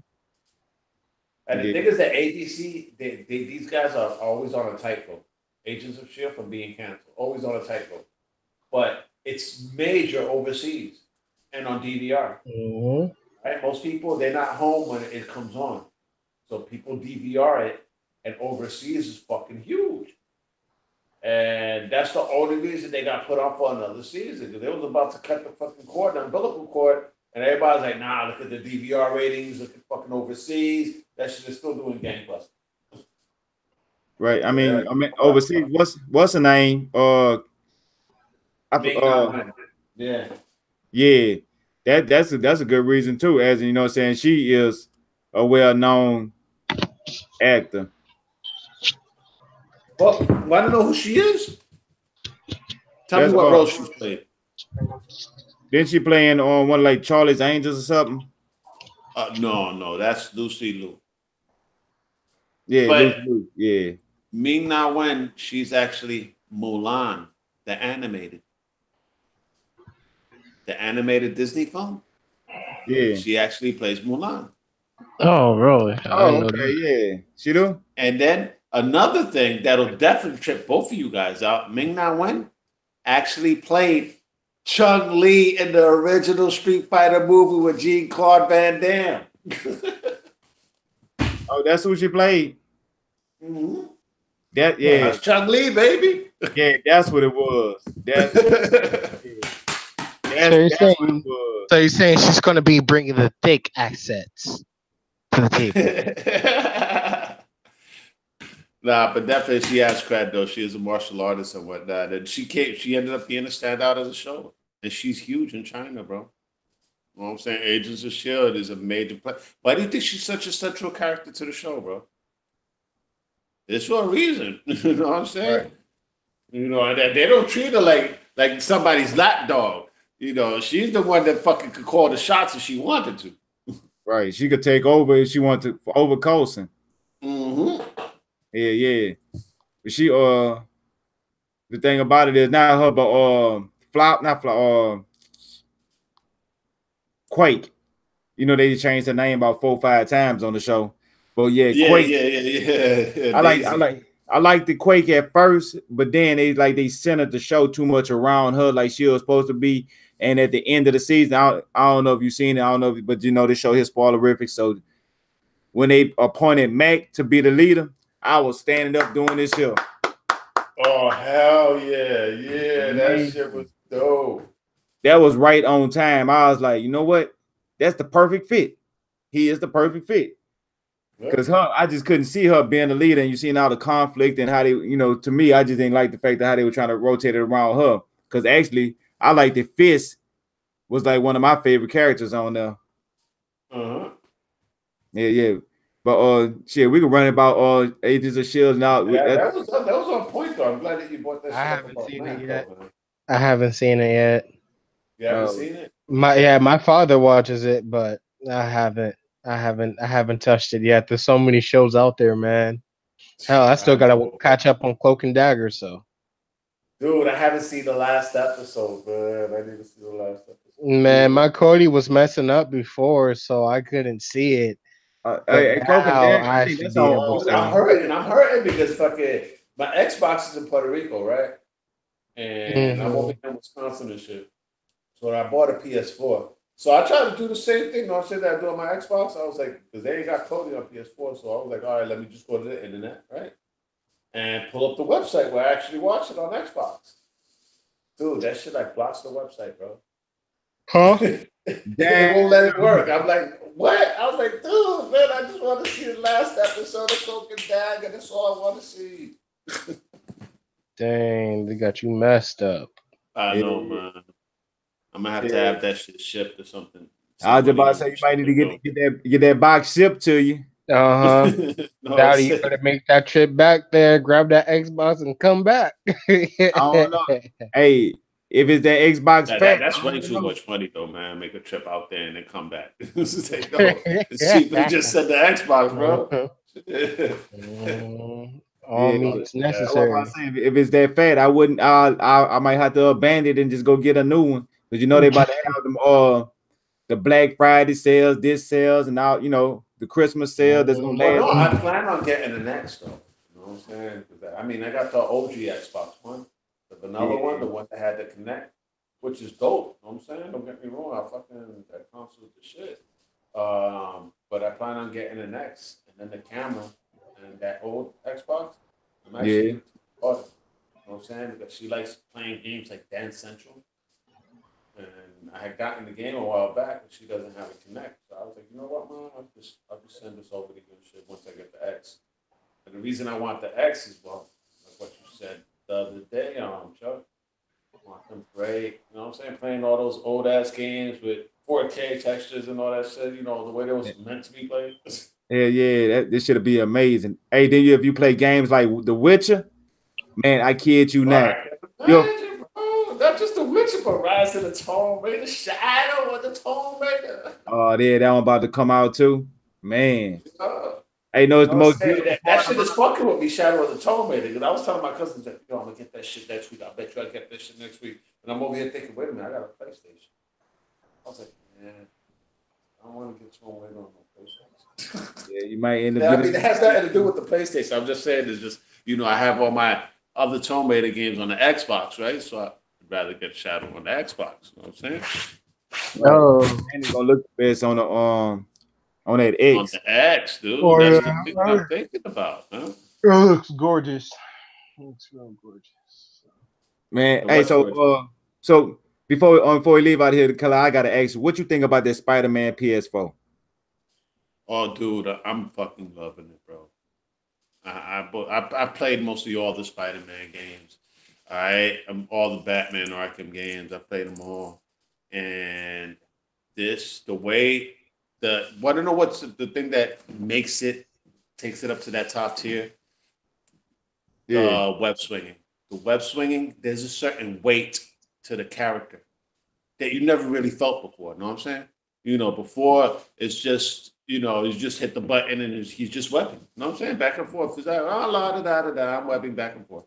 [SPEAKER 2] And the thing is that ABC, these guys are always on a tightrope. Agents of Shield from being canceled, always on a tightrope. But it's major overseas and on DVR. Right? Most people, they're not home when it comes on. So people DVR it, and overseas is fucking huge. And that's the only reason they got put on for another season, because they was about to cut the fucking cord, the umbilical cord, and everybody's like, nah, look at the DVR ratings, look at fucking overseas. That shit is still doing gangbusters.
[SPEAKER 1] Right. I mean, overseas, what's the name?
[SPEAKER 2] Yeah.
[SPEAKER 1] Yeah. That's a good reason too, as you know what I'm saying, she is a well-known actor.
[SPEAKER 2] Well, want to know who she is? Tell me what role she played.
[SPEAKER 1] Didn't she play in on one like Charlie's Angels or something?
[SPEAKER 2] No, that's Lucy Liu.
[SPEAKER 1] Yeah,
[SPEAKER 2] But
[SPEAKER 1] Lucy, yeah.
[SPEAKER 2] Ming Na Wen, she's actually Mulan, the animated Disney film.
[SPEAKER 1] Yeah.
[SPEAKER 2] She actually plays Mulan.
[SPEAKER 3] Oh, really? I
[SPEAKER 1] Oh,
[SPEAKER 3] know
[SPEAKER 1] okay,
[SPEAKER 3] that.
[SPEAKER 1] yeah. She do?
[SPEAKER 2] And then another thing that'll definitely trip both of you guys out, Ming Na Wen actually played Chung Li in the original Street Fighter movie with Jean-Claude Van Damme.
[SPEAKER 1] Oh, that's who she played.
[SPEAKER 2] Mhm.
[SPEAKER 1] That yeah,
[SPEAKER 2] That's Chung Li, baby.
[SPEAKER 1] yeah, that's what it was. That yeah,
[SPEAKER 3] So you're
[SPEAKER 1] that's what it
[SPEAKER 3] saying,
[SPEAKER 1] was.
[SPEAKER 3] so you're saying she's gonna be bringing the thick assets to the table?
[SPEAKER 2] Nah, but definitely she has cred though. She is a martial artist and whatnot, and she ended up being a standout of the show, and she's huge in China, bro. You know what I'm saying? Agents of Shield is a major play. Why do you think she's such a central character to the show, bro? It's for a reason. You know what I'm saying?
[SPEAKER 1] Right.
[SPEAKER 2] You know, and they don't treat her like somebody's lapdog. You know, she's the one that fucking could call the shots if she wanted to.
[SPEAKER 1] Right. She could take over if she wanted to over Coulson.
[SPEAKER 2] Mm-hmm.
[SPEAKER 1] Yeah, yeah. But she the thing about it is not her, but Quake. You know, they changed her name about 4 or 5 times on the show. But yeah,
[SPEAKER 2] Yeah,
[SPEAKER 1] Quake.
[SPEAKER 2] yeah.
[SPEAKER 1] I like the Quake at first, but then they centered the show too much around her, like she was supposed to be. And at the end of the season, I don't know if you've seen it, I don't know, but you know the show is spoilerific. So when they appointed Mac to be the leader, I was standing up doing this show.
[SPEAKER 2] Oh hell yeah, yeah, that shit was dope.
[SPEAKER 1] That was right on time. I was like, you know what? That's the perfect fit. He is the perfect fit. Because I just couldn't see her being the leader, and you seen all the conflict and how they, you know, to me, I just didn't like the fact that how they were trying to rotate it around her. Because actually, I like the Fist was like one of my favorite characters on there.
[SPEAKER 2] Uh-huh.
[SPEAKER 1] Yeah. But shit, we can run about Agents of Shield now.
[SPEAKER 2] Yeah, that was on point though. I'm glad that you brought that shit
[SPEAKER 3] I
[SPEAKER 2] up
[SPEAKER 3] haven't
[SPEAKER 2] about
[SPEAKER 3] seen
[SPEAKER 2] Mac,
[SPEAKER 3] it yet.
[SPEAKER 2] though, man.
[SPEAKER 3] I haven't seen it yet.
[SPEAKER 2] You haven't seen it?
[SPEAKER 3] My father watches it, but I haven't touched it yet. There's so many shows out there, man. Hell, I still gotta catch up on Cloak and Dagger. So,
[SPEAKER 2] dude, I haven't seen the last episode, man. I need to see the last episode.
[SPEAKER 3] man, my Cody was messing up before, so I couldn't see it. But
[SPEAKER 1] Cloak and
[SPEAKER 3] now
[SPEAKER 1] Dagger, I
[SPEAKER 3] I
[SPEAKER 1] think
[SPEAKER 3] should
[SPEAKER 1] that's
[SPEAKER 3] be able
[SPEAKER 1] on.
[SPEAKER 2] I'm
[SPEAKER 3] to.
[SPEAKER 2] hurting because fucking my Xbox is in Puerto Rico, right? And I'm over here in Wisconsin and shit. So I bought a PS4. So I tried to do the same thing. You know, I said that I do on my Xbox. I was like, because they ain't got Cody on PS4. So I was like, all right, let me just go to the internet, right? And pull up the website where I actually watch it on Xbox. Dude, that shit like blocks the website, bro.
[SPEAKER 3] Huh?
[SPEAKER 2] They won't let it work. I'm like, what? I was like, dude, man, I just want to see the last episode of Cloak and Dagger. That's all I want to see.
[SPEAKER 3] Dang, they got you messed up.
[SPEAKER 2] I know, man. I'm gonna have to have that shit shipped or something.
[SPEAKER 1] I was about to say you might need to get that box shipped to you.
[SPEAKER 3] No, you gotta make that trip back there, grab that Xbox, and come back.
[SPEAKER 1] I don't know. Hey, if it's that Xbox fat,
[SPEAKER 2] that's way too much money though, man. Make a trip out there and then come back. It's cheaper to just send the Xbox, bro.
[SPEAKER 3] All means necessary.
[SPEAKER 1] If it's that fat, I wouldn't. I might have to abandon it and just go get a new one because you know they about to have them the Black Friday sales, this sales, and now you know the Christmas sale that's gonna last.
[SPEAKER 2] No, I plan on getting the next though. You know what I'm saying? I mean, I got the OG Xbox One, the vanilla one, the one that had the Connect, which is dope. You know what I'm saying? Don't get me wrong, that console is the shit. But I plan on getting the next, and then the camera and that old Xbox. I'm actually you know what I'm saying? Because she likes playing games like Dance Central. And I had gotten the game a while back, and she doesn't have a Connect. So I was like, you know what, man? I'll just send this over to you and shit once I get the X. And the reason I want the X is, well, like what you said the other day, Chuck. I want them great, you know what I'm saying? Playing all those old ass games with 4K textures and all that shit, you know, the way they was meant to be played.
[SPEAKER 1] Yeah, this should be amazing. Hey, then if you play games like The Witcher, man, I kid you not.
[SPEAKER 2] Not just The Witcher, but Rise of the Tomb Raider, Shadow of the Tomb Raider.
[SPEAKER 1] Oh, yeah, that one about to come out too, man. Hey, no, it's
[SPEAKER 2] I
[SPEAKER 1] the
[SPEAKER 2] was
[SPEAKER 1] most
[SPEAKER 2] saying
[SPEAKER 1] beautiful
[SPEAKER 2] that
[SPEAKER 1] part.
[SPEAKER 2] shit is fucking with me, Shadow of the Tomb Raider. Because I was telling my cousins that, yo, I'm gonna get that shit next week. I bet you I get that shit next week. And I'm over here thinking, wait a minute, I got a PlayStation. I was like, man, I don't want to get Tomb Raider on my PlayStation.
[SPEAKER 1] Yeah, you might end up
[SPEAKER 2] Yeah, I
[SPEAKER 1] getting.
[SPEAKER 2] mean, it has nothing to do with the PlayStation. I'm just saying, it's just, I have all my other Tomb Raider games on the Xbox, right? So I'd rather get Shadow on the Xbox. You know what I'm saying?
[SPEAKER 3] Oh,
[SPEAKER 1] And it's gonna look the best on that
[SPEAKER 2] On
[SPEAKER 1] X.
[SPEAKER 2] the X, dude.
[SPEAKER 3] oh
[SPEAKER 2] That's the thing that
[SPEAKER 3] yeah,
[SPEAKER 2] I'm thinking about, huh?
[SPEAKER 3] it looks gorgeous. It looks real gorgeous.
[SPEAKER 1] Man,
[SPEAKER 2] And
[SPEAKER 1] hey,
[SPEAKER 2] what's
[SPEAKER 1] so
[SPEAKER 2] good?
[SPEAKER 1] so before we leave out here, Kala, I gotta ask you, what you think about that Spider-Man PS4?
[SPEAKER 2] Oh, dude, I'm fucking loving it, bro. I played mostly all the Spider-Man games. All right, all the Batman Arkham games. I played them all, and the way want to know what's the thing that takes it up to that top tier?
[SPEAKER 1] Yeah,
[SPEAKER 2] The web swinging. The web swinging. There's a certain weight to the character that you never really felt before. Know what I'm saying? Before it's just, you just hit the button and he's just webbing. Know what I'm saying? Back and forth. It's like, oh, la, da, da, da, da, I'm webbing back and forth.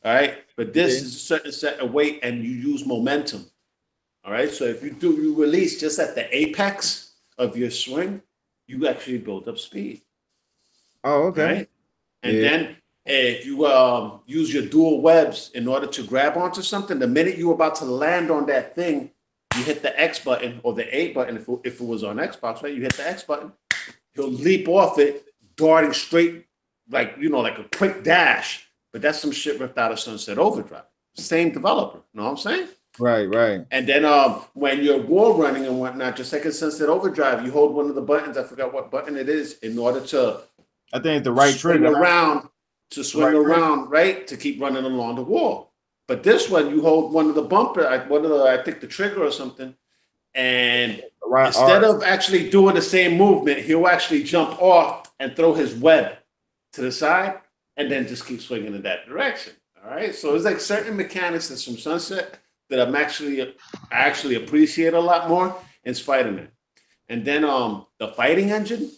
[SPEAKER 2] All right. But
[SPEAKER 1] yeah.
[SPEAKER 2] this is a certain set of weight and you use momentum. All right. So if you release just at the apex of your swing, you actually build up speed.
[SPEAKER 1] Oh, okay.
[SPEAKER 2] Right. And
[SPEAKER 1] Yeah.
[SPEAKER 2] then if you use your dual webs in order to grab onto something, the minute you're about to land on that thing, you hit the X button or the A button if it was on Xbox, right? You hit the X button, he'll leap off it, darting straight, like a quick dash. But that's some shit ripped out of Sunset Overdrive. Same developer, know what I'm saying?
[SPEAKER 1] Right, right.
[SPEAKER 2] And then when you're wall running and whatnot, just like in Sunset Overdrive, you hold one of the buttons, I forgot what button it is, in order to
[SPEAKER 1] I think it's the right trigger.
[SPEAKER 2] swing around, right? To keep running along the wall. But this one, you hold one of the I think the trigger or something, and
[SPEAKER 1] Right.
[SPEAKER 2] instead of actually doing the same movement, he'll actually jump off and throw his web to the side, and then just keep swinging in that direction. All right. So it's like certain mechanics that's from Sunset that I actually appreciate a lot more in Spider-Man. And then the fighting engine,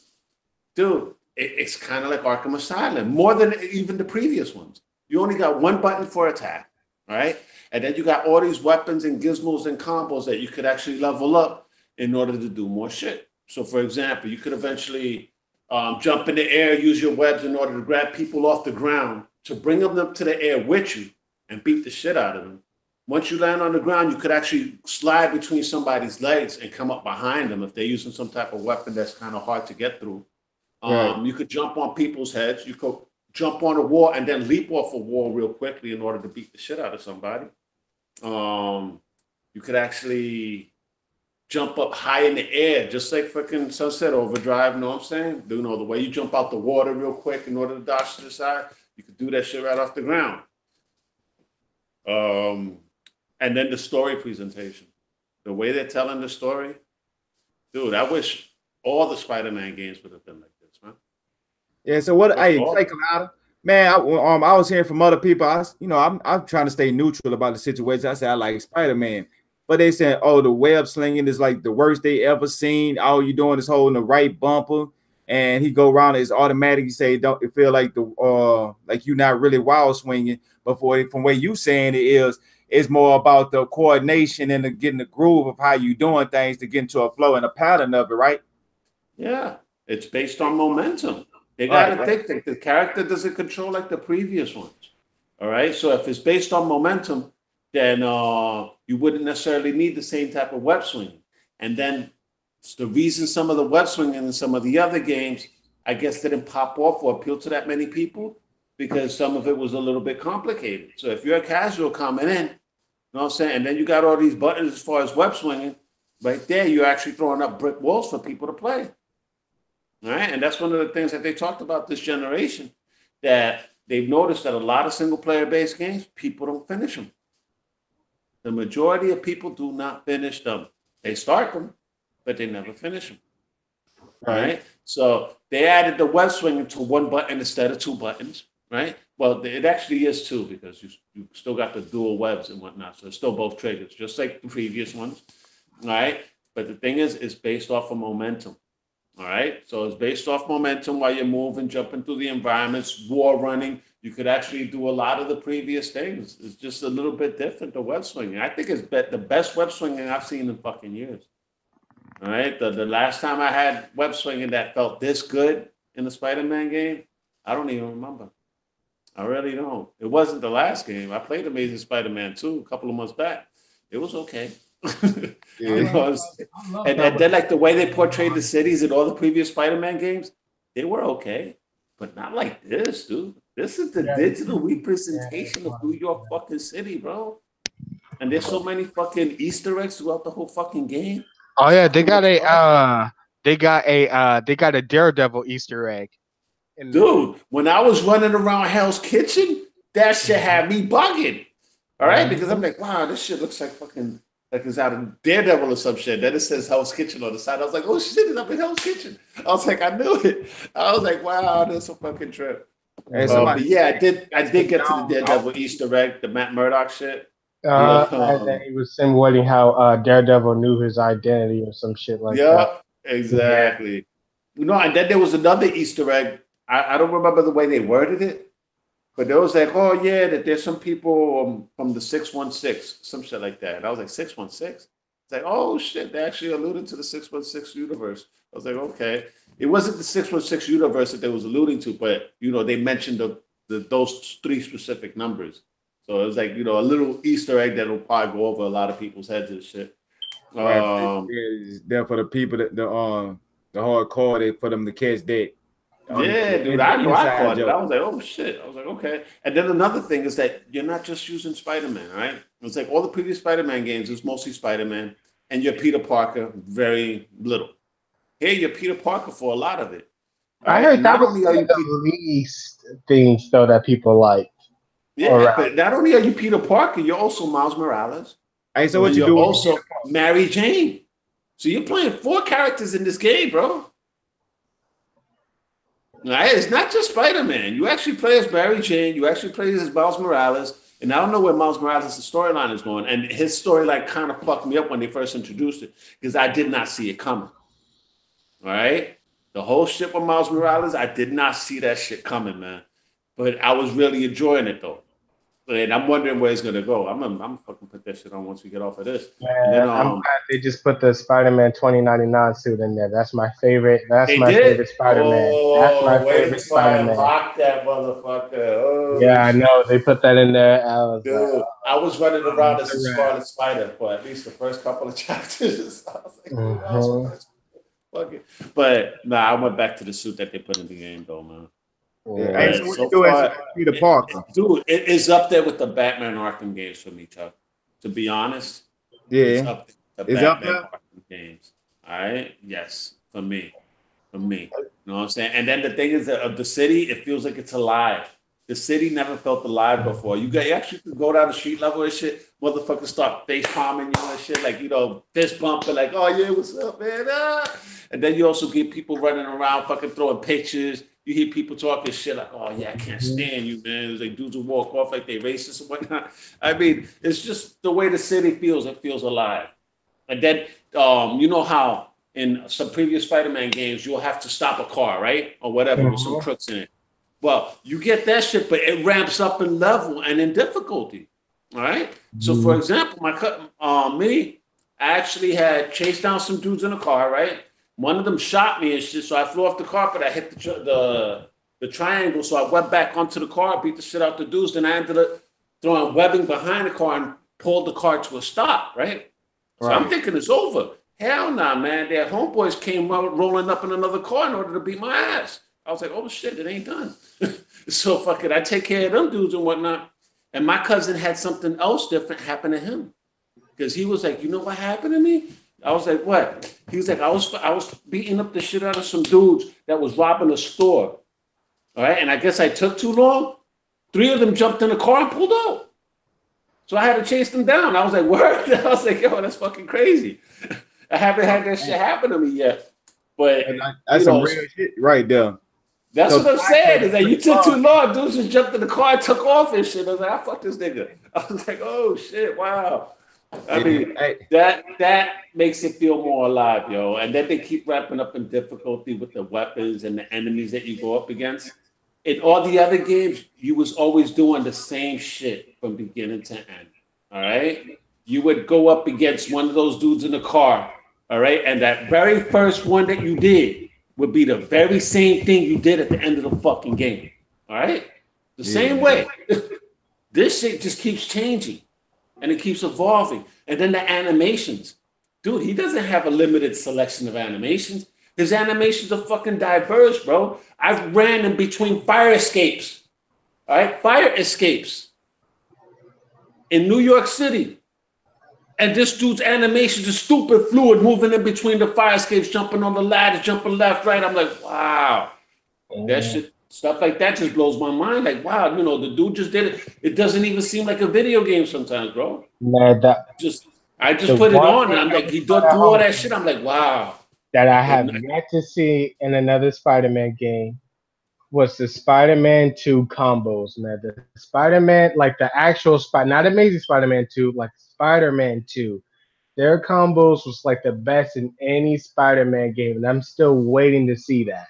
[SPEAKER 2] dude, it's kind of like Arkham Asylum, more than even the previous ones. You only got one button for attack, all right? And then you got all these weapons and gizmos and combos that you could actually level up in order to do more shit. So, for example, you could eventually jump in the air, use your webs in order to grab people off the ground, to bring them up to the air with you and beat the shit out of them. Once you land on the ground, you could actually slide between somebody's legs and come up behind them if they're using some type of weapon that's kind of hard to get through.
[SPEAKER 1] Right.
[SPEAKER 2] You could jump on people's heads. You could jump on a wall and then leap off a wall real quickly in order to beat the shit out of somebody. You could actually jump up high in the air, just like fucking Sunset Overdrive. You know what I'm saying? The way you jump out the water real quick in order to dodge to the side, you could do that shit right off the ground. And then the story presentation, the way they're telling the story, dude, I wish all the Spider-Man games would have been like this, man.
[SPEAKER 1] Yeah. So what? Hey,
[SPEAKER 2] all.
[SPEAKER 1] take Kalada. Man, I was hearing from other people. I'm trying to stay neutral about the situation. I said I like Spider-Man, but they said, oh, the web slinging is like the worst they ever seen. All you doing is holding the right bumper, and he go around. It's automatic. You say don't it feel like like you're not really wild swinging, but from where you saying it's more about the coordination and getting the groove of how you doing things to get into a flow and a pattern of it, right?
[SPEAKER 2] Yeah, it's based on momentum. They got to think that the character doesn't control like the previous ones. All right. So if it's based on momentum, then you wouldn't necessarily need the same type of web swinging. And then the reason some of the web swinging in some of the other games, I guess, didn't pop off or appeal to that many people because some of it was a little bit complicated. So if you're a casual coming in, you know what I'm saying, and then you got all these buttons as far as web swinging, right there, you're actually throwing up brick walls for people to play. All right. And that's one of the things that they talked about this generation, that they've noticed that a lot of single player based games, people don't finish them. The majority of people do not finish them. They start them, but they never finish them. Right. So they added the web swinging to one button instead of two buttons. Right. Well, it actually is two because you still got the dual webs and whatnot. So it's still both triggers, just like the previous ones. All right. But the thing is, it's based off of momentum. All right. So it's based off momentum while you're moving, jumping through the environments, wall running. You could actually do a lot of the previous things. It's just a little bit different, the web swinging. I think it's the best web swinging I've seen in fucking years. All right. The last time I had web swinging that felt this good in the Spider-Man game, I don't even remember. I really don't. It wasn't the last game. I played Amazing Spider-Man 2 a couple of months back. It was okay. And then like the way they portrayed the cities in all the previous Spider-Man games, they were okay, but not like this, dude. This is the digital representation of New York fucking city, bro. And there's so many fucking Easter eggs throughout the whole fucking game.
[SPEAKER 3] Oh yeah, they got a Daredevil Easter egg.
[SPEAKER 2] Dude, when I was running around Hell's Kitchen, that shit had me bugging. All right, because I'm like, wow, this shit looks like fucking like it's out of Daredevil or some shit. Then it says Hell's Kitchen on the side. I was like, oh shit, it's up in Hell's Kitchen. I was like, I knew it. I was like, wow, that's a fucking trip. But yeah, I did get to the Daredevil Easter egg, the Matt Murdock shit.
[SPEAKER 3] And then he was simulating how Daredevil knew his identity or some shit like that.
[SPEAKER 2] Yeah, exactly. You know, and then there was another Easter egg. I don't remember the way they worded it, but there was like, oh yeah, that there's some people from the 616, some shit like that. And I was like, 616? It's like, oh shit, they actually alluded to the 616 universe. I was like, okay. It wasn't the 616 universe that they was alluding to, but you know, they mentioned those three specific numbers. So it was like, you know, a little Easter egg that will probably go over a lot of people's heads and shit.
[SPEAKER 1] It's there for the people that the hardcore, for them to catch that.
[SPEAKER 2] Yeah, dude, I caught it. I was like, oh shit. I was like, okay. And then another thing is that you're not just using Spider-Man, right? It's like all the previous Spider-Man games is mostly Spider-Man, and you're Peter Parker very little. Here, you're Peter Parker for a lot of it.
[SPEAKER 3] I heard that was the least things though that people like.
[SPEAKER 2] Yeah, but not only are you Peter Parker, you're also Miles Morales.
[SPEAKER 1] Hey, so what you do?
[SPEAKER 2] Also Mary Jane. So you're playing 4 characters in this game, bro. Right? It's not just Spider-Man. You actually play as Mary Jane. You actually play as Miles Morales. And I don't know where Miles Morales' storyline is going. And his storyline kind of fucked me up when they first introduced it because I did not see it coming. All right? The whole shit with Miles Morales, I did not see that shit coming, man. But I was really enjoying it, though. And I'm wondering where it's gonna go. I'm fucking put that shit on once we get off of this.
[SPEAKER 3] Man, and then, I'm glad they just put the Spider-Man 2099 suit in there. That's my favorite. Favorite Spider-Man. That's my favorite Spider-Man.
[SPEAKER 2] Lock that motherfucker. Oh,
[SPEAKER 3] yeah, I know. They put that in there.
[SPEAKER 2] I was running around as a Scarlet Spider for at least the first couple of chapters. I was like, fuck it. But I went back to the suit that they put in the game, though, man.
[SPEAKER 1] Yeah. So what you do as Peter Parker?
[SPEAKER 2] Dude, it is up there with the Batman Arkham games for me, Chuck. To be honest,
[SPEAKER 1] it's
[SPEAKER 2] up there. It's up there. Arkham games. All right, yes, for me. You know what I'm saying? And then the thing is that of the city, it feels like it's alive. The city never felt alive before. You actually could go down the street level and shit. Motherfuckers start face palming you and shit, like, you know, fist bumping, like, oh yeah, what's up, man? And then you also get people running around, fucking throwing pictures. You hear people talking shit like, oh yeah, I can't stand you, man. There's like dudes who walk off like they racist and whatnot. I mean, it's just the way the city feels. It feels alive. And then, you know how in some previous Spider-Man games, you'll have to stop a car, right? Or whatever, with some crooks in it. Well, you get that shit, but it ramps up in level and in difficulty. All right. So, for example, I actually had chased down some dudes in a car, right? One of them shot me and shit, so I flew off the car, but I hit the triangle, so I went back onto the car, beat the shit out the dudes, then I ended up throwing webbing behind the car and pulled the car to a stop, right? So I'm thinking it's over. Hell nah, man. Their homeboys came rolling up in another car in order to beat my ass. I was like, oh shit, it ain't done. So fuck it, I take care of them dudes and whatnot. And my cousin had something else different happen to him. Because he was like, you know what happened to me? I was like, what? He was like, I was beating up the shit out of some dudes that was robbing a store. All right. And I guess I took too long. 3 of them jumped in the car and pulled out. So I had to chase them down. I was like, word? I was like, yo, that's fucking crazy. I haven't had that shit happen to me yet. But
[SPEAKER 1] that's some real shit right there.
[SPEAKER 2] That's what I'm saying, is that you took too long. Dudes just jumped in the car and took off and shit. I was like, I fucked this nigga. I was like, oh shit, wow. I mean, that makes it feel more alive, yo. And then they keep wrapping up in difficulty with the weapons and the enemies that you go up against. In all the other games, you was always doing the same shit from beginning to end. All right, you would go up against one of those dudes in the car. All right, and that very first one that you did would be the very same thing you did at the end of the fucking game. All right, the same way. This shit just keeps changing. And it keeps evolving. And then the animations. Dude, he doesn't have a limited selection of animations. His animations are fucking diverse, bro. I've ran in between fire escapes. All right? Fire escapes. In New York City. And this dude's animations is stupid fluid, moving in between the fire escapes, jumping on the ladder, jumping left, right. I'm like, wow. That shit. Stuff like that just blows my mind. Like, wow, you know, the dude just did it. It doesn't even seem like a video game sometimes, bro.
[SPEAKER 3] Man,
[SPEAKER 2] I just put it on and I'm like, he don't do all that shit. I'm like, wow.
[SPEAKER 3] That I have yet to see in another Spider-Man game was the Spider-Man 2 combos, man. The Spider-Man, like the actual not Amazing Spider-Man 2, like Spider-Man 2. Their combos was like the best in any Spider-Man game, and I'm still waiting to see that.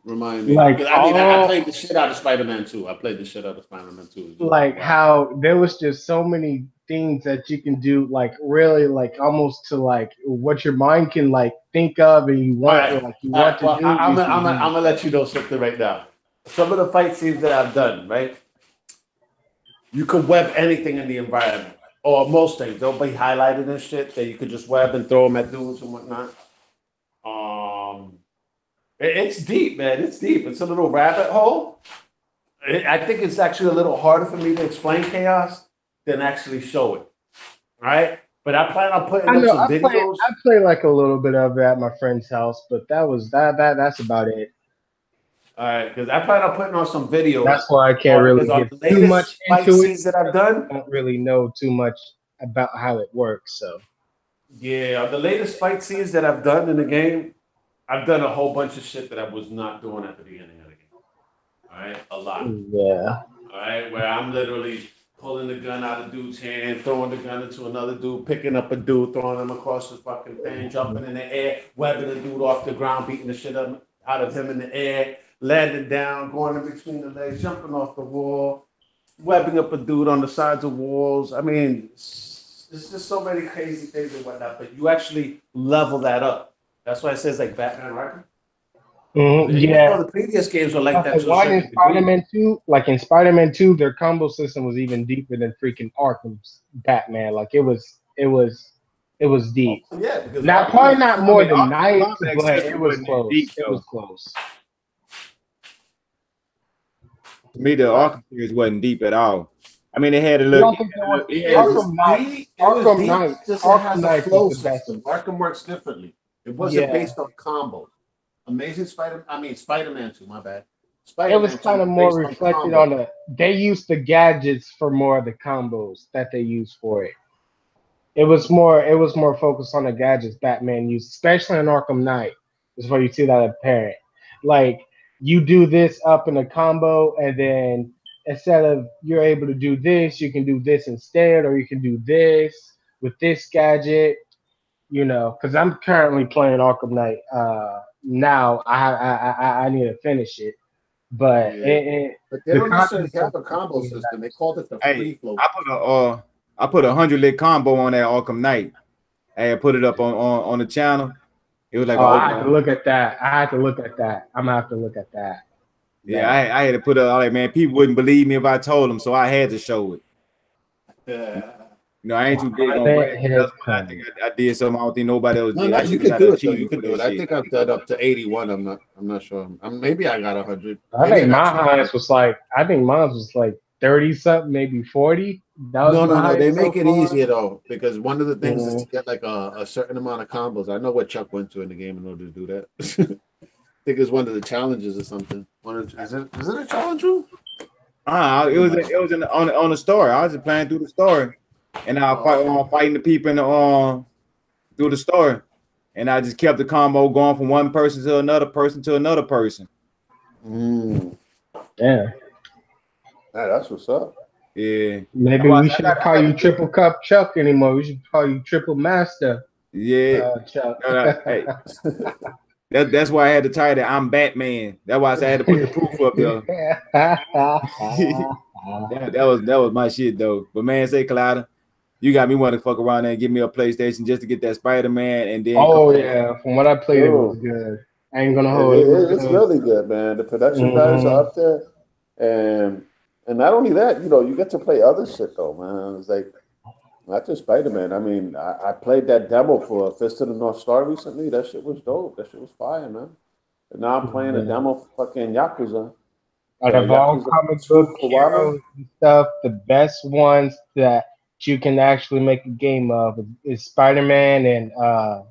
[SPEAKER 2] Remind me.
[SPEAKER 3] Like,
[SPEAKER 2] I played the shit out of Spider-Man 2. I played the shit out of Spider-Man 2.
[SPEAKER 3] Like how there was just so many things that you can do, like really, like almost to like what your mind can like think of, and you want, to do.
[SPEAKER 2] I'm gonna let you know something right now. Some of the fight scenes that I've done, right? You could web anything in the environment, or most things. They'll be highlighted and shit that you could just web and throw them at dudes and whatnot. It's deep, man. It's deep. It's a little rabbit hole. I think it's actually a little harder for me to explain Chaos than actually show it. Right? But I plan on putting up some videos.
[SPEAKER 3] I played like a little bit of it at my friend's house, but that's about it.
[SPEAKER 2] All right, because I plan on putting on some videos.
[SPEAKER 3] That's why I can't really get too much into it.
[SPEAKER 2] That I've done.
[SPEAKER 3] I don't really know too much about how it works. So
[SPEAKER 2] yeah, the latest fight scenes that I've done in the game, I've done a whole bunch of shit that I was not doing at the beginning of the game. All right, a lot.
[SPEAKER 3] Yeah.
[SPEAKER 2] All right, where I'm literally pulling the gun out of dude's hand, throwing the gun into another dude, picking up a dude, throwing him across the fucking thing, jumping in the air, webbing the dude off the ground, beating the shit out of him in the air, landing down, going in between the legs, jumping off the wall, webbing up a dude on the sides of walls. I mean, it's just so many crazy things and whatnot, but you actually level that up. That's why it says like Batman Arkham.
[SPEAKER 3] Yeah.
[SPEAKER 2] The previous games were like that.
[SPEAKER 3] Why in Spider-Man 2? Like in Spider-Man 2, their combo system was even deeper than freaking Arkham's Batman. Like it was deep.
[SPEAKER 2] Yeah, because
[SPEAKER 3] probably not more than Knights, but it was close. It was close.
[SPEAKER 1] To me, the Arkham series wasn't deep at all. I mean, it had a little.
[SPEAKER 3] Arkham Knight was the best.
[SPEAKER 2] Arkham works differently. It wasn't based on combos. Spider-Man 2, my bad.
[SPEAKER 3] It was kind of more reflected on they used the gadgets for more of the combos that they used for it. It was more focused on the gadgets Batman used, especially in Arkham Knight, is where you see that apparent. Like you do this up in a combo, and then instead of you're able to do this, you can do this instead, or you can do this with this gadget. You know, because I'm currently playing Arkham Knight. Now I need to finish it, but
[SPEAKER 2] but they don't necessarily have a combo system. They called it the free flow.
[SPEAKER 1] I put a 100-lit combo on that Arkham Knight. I put it up on the channel. It was like
[SPEAKER 3] I had to look at that. I'm gonna have to look at that.
[SPEAKER 1] Yeah, I had to put it all like, man, people wouldn't believe me if I told them, so I had to show it. You know, I ain't too big on it. I think I did something I don't think nobody else did.
[SPEAKER 2] You can do it. You can do it. I think I've done up to 81. I'm not sure. Maybe I got 100.
[SPEAKER 3] I think mine was like 30 something, maybe 40.
[SPEAKER 2] No. They make it easier though, because one of the things is to get like a certain amount of combos. I know what Chuck went to in the game in order to do that. I think it's one of the challenges or something. Is it a challenge?
[SPEAKER 1] It was on the story. I was just playing through the story. And I was fighting the people through the story, and I just kept the combo going from one person to another person to another person.
[SPEAKER 3] Yeah,
[SPEAKER 2] that's what's up.
[SPEAKER 1] Yeah.
[SPEAKER 3] Maybe we shouldn't call you Triple Cup Chuck anymore. We should call you Triple Master
[SPEAKER 1] Yeah.
[SPEAKER 3] Chuck.
[SPEAKER 1] Hey, that's why I had the title. I'm Batman. That's why I said I had to put the proof up there. that was my shit though. But man, say Collider, you got me want to fuck around there and give me a PlayStation just to get that Spider-Man and then.
[SPEAKER 3] Oh yeah, from what I played, it was good. I ain't gonna hold it.
[SPEAKER 2] It's really good, man. The production values are up there, and not only that, you know, you get to play other shit though, man. It's like not just Spider-Man. I mean, I played that demo for Fist of the North Star recently. That shit was dope. That shit was fire, man. And now I'm playing a demo for fucking Yakuza.
[SPEAKER 3] Out of all comic book heroes and stuff, the best ones that you can actually make a game of is Spider-Man and Batman.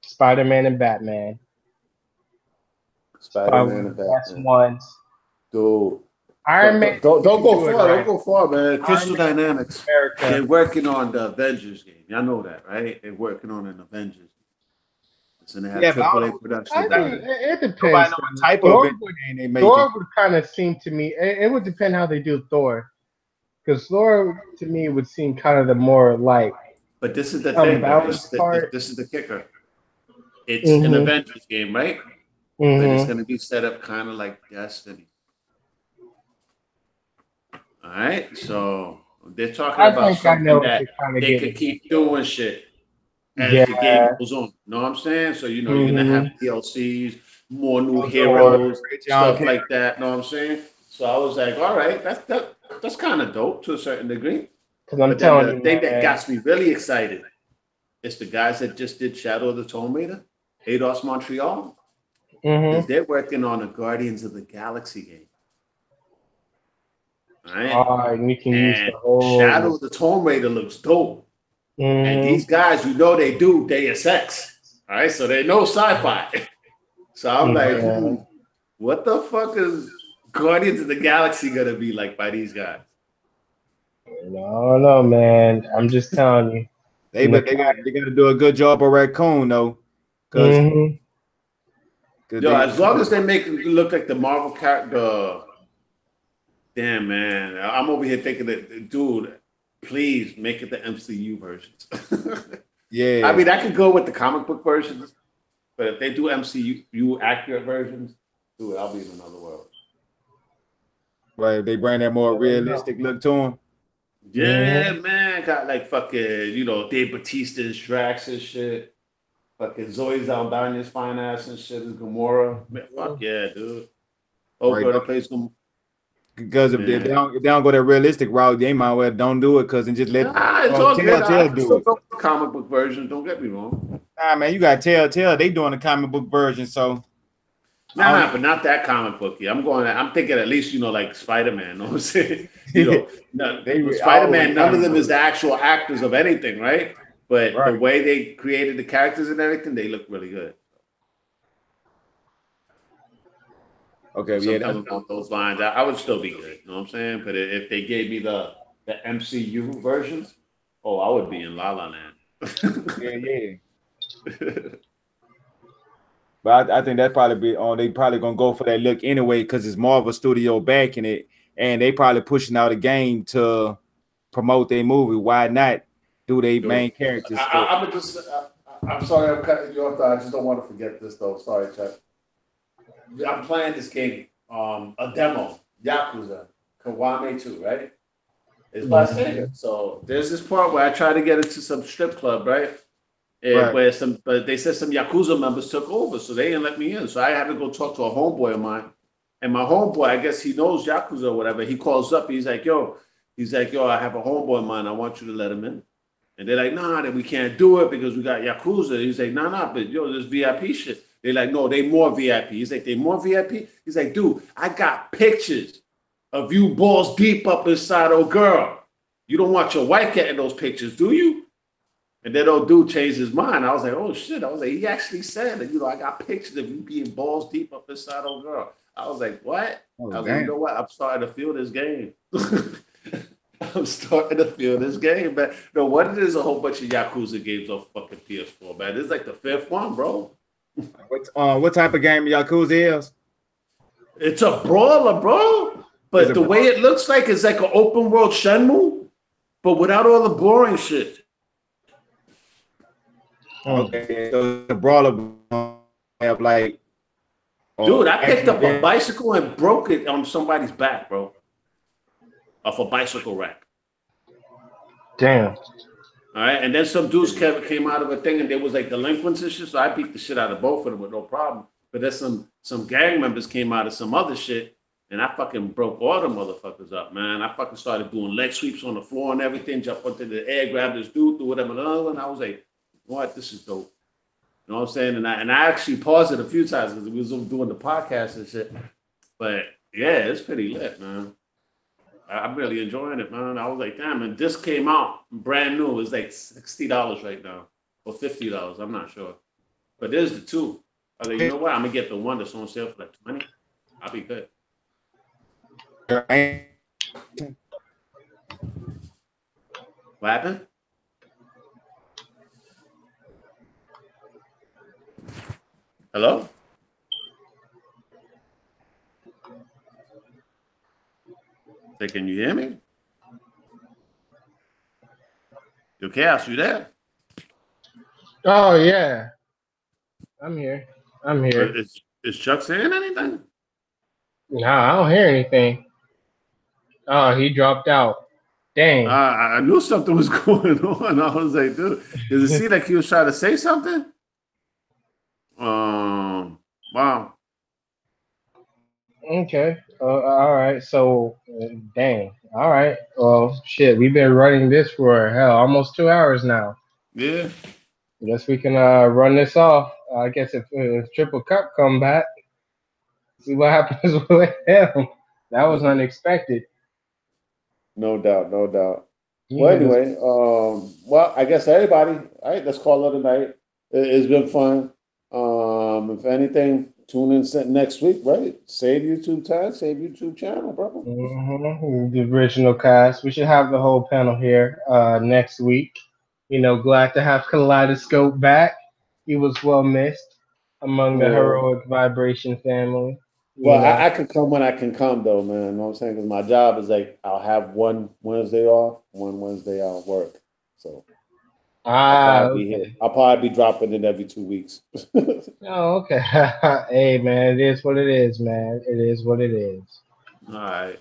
[SPEAKER 2] Spider-Man and Batman.
[SPEAKER 3] Best ones.
[SPEAKER 2] Dude.
[SPEAKER 3] Iron Man.
[SPEAKER 2] Don't go far. Don't go far, man. Crystal Dynamics. They're working on the Avengers game. Y'all know that, right? They're working on an Avengers. And they have AAA production.
[SPEAKER 3] It depends.
[SPEAKER 1] Type of it they make.
[SPEAKER 3] Thor would kind of seem to me. It would depend how they do Thor, because Thor to me would seem kind of the more like.
[SPEAKER 2] But this is the thing. This is the kicker. It's an Avengers game, right? But it's going to be set up kind of like Destiny. All right, so they're talking about something that they could keep doing shit as the game goes on. Know what I'm saying? So, you know, you're going to have DLCs, more new heroes, stuff like that. Know what I'm saying? So I was like, all right, that's kind of dope to a certain degree.
[SPEAKER 3] Because I'm telling you,
[SPEAKER 2] the thing that got me really excited is the guys that just did Shadow of the Tomb Raider, Eidos Montreal. They're working on a Guardians of the Galaxy game. All right.
[SPEAKER 3] We can use the whole
[SPEAKER 2] Shadow of the Tomb Raider looks dope. And these guys, you know, they do Deus Ex. All right, so they know sci-fi. So I'm like, what the fuck is Guardians of the Galaxy gonna be like by these guys?
[SPEAKER 3] No, man. I'm just telling you.
[SPEAKER 1] They got to do a good job of Raccoon though.
[SPEAKER 2] Yo, as long as they make it look like the Marvel character. Damn, man. I'm over here thinking that, dude, please make it the MCU versions.
[SPEAKER 1] Yeah.
[SPEAKER 2] I mean, I could go with the comic book versions, but if they do MCU accurate versions, dude, I'll be in another world.
[SPEAKER 1] Right. They bring that more realistic look to them.
[SPEAKER 2] Yeah, man. Got like fucking, you know, Dave Bautista's Drax and shit. Fucking Zoe Saldana's fine ass and shit is Gamora. Man, fuck yeah, dude. Over the place.
[SPEAKER 1] Because if they don't go that realistic route, they might well don't do it because and just let Telltale do it.
[SPEAKER 2] Comic book version, don't get me wrong.
[SPEAKER 1] Nah, man, you got Telltale. They doing the comic book version, so.
[SPEAKER 2] Nah, but not that comic booky. I'm thinking at least, you know, like Spider-Man. Know what I'm saying? You know, Spider-Man, none of them is the actual actors of anything, right? But the way they created the characters and everything, they look really good.
[SPEAKER 1] Okay,
[SPEAKER 2] along those lines, I would still be good. You know what I'm saying? But if they gave me the MCU versions, I would be in La La Land.
[SPEAKER 1] Yeah. But I think that probably be on. They probably gonna go for that look anyway because it's Marvel Studio backing it, and they probably pushing out a game to promote their movie. Why not do their main characters?
[SPEAKER 2] I'm sorry, I'm cutting you off. I just don't want to forget this though. Sorry, Chuck. I'm playing this game, a demo, Yakuza, Kiwami 2, right? It's by Sega. So there's this part where I try to get into some strip club, right? But they said some Yakuza members took over, so they didn't let me in. So I had to go talk to a homeboy of mine. And my homeboy, I guess he knows Yakuza or whatever. He calls up, he's like, yo, I have a homeboy of mine, I want you to let him in. And they're like, nah, we can't do it because we got Yakuza. He's like, nah, but yo, there's VIP shit. They're like, no, they more VIP. He's like, they more VIP? He's like, dude, I got pictures of you balls deep up inside old girl. You don't want your wife getting those pictures, do you? And then old dude changed his mind. I was like, oh shit. I was like, he actually said that, you know, I got pictures of you being balls deep up inside old girl. I was like, what? I was like, you know what? I'm starting to feel this game. I'm starting to feel this game, man. No, what it is, a whole bunch of Yakuza games on fucking PS4, man. This is like the 5th one, bro.
[SPEAKER 1] What type of game Yakuza is?
[SPEAKER 2] It's a brawler, bro. But the way it looks like is like an open world Shenmue, but without all the boring shit.
[SPEAKER 1] Okay, so the brawler have like.
[SPEAKER 2] Dude, I picked up a bicycle and broke it on somebody's back, bro. Off a bicycle rack.
[SPEAKER 3] Damn.
[SPEAKER 2] All right, and then some dudes came out of a thing, and there was like delinquents and shit. So I beat the shit out of both of them with no problem. But then some gang members came out of some other shit, and I fucking broke all the motherfuckers up, man. I fucking started doing leg sweeps on the floor and everything, jump into the air, grab this dude, do whatever, and I was like, "What? This is dope." You know what I'm saying? And I actually paused it a few times because we was doing the podcast and shit. But yeah, it's pretty lit, man. I'm really enjoying it, man. I was like, damn, and this came out brand new. It's like $60 right now. Or $50. I'm not sure. But there's the two. I was like, you know what? I'm gonna get the one that's on sale for like $20. I'll be good. What happened? Hello? Say, can you hear me? Yo, Chaos, you there?
[SPEAKER 3] Oh yeah, I'm here.
[SPEAKER 2] Is Chuck saying anything?
[SPEAKER 3] No, I don't hear anything. Oh, he dropped out. Dang.
[SPEAKER 2] I knew something was going on. I was like, dude, does it seem like he was trying to say something? Wow.
[SPEAKER 3] Okay. All right. So, dang. All right. Well, shit. We've been running this for hell almost 2 hours now.
[SPEAKER 2] Yeah.
[SPEAKER 3] Guess we can run this off. I guess if Triple Cup come back, see what happens with him. That was unexpected.
[SPEAKER 2] No doubt.
[SPEAKER 3] Yeah,
[SPEAKER 2] Well, anyway, well, I guess everybody, all right, let's call it a night. It's been fun. If anything, tune in next week, right? Save YouTube time, save YouTube channel, brother.
[SPEAKER 3] Mm-hmm. The original cast. We should have the whole panel here next week. Glad to have Kaleidoscope back. He was well missed among the Heroic Vibration family.
[SPEAKER 2] Well, I can come when I can come, though, man. You know what I'm saying? Because my job is like I'll have one Wednesday off, one Wednesday I'll work. So I'll probably be dropping it every 2 weeks.
[SPEAKER 3] Oh, okay. Hey, man, it is what it is, man. It is what it is.
[SPEAKER 2] All right.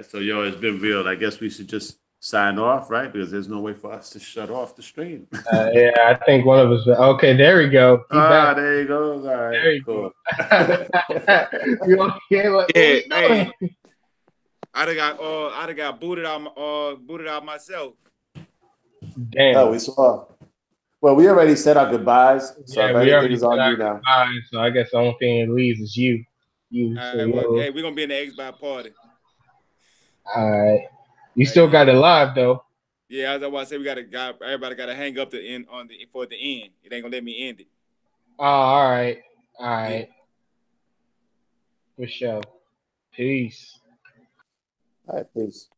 [SPEAKER 2] So, yo, it's been real. I guess we should just sign off, right? Because there's no way for us to shut off the stream.
[SPEAKER 3] Yeah, I think one of us. Okay, there we go.
[SPEAKER 2] There you go. All right,
[SPEAKER 3] there you
[SPEAKER 2] cool.
[SPEAKER 3] You okay?
[SPEAKER 1] Hey, I'd have got booted out myself.
[SPEAKER 3] Damn.
[SPEAKER 2] Oh, we saw. Well, we already said our goodbyes, so
[SPEAKER 3] yeah, we already
[SPEAKER 2] is on you now.
[SPEAKER 3] Goodbyes, so I guess the only thing that leaves is you.
[SPEAKER 1] Hey, we're gonna be in the X-Bot party.
[SPEAKER 3] All right. You still got it live though.
[SPEAKER 1] Yeah, as I was saying, everybody got to hang up the end for the end. It ain't gonna let me end it.
[SPEAKER 3] Oh, all right. Yeah. For sure. Peace.
[SPEAKER 2] All right, peace.